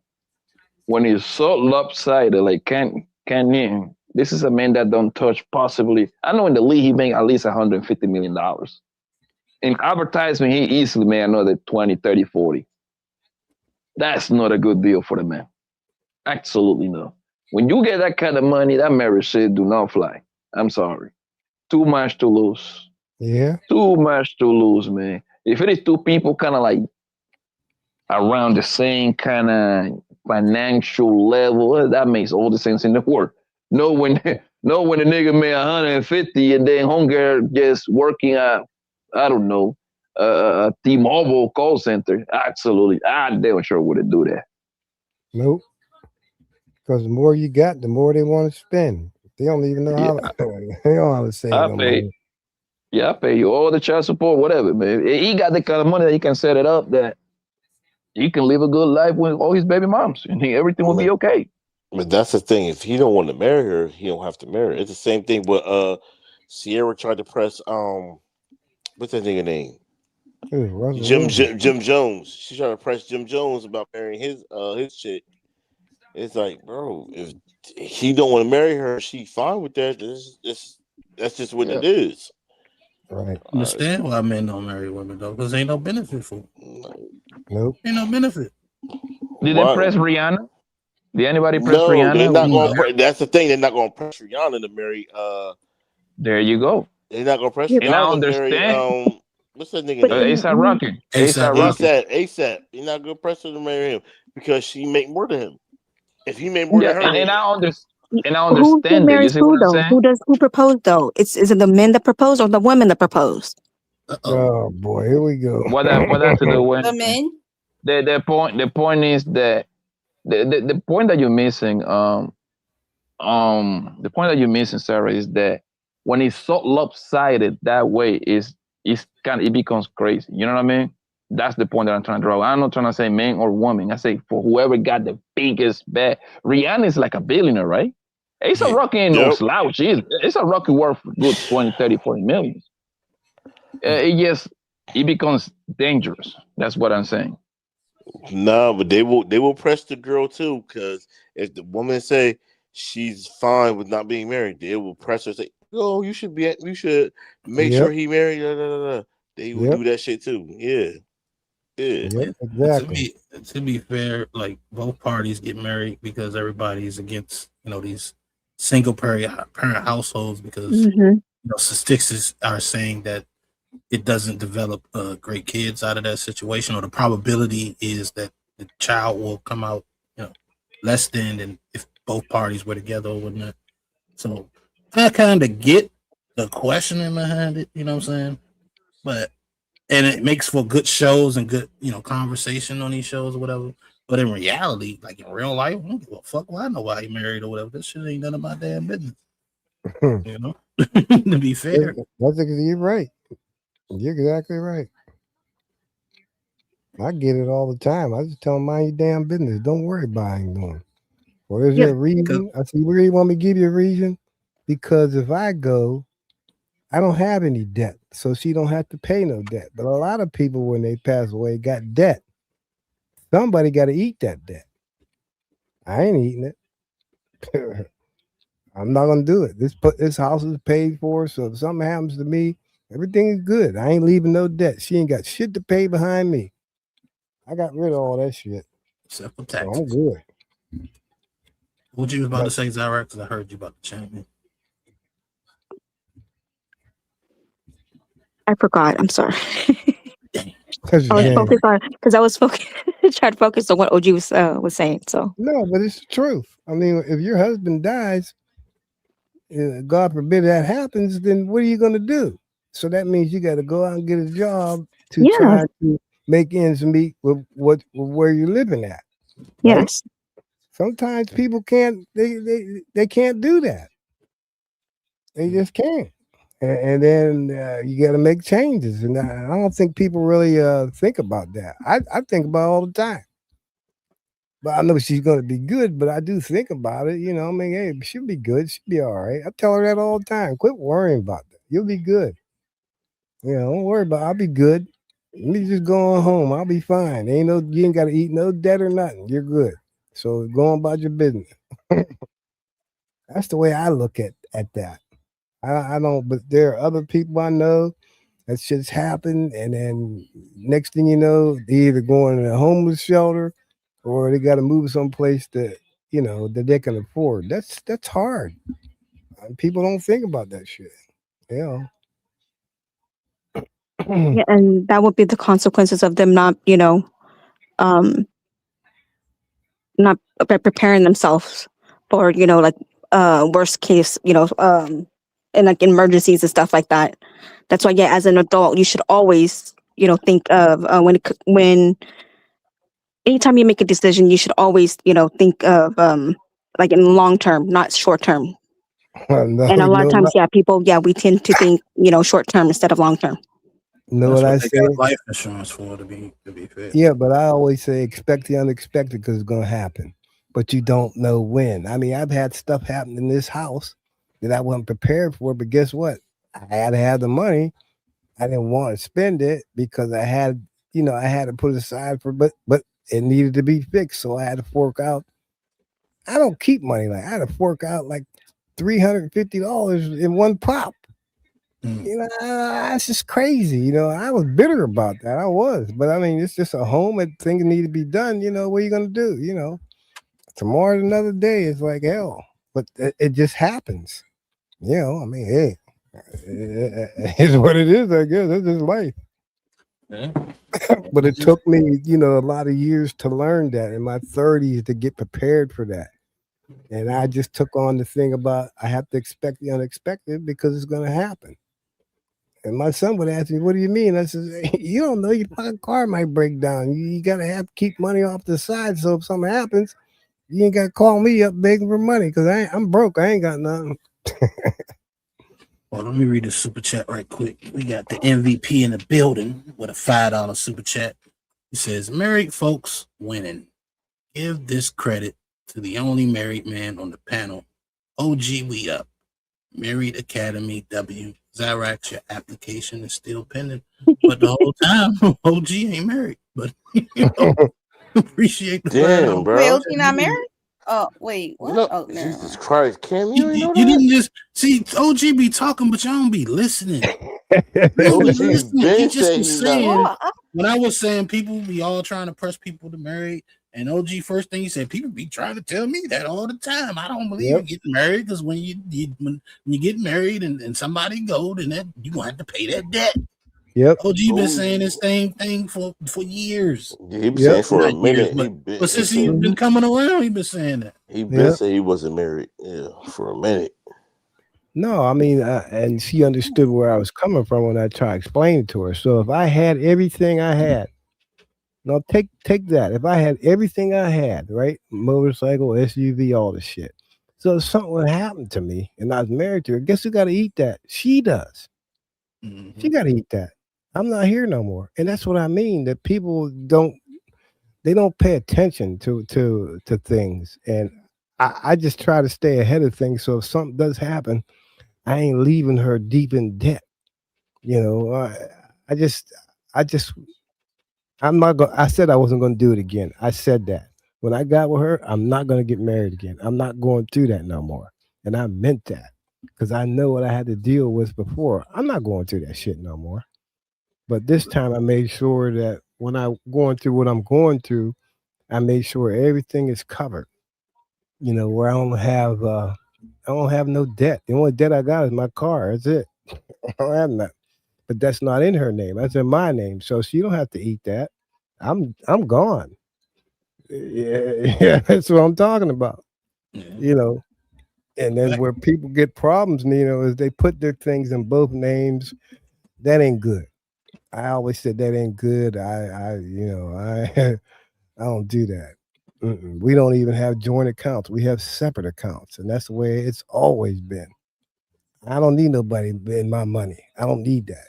When it's so lopsided, like Ken Newton, this is a man that don't touch possibly. I know in the league he made at least $150 million. In advertisement, he easily made another 20, 30, 40. That's not a good deal for the man. Absolutely no. When you get that kind of money, that marriage shit do not fly. I'm sorry. Too much to lose.
Yeah.
Too much to lose, man. If it is two people kind of like around the same kind of financial level, that makes all the sense in the world. No, when the nigga made 150 and then homegirl just working at, I don't know, a T-Mobile call center. Absolutely. I damn sure wouldn't do that.
Nope. Because the more you got, the more they want to spend. They don't even know how. They don't know how to save no money.
Yeah, I pay you all the child support, whatever, man. He got the kind of money that he can set it up that he can live a good life with all his baby moms, and everything will be okay.
But that's the thing. If he don't want to marry her, he don't have to marry her. It's the same thing with Sierra tried to press what's that nigga name? Jim Jones. She tried to press Jim Jones about marrying his chick. It's like, bro, if he don't want to marry her, she fine with that. That's just what it is.
Right.
Understand why men don't marry women though, because ain't no benefit for them.
Nope.
Ain't no benefit.
Did they press Rihanna? Did anybody press Rihanna?
They're not gonna that's the thing. They're not gonna press Rihanna to marry.
There you go.
They're not gonna press
And I
Rihanna to marry.
understand.
What's that nigga name?
A$AP Rocky. A$AP Rocky.
ASAP. You're not gonna press her to marry him because she make more than him. If he made more than her,
and I understand. And I
Who
understand it. You
marries
see
who
what I'm
though?
saying?
Who proposed though? Is it the men that propose or the women that propose?
Oh boy, here we go.
What that to do with
The men.
the point is that the point that you're missing, the point that you're missing, Sarah, is that when it's so lopsided that way, it becomes crazy. You know what I mean? That's the point that I'm trying to draw. I'm not trying to say man or woman. I say for whoever got the biggest bet. Rihanna is like a billionaire, right? A$AP Rocky ain't no slouch. A$AP Rocky worth good 20, 30, 40 million. It becomes dangerous. That's what I'm saying.
No, but they will press the girl too, because if the woman say she's fine with not being married, they will press her. Say, "Oh, you should make sure he married." They will do that shit too. Yeah.
Exactly.
To be fair, like both parties get married because everybody's against these single parent households because statistics are saying that it doesn't develop great kids out of that situation, or the probability is that the child will come out less than if both parties were together or whatnot. So I kind of get the questioning behind it, you know what I'm saying? And it makes for good shows and good, conversation on these shows or whatever. But in reality, like in real life, I don't give a fuck why I know why he married or whatever. This shit ain't none of my damn business. To be fair.
You're right. You're exactly right. I get it all the time. I just tell them, mind your damn business. Don't worry about how I'm doing. Well, is there a reason? I said, you really want me to give you a reason? Because if I go, I don't have any debt, so she don't have to pay no debt. But a lot of people, when they pass away, got debt. Somebody got to eat that debt. I ain't eating it. I'm not gonna do it. This house is paid for, so if something happens to me, everything is good. I ain't leaving no debt. She ain't got shit to pay behind me. I got rid of all that shit.
Except for
So
taxes.
I'm good.
What you was about to say, Zyra? Because I heard you about to change me.
I forgot. I'm sorry.
Because
I was focused on trying to focus on what OG was saying. So
no, but it's the truth. I mean, if your husband dies, God forbid that happens, then what are you going to do? So that means you got to go out and get a job to try to make ends meet with where you're living at. Right?
Yes.
Sometimes people can't. They can't do that. They just can't. And then you got to make changes. And I don't think people really think about that. I think about it all the time. But I know she's going to be good, but I do think about it. You know, I mean, hey, she'll be good. She'll be all right. I tell her that all the time. Quit worrying about that. You'll be good. You know, don't worry about it. I'll be good. Me just going home. I'll be fine. You ain't got to eat no debt or nothing. You're good. So go on about your business. That's the way I look at that. I don't, but there are other people I know that shit's happened, and then next thing you know, they either going to a homeless shelter or they got to move someplace that they can afford. That's hard. People don't think about that shit.
Yeah, and that would be the consequences of them not preparing themselves for worst case, and like emergencies and stuff like that. That's why, yeah, as an adult, you should always, think of when anytime you make a decision, you should always, think of like in long term, not short term. And a lot of times, we tend to think, short term instead of long term.
Know what I say?
Life insurance for to be fair.
Yeah, but I always say expect the unexpected because it's going to happen, but you don't know when. I mean, I've had stuff happen in this house that I wasn't prepared for, but guess what? I had to have the money. I didn't want to spend it because I had to put it aside for, but it needed to be fixed, so I had to fork out. I don't keep money I had to fork out like $350 in one pop. That's just crazy. I was bitter about that. I was, but I mean, it's just a home and things need to be done. What are you gonna do? Tomorrow's another day. It's like hell, but it just happens. I mean, hey, it's what it is. I guess that's just life.
Yeah.
But it took me, a lot of years to learn that in my 30s to get prepared for that. And I just took on the thing about I have to expect the unexpected because it's going to happen. And my son would ask me, "What do you mean?" I said, "You don't know. Your fucking car might break down. You got to keep money off the side. So if something happens, you ain't got to call me up begging for money because I'm broke. I ain't got nothing."
Well, let me read the super chat right quick. We got the MVP in the building with a $5 super chat. He says, "Married folks winning. Give this credit to the only married man on the panel. OG, we up. Married Academy W. Zyrax, your application is still pending." But the whole time, OG ain't married. But appreciate the
damn, bro.
Wait, OG not married? Oh, wait, what?
No,
oh, no.
Jesus Christ, Cam, you ain't know
You
that?
didn't just see OG be talking, but y'all don't be listening.
OG
He just
said
be
he
saying
not.
when I was saying people be all trying to press people to marry, and OG first thing he said, people be trying to tell me that all the time. I don't believe you getting married because when you get married and somebody go, then that you gonna have to pay that debt.
Yep.
OG been saying the same thing for years.
Yeah, he been saying for a minute.
But since he's been coming around, he been saying that.
He been saying he wasn't married. Yeah, for a minute.
No, I mean, and she understood where I was coming from when I tried to explain it to her. So if I had everything I had, now take that. If I had everything I had, right, motorcycle, SUV, all the shit. So if something would happen to me and I was married to her, guess who got to eat that? She does.
Mm-hmm.
She got to eat that. I'm not here no more, and that's what I mean. That people don't pay attention to things, and I just try to stay ahead of things. So if something does happen, I ain't leaving her deep in debt. I'm not going. I said I wasn't going to do it again. I said that when I got with her, I'm not going to get married again. I'm not going through that no more, and I meant that because I know what I had to deal with before. I'm not going through that shit no more. But this time I made sure that when I going through what I'm going through, I make sure everything is covered. You know, where I don't have no debt. The only debt I got is my car. That's it. I don't have nothing. But that's not in her name. That's in my name. So she don't have to eat that. I'm gone. Yeah, that's what I'm talking about. You know, and then where people get problems, Nino, is they put their things in both names. That ain't good. I always said that ain't good. I don't do that. We don't even have joint accounts. We have separate accounts, and that's the way it's always been. I don't need nobody in my money. I don't need that.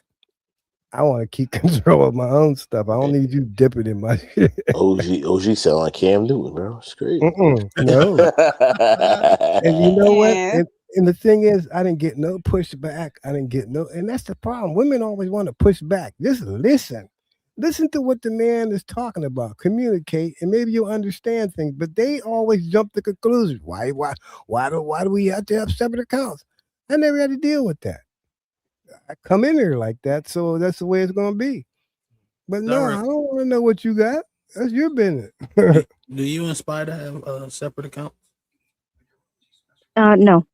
I want to keep control of my own stuff. I don't need you dipping in my shit.
OG sound like Cam Newton, bro. It's crazy.
No. And you know what? And the thing is, I didn't get no pushback. And that's the problem. Women always want to push back. Just listen. Listen to what the man is talking about. Communicate, and maybe you'll understand things. But they always jump to conclusions. Why do we have to have separate accounts? I never had to deal with that. I come in here like that, so that's the way it's gonna be. But no, I don't want to know what you got. That's your business.
Do you and Spider have a separate account?
No.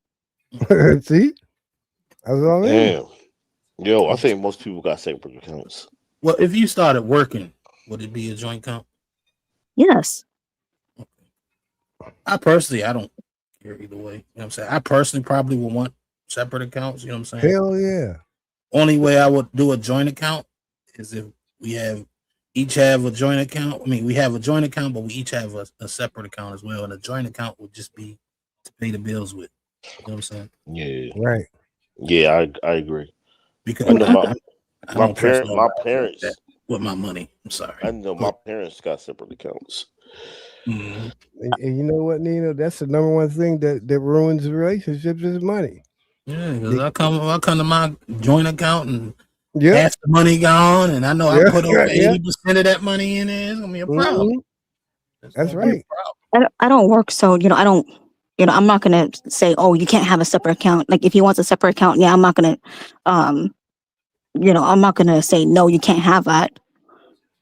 See, that's what I mean.
Damn. Yo, I think most people got separate accounts.
Well, if you started working, would it be a joint account?
Yes.
I don't care either way. You know what I'm saying? I personally probably would want separate accounts. You know what I'm saying?
Hell yeah.
Only way I would do a joint account is if we each have a joint account. I mean, we have a joint account, but we each have a separate account as well. And a joint account would just be to pay the bills with. You know what I'm saying?
Yeah.
Right.
Yeah, I agree.
Because
my parents
with my money. I'm sorry.
I know my parents got separate accounts.
Mm-hmm.
And you know what, Nino? That's the number one thing that ruins relationships is money.
Yeah, because I come to my joint account and half the money gone, and I know I put over 80% of that money in there. It's gonna be a problem.
That's right.
I don't work, so I'm not gonna say, oh, you can't have a separate account. Like if he wants a separate account, I'm not gonna I'm not gonna say no, you can't have that.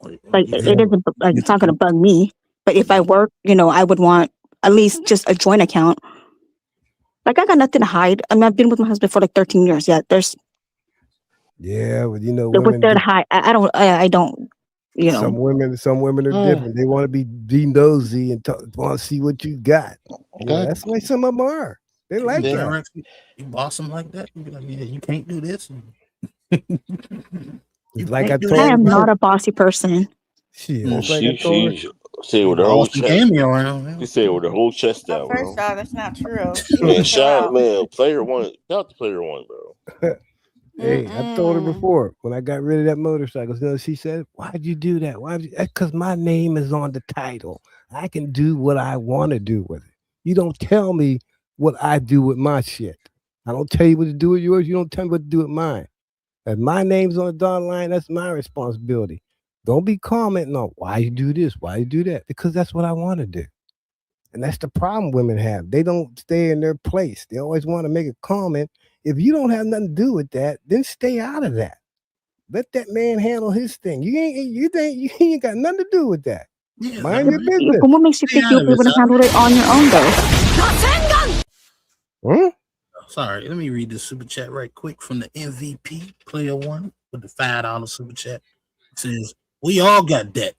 Like it isn't like it's not gonna bug me. But if I work, I would want at least just a joint account. Like I got nothing to hide. I mean, I've been with my husband for like 13 years. Yeah, there's.
Yeah, but
what's there to hide? I don't.
Some women are different. They want to be nosy and want to see what you got. That's the way some of them are. They like that.
You boss them like that. You be like, yeah, you can't do this.
Like
I am not a bossy person.
She said with her whole chest. She said with her whole chest out.
First off, that's not true.
Man, shout out, man. Player one, shout out to player one, bro.
Hey, I told her before when I got rid of that motorcycle. She said, "Why'd you do that? Why? Because my name is on the title. I can do what I want to do with it. You don't tell me what I do with my shit. I don't tell you what to do with yours. You don't tell me what to do with mine. If my name's on the dotted line, that's my responsibility. Don't be commenting on why you do this, why you do that, because that's what I want to do. And that's the problem women have. They don't stay in their place. They always want to make a comment. If you don't have nothing to do with that, then stay out of that. Let that man handle his thing. You ain't got nothing to do with that. Yeah, mind your business.
What makes you think you'll be able to handle it on your own, though?
Sorry, let me read this super chat right quick from the MVP player one with the $5 super chat. It says, "We all got debt.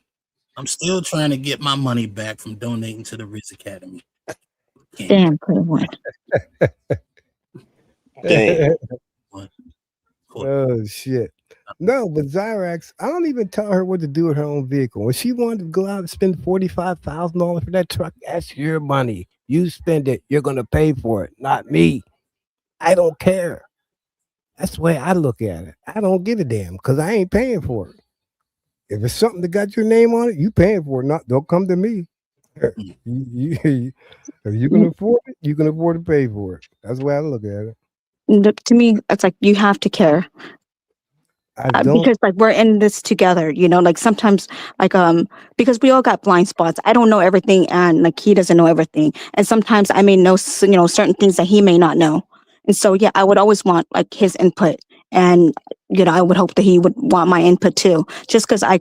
I'm still trying to get my money back from donating to the Riz Academy."
Damn, player one.
Damn.
Oh shit. No, but Zyrax, I don't even tell her what to do with her own vehicle. When she wanted to go out and spend $45,000 for that truck, that's your money. You spend it, you're gonna pay for it, not me. I don't care. That's the way I look at it. I don't give a damn because I ain't paying for it. If it's something that got your name on it, you paying for it. Don't come to me. If you can afford it, you can afford to pay for it. That's the way I look at it.
To me, it's like you have to care. Because like we're in this together, like sometimes like because we all got blind spots. I don't know everything and like he doesn't know everything. And sometimes I may know certain things that he may not know. And so yeah, I would always want like his input And I would hope that he would want my input too. Just because I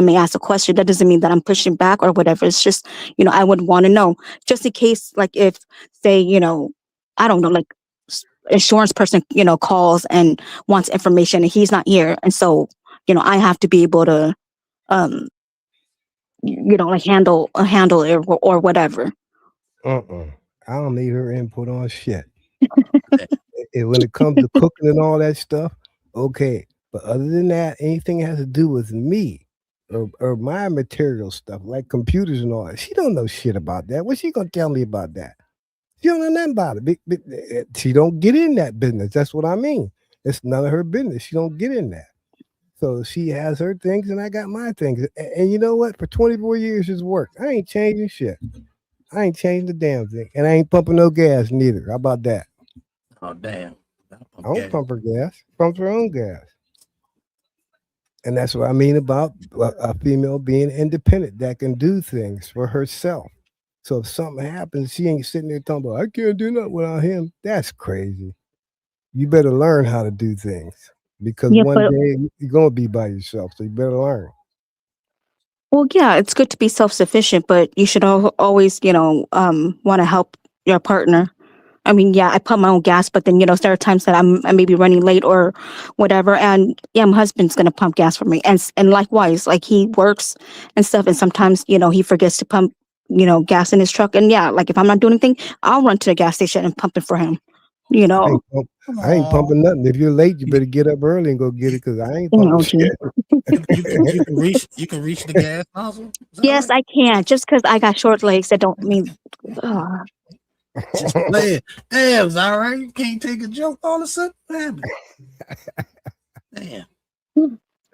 may ask a question, that doesn't mean that I'm pushing back or whatever. It's just, I would want to know, just in case, like if, say, I don't know, like insurance person, calls and wants information and he's not here, and so, I have to be able to, like handle it or whatever.
I don't need her input on shit. And when it comes to cooking and all that stuff, okay. But other than that, anything that has to do with me or my material stuff, like computers and all that, she don't know shit about that. What's she gonna tell me about that? She don't know nothing about it. She don't get in that business. That's what I mean. It's none of her business. She don't get in that. So she has her things and I got my things. And you know what? For 24 years it's worked. I ain't changing shit. I ain't changing the damn thing. And I ain't pumping no gas neither. How about that?
Oh, damn.
I don't pump her gas. Pump her own gas. And that's what I mean about a female being independent that can do things for herself. So if something happens, she ain't sitting there talking about, I can't do nothing without him. That's crazy. You better learn how to do things because one day you're going to be by yourself. So you better learn.
Well, yeah, it's good to be self-sufficient, but you should always, want to help your partner. I mean, yeah, I pump my own gas, but then, there are times that I may be running late or whatever. And yeah, my husband's going to pump gas for me. And likewise, like he works and stuff. And sometimes, he forgets to pump, gas in his truck. And yeah, like if I'm not doing anything, I'll run to the gas station and pump it for him.
I ain't pumping nothing. If you're late, you better get up early and go get it because I ain't pumping shit.
You can reach the gas nozzle?
Yes, I can. Just because I got short legs, that don't mean.
Just play it. Damn, it's all right. You can't take a joke all of a sudden. Damn.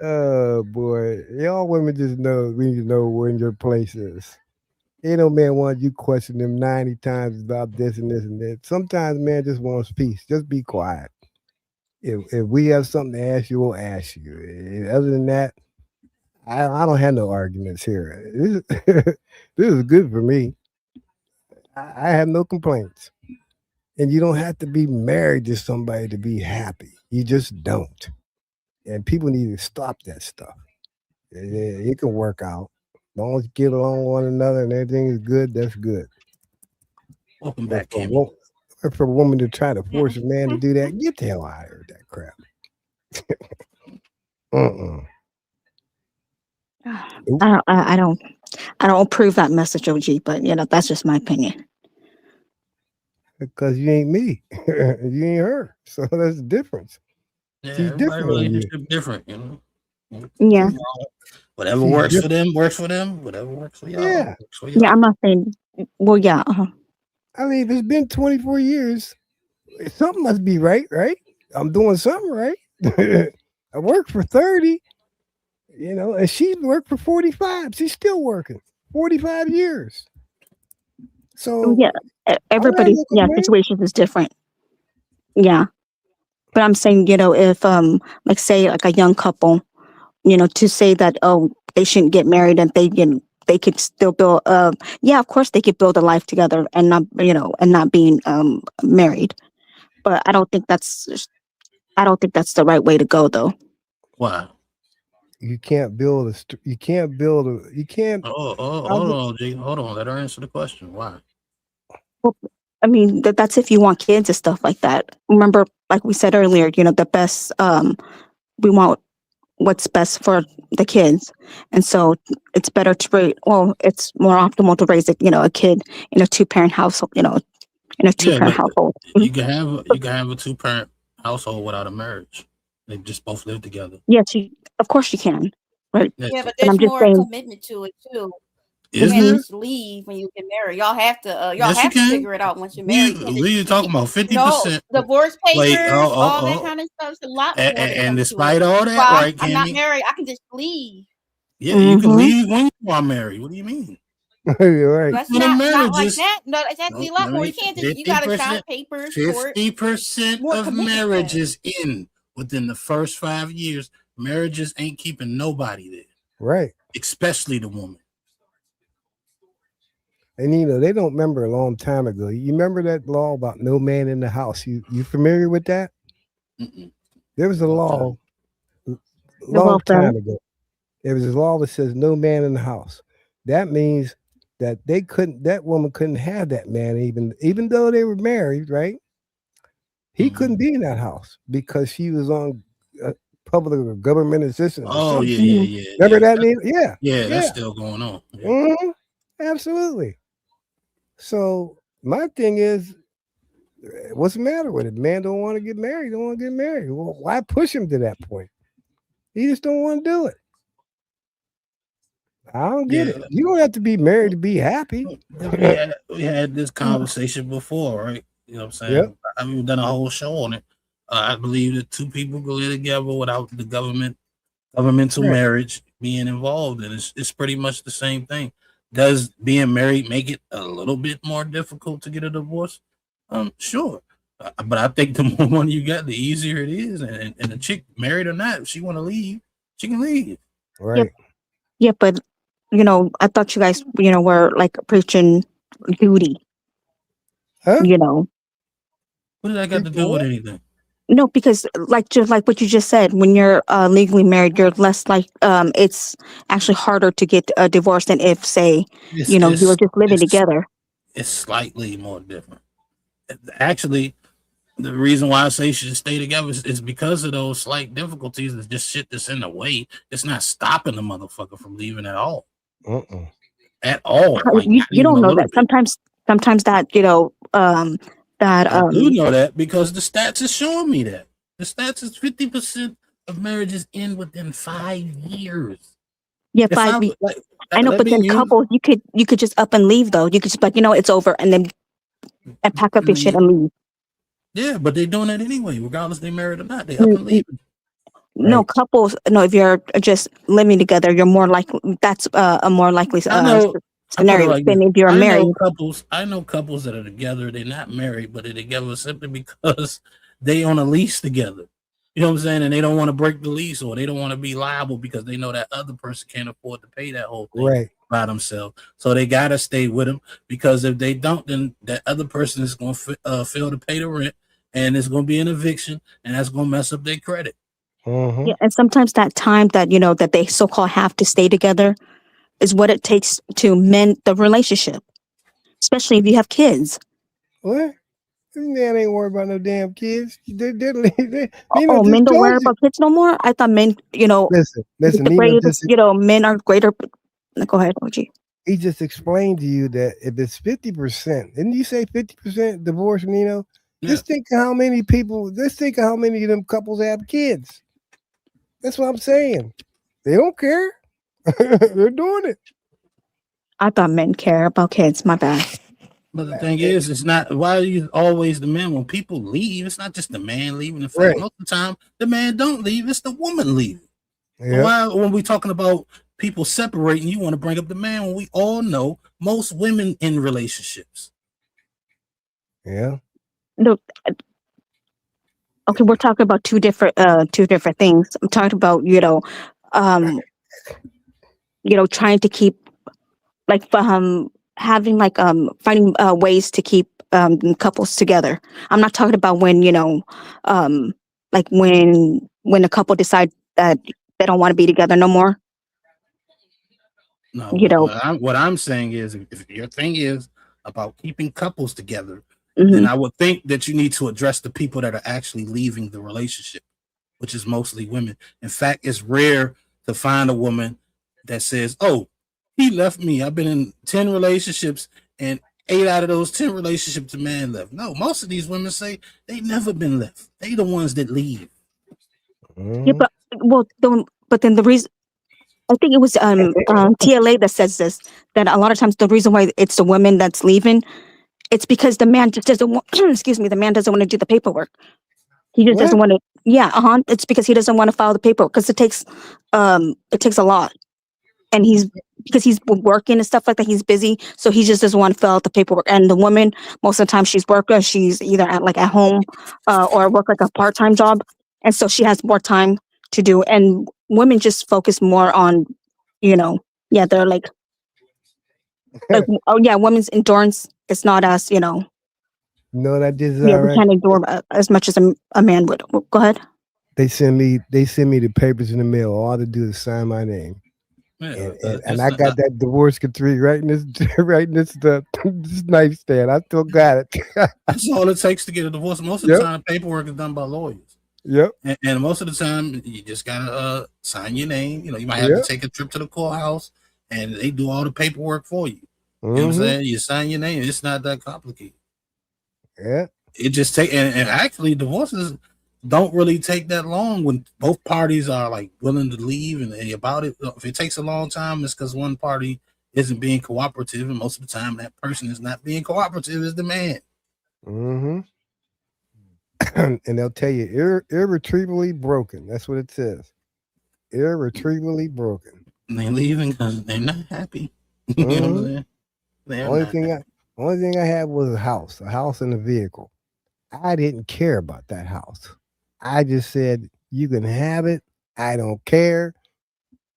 Oh boy, y'all women just know we need to know when your place is. Ain't no man want you question them 90 times about this and this and that. Sometimes man just wants peace. Just be quiet. If we have something to ask you, we'll ask you. Other than that, I don't have no arguments here. This is good for me. I have no complaints. And you don't have to be married to somebody to be happy. You just don't. And people need to stop that stuff. It can work out. As long as you get along with one another and everything is good, that's good.
Welcome back, Kim.
For a woman to try to force a man to do that, get the hell out of here with that crap.
I don't approve that message, OG, but that's just my opinion.
Because you ain't me. You ain't her. So that's the difference.
Yeah,
she's different.
Relationship different,
Yeah.
Whatever works for them, works for them. Whatever works for y'all.
Yeah.
For y'all.
Yeah, I'm not saying. Well, yeah.
I mean, if it's been 24 years, something must be right? I'm doing something right. I worked for 30, and she's worked for 45. She's still working 45 years. So
yeah, everybody's situation is different. Yeah. But I'm saying, if like say like a young couple, to say that they shouldn't get married and they could still build of course they could build a life together and not and not being married. But I don't think that's the right way to go though.
Why?
You can't build a
hold on, G. Hold on. Let her answer the question. Why?
Well, I mean, that's if you want kids and stuff like that. Remember, like we said earlier, the best, we want what's best for the kids. And so it's better it's more optimal to raise a kid in a two-parent household, in a two-parent household.
You can have a two-parent household without a marriage. They just both live together.
Yes, of course you can. Right.
Yeah, but there's more commitment to it too. You can't just leave when you get married. Y'all have to figure it out once you're married.
We talking about 50%.
Divorce papers, all that kind of stuff. It's a lot more.
And despite all that, right?
I'm not married. I can just leave.
Yeah, you can leave when you are married. What do you mean?
Right.
That's not like that. No, it's actually a lot more. You can't just. You got to sign papers.
50% of marriages end within the first 5 years. Marriages ain't keeping nobody there.
Right.
Especially the woman.
And they don't remember a long time ago. You remember that law about no man in the house? You familiar with that?
Mm-mm.
There was a law long time ago. There was a law that says no man in the house. That means that that woman couldn't have that man even though they were married, right? He couldn't be in that house because she was on public or government assistance.
Oh yeah.
Remember that name? Yeah.
Yeah, that's still going on. Yeah.
Mm-hmm. Absolutely. So my thing is, what's the matter with it? Man don't want to get married. Don't want to get married. Well, why push him to that point? He just don't want to do it. I don't get it. You don't have to be married to be happy.
We had this conversation before, right? You know what I'm saying?
Yep.
I've even done a whole show on it. I believe that two people can live together without the governmental marriage being involved, and it's pretty much the same thing. Does being married make it a little bit more difficult to get a divorce? Sure. But I think the more money you got, the easier it is. And the chick, married or not, if she want to leave, she can leave.
Right.
Yeah, but I thought you guys, were like preaching duty.
Huh?
What did that got to do with anything?
No, because just like what you just said, when you're legally married, you're less like it's actually harder to get a divorce than if, say, you were just living together.
It's slightly more different. Actually, the reason why I say you should stay together is because of those slight difficulties. It's just shit that's in the way. It's not stopping the motherfucker from leaving at all. At all. Like,
you don't know that. Sometimes that,
I do know that because the stats is showing me that. The stats is 50% of marriages end within 5 years.
Yeah, 5 years. I know, but then couples, you could just up and leave though. You could just be like, it's over, and then pack up your shit and leave.
Yeah, but they're doing that anyway, regardless if they're married or not. They up and leaving.
No, couples. No, if you're just living together, you're more likely. That's a more likely scenario than if you're married.
I know couples that are together. They're not married, but they're together simply because they on a lease together. You know what I'm saying? And they don't want to break the lease, or they don't want to be liable because they know that other person can't afford to pay that whole thing by themselves. So they gotta stay with them, because if they don't, then that other person is going to fail to pay the rent, and it's going to be an eviction, and that's going to mess up their credit.
Yeah, and sometimes that time that that they so-called have to stay together is what it takes to mend the relationship, especially if you have kids.
What? This man ain't worried about no damn kids. Men
don't worry about kids no more? I thought men,
listen,
men are greater. Go ahead, OG.
He just explained to you that if it's 50%, didn't you say 50% divorce, Nino? Yeah. Just think of how many of them couples have kids. That's what I'm saying. They don't care. They're doing it.
I thought men care about kids. My bad.
But the thing is, it's not. Why are you always the man? When people leave, it's not just the man leaving. In fact, most of the time, the man don't leave. It's the woman leaving. Yeah. Why, when we talking about people separating, you want to bring up the man when we all know most women in relationships?
Yeah.
No. Okay, we're talking about two different things. I'm talking about trying to keep having finding ways to keep couples together. I'm not talking about when when a couple decide that they don't want to be together no more.
No, what I'm saying is, if your thing is about keeping couples together, then I would think that you need to address the people that are actually leaving the relationship, which is mostly women. In fact, it's rare to find a woman that says, "Oh, he left me. I've been in 10 relationships, and 8 out of those 10 relationships, the man left." No, most of these women say they never been left. They the ones that leave.
Yeah, but then the reason, I think it was TLA that says this, that a lot of times the reason why it's the women that's leaving, it's because the man just doesn't want, the man doesn't want to do the paperwork. He just doesn't want to. Yeah, it's because he doesn't want to file the paperwork, because it takes a lot, and because he's working and stuff like that, he's busy, so he just doesn't want to fill out the paperwork. And the woman, most of the time, she's working. She's either at home or work like a part-time job, and so she has more time to do. And women just focus more on, they're like women's endurance is not as
No, that is
we can't endure as much as a man would. Go ahead.
They send me the papers in the mail. All to do is sign my name.
Yeah,
And I got that divorce decree right in this this nightstand. I still got it.
That's all it takes to get a divorce. Most of the time, paperwork is done by lawyers.
Yep.
And most of the time, you just gotta sign your name. You know, you might have to take a trip to the courthouse, and they do all the paperwork for you. You know what I'm saying? You sign your name. It's not that complicated.
Yeah.
It just take and actually divorces don't really take that long when both parties are like willing to leave and about it. If it takes a long time, it's because one party isn't being cooperative, and most of the time that person is not being cooperative is the man.
And they'll tell you irretrievably broken. That's what it says. Irretrievably broken.
And they leaving because they're not happy. You know what I'm saying?
Only thing I had was a house and a vehicle. I didn't care about that house. I just said, you can have it. I don't care.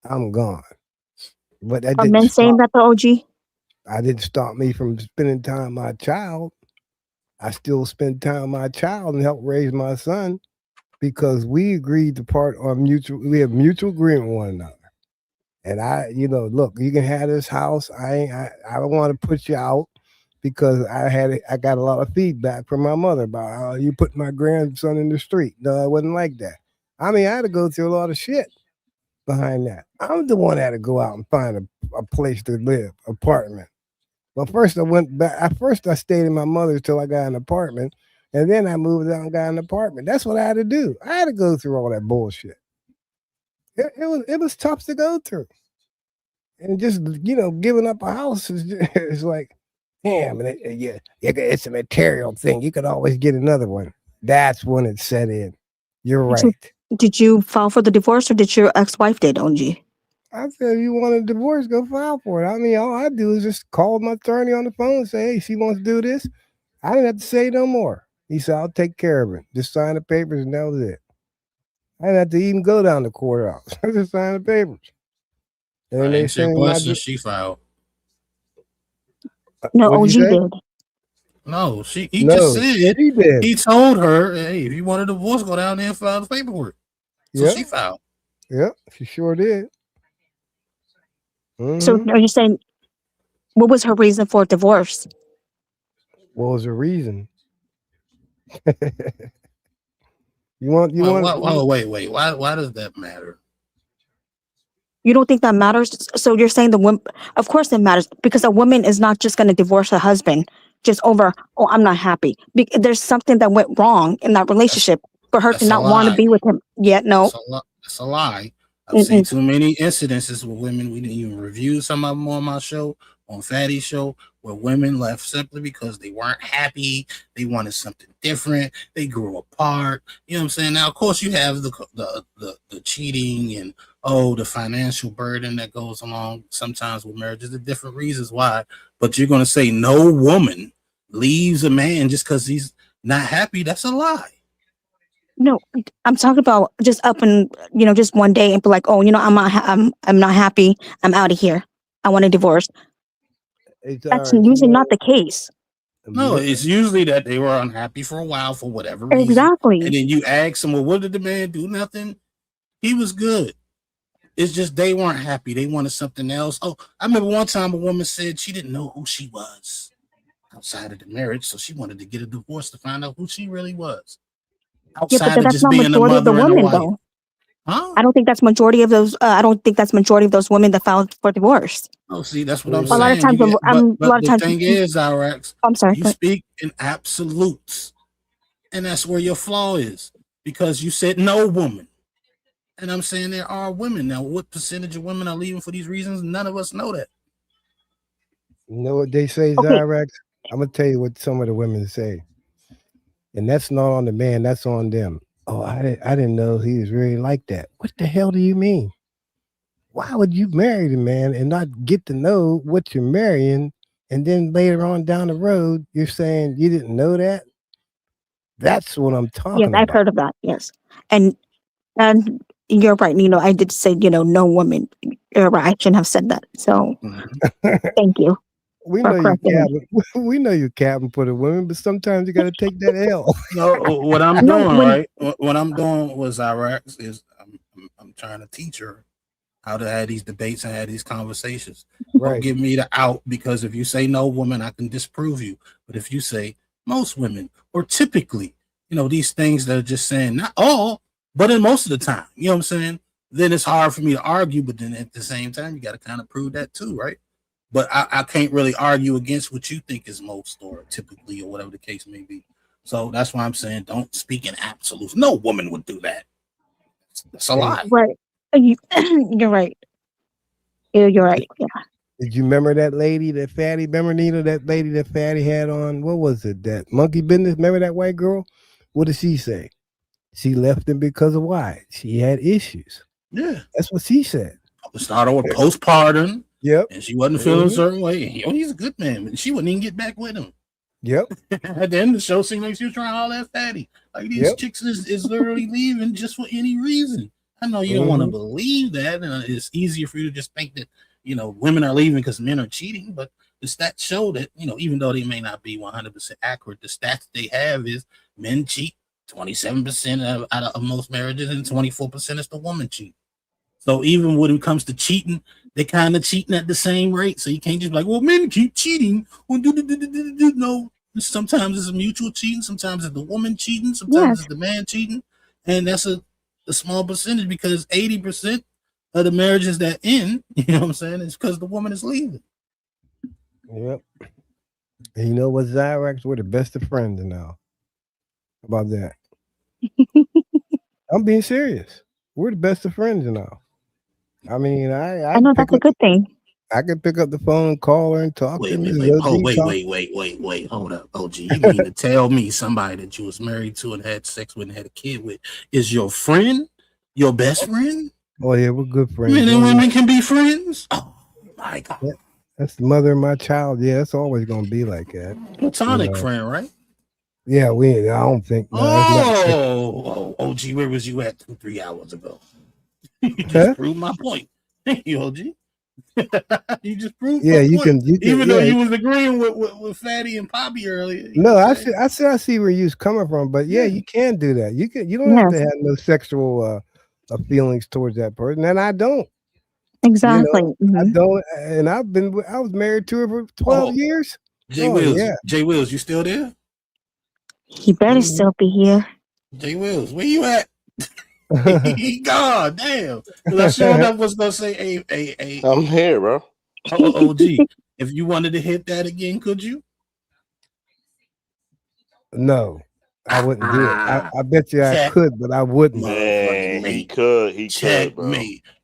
I'm gone. But that
Are men saying that, the OG?
I didn't stop me from spending time with my child. I still spend time with my child and help raise my son because we agreed to part on we have mutual agreement with one another. And look, you can have this house. I don't want to put you out because I got a lot of feedback from my mother about how you put my grandson in the street. No, it wasn't like that. I mean, I had to go through a lot of shit behind that. I'm the one that had to go out and find a place to live, apartment. Well, first I went back. I stayed in my mother's till I got an apartment, and then I moved out and got an apartment. That's what I had to do. I had to go through all that bullshit. It was tough to go through, and just giving up a house is like, damn, it's a material thing. You could always get another one. That's when it set in. You're right.
Did you file for the divorce, or did your ex-wife did, OG?
I said, if you want a divorce, go file for it. I mean, all I do is just call my attorney on the phone and say, hey, she wants to do this. I didn't have to say no more. He said, I'll take care of it. Just sign the papers and that was it. I didn't have to even go down to the courthouse. I just signed the papers. And then they said,
she filed.
No, OG did.
No, he just said he told her, hey, if you want a divorce, go down there and file the paperwork. So she filed.
Yep, she sure did.
So are you saying, what was her reason for divorce?
What was her reason? Wait.
Why does that matter?
You don't think that matters? So you're saying of course it matters, because a woman is not just going to divorce her husband just over, oh, I'm not happy. There's something that went wrong in that relationship for her to not want to be with him. No.
That's a lie. I've seen too many incidences with women. We didn't even review some of them on my show, on Fatty's show, where women left simply because they weren't happy. They wanted something different. They grew apart. You know what I'm saying? Now, of course, you have the cheating and the financial burden that goes along sometimes with marriages. There's different reasons why, but you're going to say no woman leaves a man just because he's not happy. That's a lie.
No, I'm talking about just up and just one day and be like, oh, I'm not happy. I'm out of here. I want a divorce. That's usually not the case.
No, it's usually that they were unhappy for a while for whatever reason.
Exactly.
And then you ask them, well, what did the man do? Nothing. He was good. It's just they weren't happy. They wanted something else. Oh, I remember one time a woman said she didn't know who she was outside of the marriage, so she wanted to get a divorce to find out who she really was. Outside
but that's not majority of the women, though.
Huh?
I don't think that's majority of those. I don't think that's majority of those women that filed for divorce.
Oh, see, that's what I'm saying.
A lot of times,
the thing is, Irax,
I'm sorry.
You speak in absolutes, and that's where your flaw is, because you said no woman, and I'm saying there are women. Now, what percentage of women are leaving for these reasons? None of us know that.
You know what they say, Irax? I'm gonna tell you what some of the women say. And that's not on the man, that's on them. Oh, I didn't know he was really like that. What the hell do you mean? Why would you marry the man and not get to know what you're marrying, and then later on down the road, you're saying you didn't know that? That's what I'm talking about.
Yes, I've heard of that, yes. And you're right, I did say, no woman. You're right, I shouldn't have said that. So, thank you.
We know you capping. We know you capping for the women, but sometimes you got to take that L.
No, what I'm doing, right? What I'm doing was I'm trying to teach her how to have these debates and have these conversations.
Right.
Don't give me the out, because if you say no woman, I can disprove you. But if you say most women, or typically, these things that are just saying not all, but in most of the time, you know what I'm saying? Then it's hard for me to argue, but then at the same time, you got to kind of prove that too, right? But I can't really argue against what you think is most or typically or whatever the case may be. So that's why I'm saying don't speak in absolutes. No woman would do that. That's a lie.
Right. You're right. You're right. Yeah.
Did you remember that lady, that fatty? Remember, Nina, that lady that fatty had on? What was it? That monkey business? Remember that white girl? What did she say? She left him because of why? She had issues.
Yeah.
That's what she said.
It started with postpartum.
Yep.
And she wasn't feeling a certain way. He's a good man, but she wouldn't even get back with him.
Yep.
At the end of the show, seemed like she was trying all that fatty. Like these chicks is literally leaving just for any reason. I know you don't want to believe that. It's easier for you to just think that, women are leaving because men are cheating, but the stats show that, even though they may not be 100% accurate, the stats they have is men cheat 27% out of most marriages, and 24% is the woman cheat. So even when it comes to cheating, they kind of cheating at the same rate. So you can't just be like, well, men keep cheating. No, sometimes it's a mutual cheating. Sometimes it's the woman cheating. Sometimes it's the man cheating. And that's a small percentage, because 80% of the marriages that end, you know what I'm saying, is because the woman is leaving.
Yep. And you know what, Zyrax? We're the best of friends now. How about that? I'm being serious. We're the best of friends now. I mean, I
know that's a good thing.
I can pick up the phone and call her and talk to me.
Wait. Hold up. OG, you mean to tell me somebody that you was married to and had sex with and had a kid with is your friend? Your best friend?
Oh, yeah, we're good friends.
Men and women can be friends? Oh, my God.
Yeah, that's the mother of my child. Yeah, it's always going to be like that.
Platonic friend, right?
Yeah, I don't think.
No, OG, where was you at 2-3 hours ago? You just proved my point. Thank you, OG. You just proved my
you
point.
can
Even though you was agreeing with Fatty and Poppy earlier.
No, I see where you're coming from, but you can do that. You don't have to have no sexual feelings towards that person, and I don't.
Exactly.
I don't, and I was married to her for 12 years.
Jay Wills, you still there?
He better still be here.
Jay Wills, where you at? God damn. I sure enough was gonna say
I'm here, bro.
OG. If you wanted to hit that again, could you?
No, I wouldn't do it. I bet you I could, but I wouldn't.
Man, he could, bro.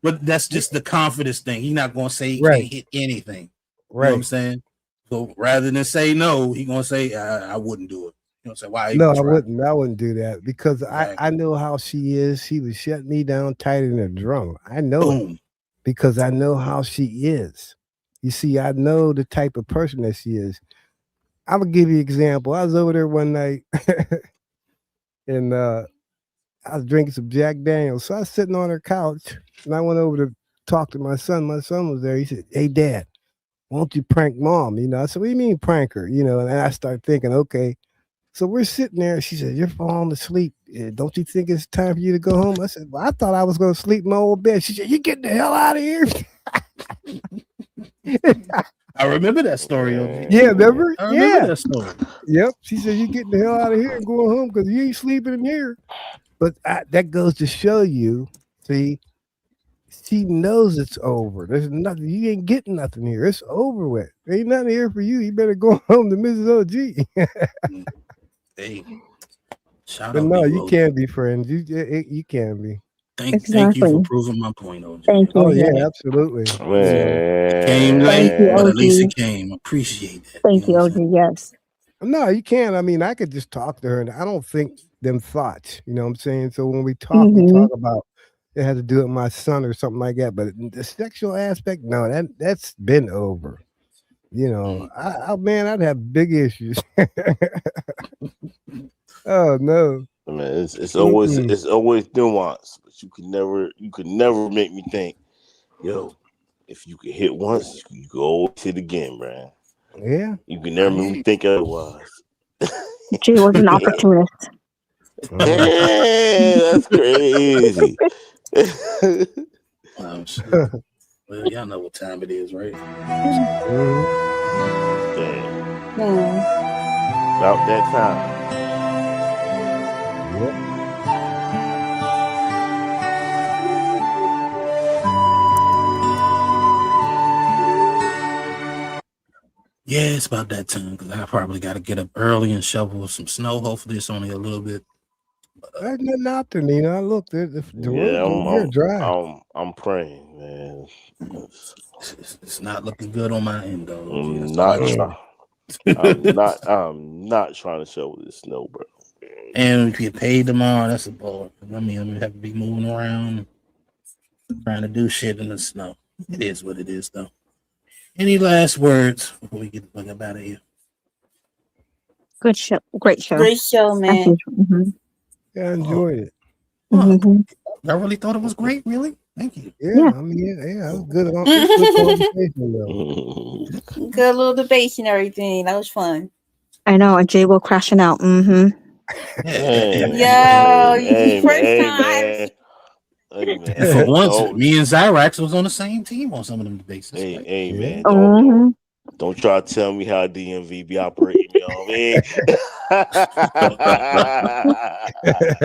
But that's just the confidence thing. He's not gonna say he can't hit anything.
Right.
You know what I'm saying? So rather than say no, he's gonna say I wouldn't do it. You know what I'm saying? Why?
No, I wouldn't do that, because I know how she is. She would shut me down tighter than a drum. I know it, because I know how she is. You see, I know the type of person that she is. I'm gonna give you an example. I was over there one night and I was drinking some Jack Daniels. So I was sitting on her couch and I went over to talk to my son. My son was there. He said, "Hey, Dad, why don't you prank Mom?" I said, "What do you mean prank her?" And I started thinking, okay. So we're sitting there. She said, "You're falling asleep. Don't you think it's time for you to go home?" I said, "Well, I thought I was going to sleep in my old bed." She said, "You getting the hell out of here."
I remember that story.
Yeah, remember?
I remember that story.
Yep. She said, "You getting the hell out of here and going home because you ain't sleeping in here." But that goes to show you, see, she knows it's over. There's nothing. You ain't getting nothing here. It's over with. There ain't nothing here for you. You better go home to Mrs. OG.
Hey,
but no, you can be friends. You can be.
Thank you for proving my point, OG.
Thank you.
Oh yeah, absolutely.
Came late, but at least it came. Appreciate that.
Thank you, OG. Yes.
No, you can. I mean, I could just talk to her, and I don't think them thoughts. You know what I'm saying? So when we talk, we talk about it had to do with my son or something like that. But the sexual aspect, no, that's been over. I'd have big issues. Oh no.
I mean, it's always nuance, but you could never make me think, yo, if you could hit once, you go hit again, man.
Yeah.
You can never make me think otherwise.
Jay was an opportunist.
Damn, that's crazy.
Oh, shit. Well, y'all know what time it is, right?
Damn. About that time.
Yeah, it's about that time because I probably got to get up early and shovel some snow. Hopefully, it's only a little bit.
There's nothing out there, Nina. I look, the
Yeah,
road dry.
I'm praying, man.
It's not looking good on my end, though.
I'm not trying to shovel this snow, bro.
And if you get paid tomorrow, that's a ball. I mean, I'm gonna have to be moving around, trying to do shit in the snow. It is what it is, though. Any last words before we get the fuck up out of here?
Good show. Great show.
Great show, man.
Mm-hmm.
Yeah, I enjoyed it.
Mm-hmm.
I really thought it was great. Really, thank you.
Yeah. I mean, yeah, it was good. Good conversation,
Good little debates and everything. That was fun.
I know. And Jay will crashing out. Mm-hmm.
Yo, first time.
And for once, me and Zyrax was on the same team on some of them debates.
Hey, man.
Mm-hmm.
Don't try to tell me how DMV be operating, you know what I mean?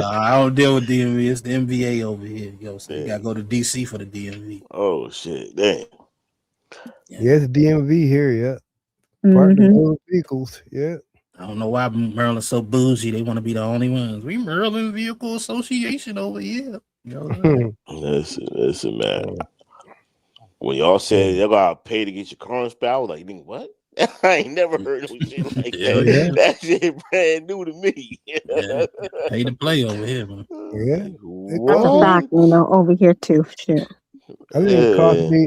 I don't deal with DMV. It's the NBA over here. Yo, so you gotta go to DC for the DMV.
Oh shit, damn.
Yeah, it's DMV here, yeah. Part of the motor vehicles, yeah.
I don't know why Maryland's so bougie. They want to be the only ones. We Maryland Vehicle Association over here. You know,
listen, man. When y'all said y'all gotta pay to get your car inspected, I was like, what? I ain't never heard of shit like that.
Yeah.
That shit brand new to me.
Pay to play over here, man.
Yeah.
That's a fact, over here too. Shit.
I think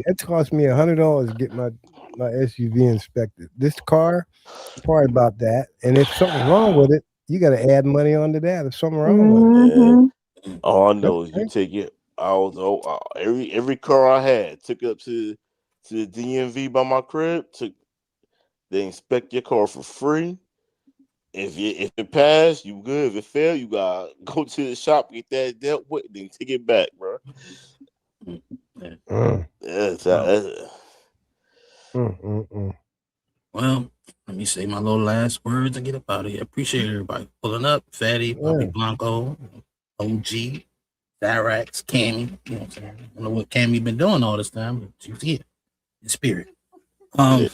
it cost me $100 to get my SUV inspected. This car, probably about that. And if something's wrong with it, you got to add money onto that. If something wrong with it.
All I know is you take it. Every car I had took it up to the DMV by my crib. They inspect your car for free. If it passed, you good. If it failed, you gotta go to the shop, get that dealt with, then take it back, bro.
Well, let me say my little last words and get up out of here. Appreciate everybody pulling up. Fatty, Bobby Blanco, OG, Zyrax, Cammy. You know what I'm saying? I don't know what Cammy been doing all this time, but she's here in spirit.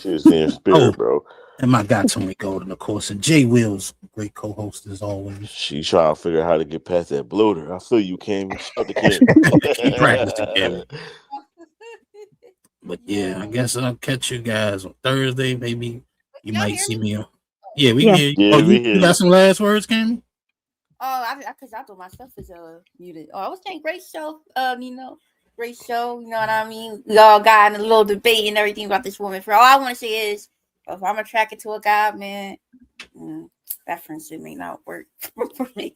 She's in spirit, bro.
And my guy Tony Golden, of course, and Jay Wills, great co-host as always.
She's trying to figure out how to get past that bloater. I feel you, Cammy. Shout to Cammy.
Keep practicing, Cammy. But yeah, I guess I'll catch you guys on Thursday. Maybe you might see me on. Yeah, we hear you.
Yeah,
You got some last words, Cammy?
Oh, because I thought my stuff was muted. Oh, I was saying great show. Great show. You know what I mean? We all got in a little debate and everything about this woman. For all I want to say is, if I'm attracted to a guy, man, that friendship may not work for me.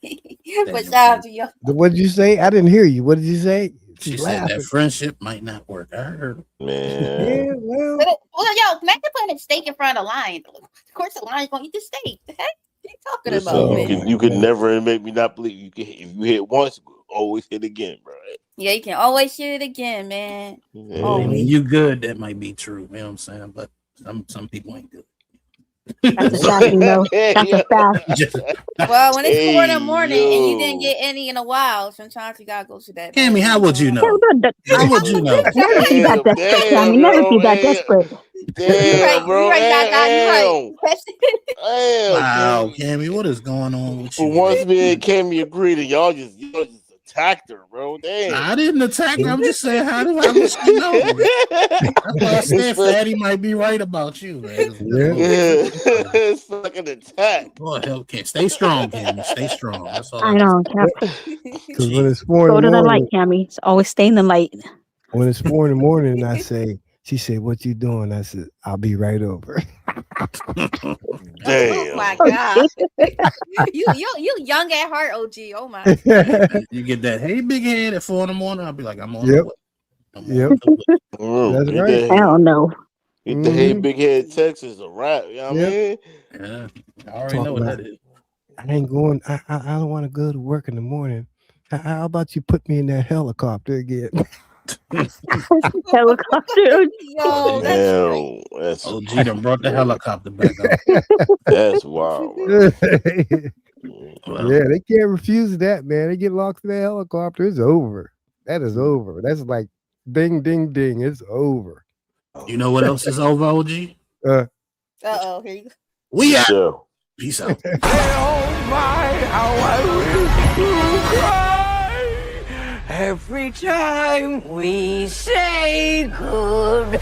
But shout out to you.
What did you say? I didn't hear you. What did you say?
She said that friendship might not work. I heard.
Man.
Yeah, well,
yo, imagine putting a steak in front of a lion. Of course, the lion's gonna eat the steak. The heck? What are you talking about?
You can never make me not believe you can. If you hit once, always hit again, bro.
Yeah, you can always hit it again, man.
Yeah. When you good, that might be true. You know what I'm saying? But some people ain't good.
That's a fact, That's a fact.
Well, when it's 4 in the morning and you didn't get any in a while, sometimes you gotta go to that.
Cammy, how would you know? How would you know?
Never be that desperate, Cammy. Never be that desperate.
Damn, bro.
You're right.
Wow, Cammy, what is going on with you?
For once, me and Cammy agreed, and y'all just attacked her, bro. Damn.
I didn't attack her. I'm just saying, how do I let you know? That's why I said Fatty might be right about you, man.
It's fucking attack.
Boy, hell, stay strong, Cammy. Stay strong. That's all.
I know.
Because when it's 4 in
Go
the
to the light,
morning,
Cammy. It's always stay in the light.
when it's 4 in the morning, and she said, "What you doing?" I said, "I'll be right over."
Damn.
Oh my god. you young at heart, OG. Oh my.
You get that hey big head at 4 in the morning. I'll be like, I'm on
Yep.
the way.
Yep. That's right.
I don't know.
Get the Hey Big Head Texas a rap. You know what I mean?
Yeah, I already know what that is.
I ain't going. I don't want to go to work in the morning. How about you put me in that helicopter again?
Helicopter.
Yo,
that's
OG done brought the helicopter back up.
That's wild.
Yeah, they can't refuse that, man. They get locked in that helicopter. It's over. That is over. That's like ding, ding, ding. It's over.
You know what else is over, OG?
Uh-oh, here you go.
We out.
So.
Peace out.
Oh my, how I wish to cry every time we say goodbye.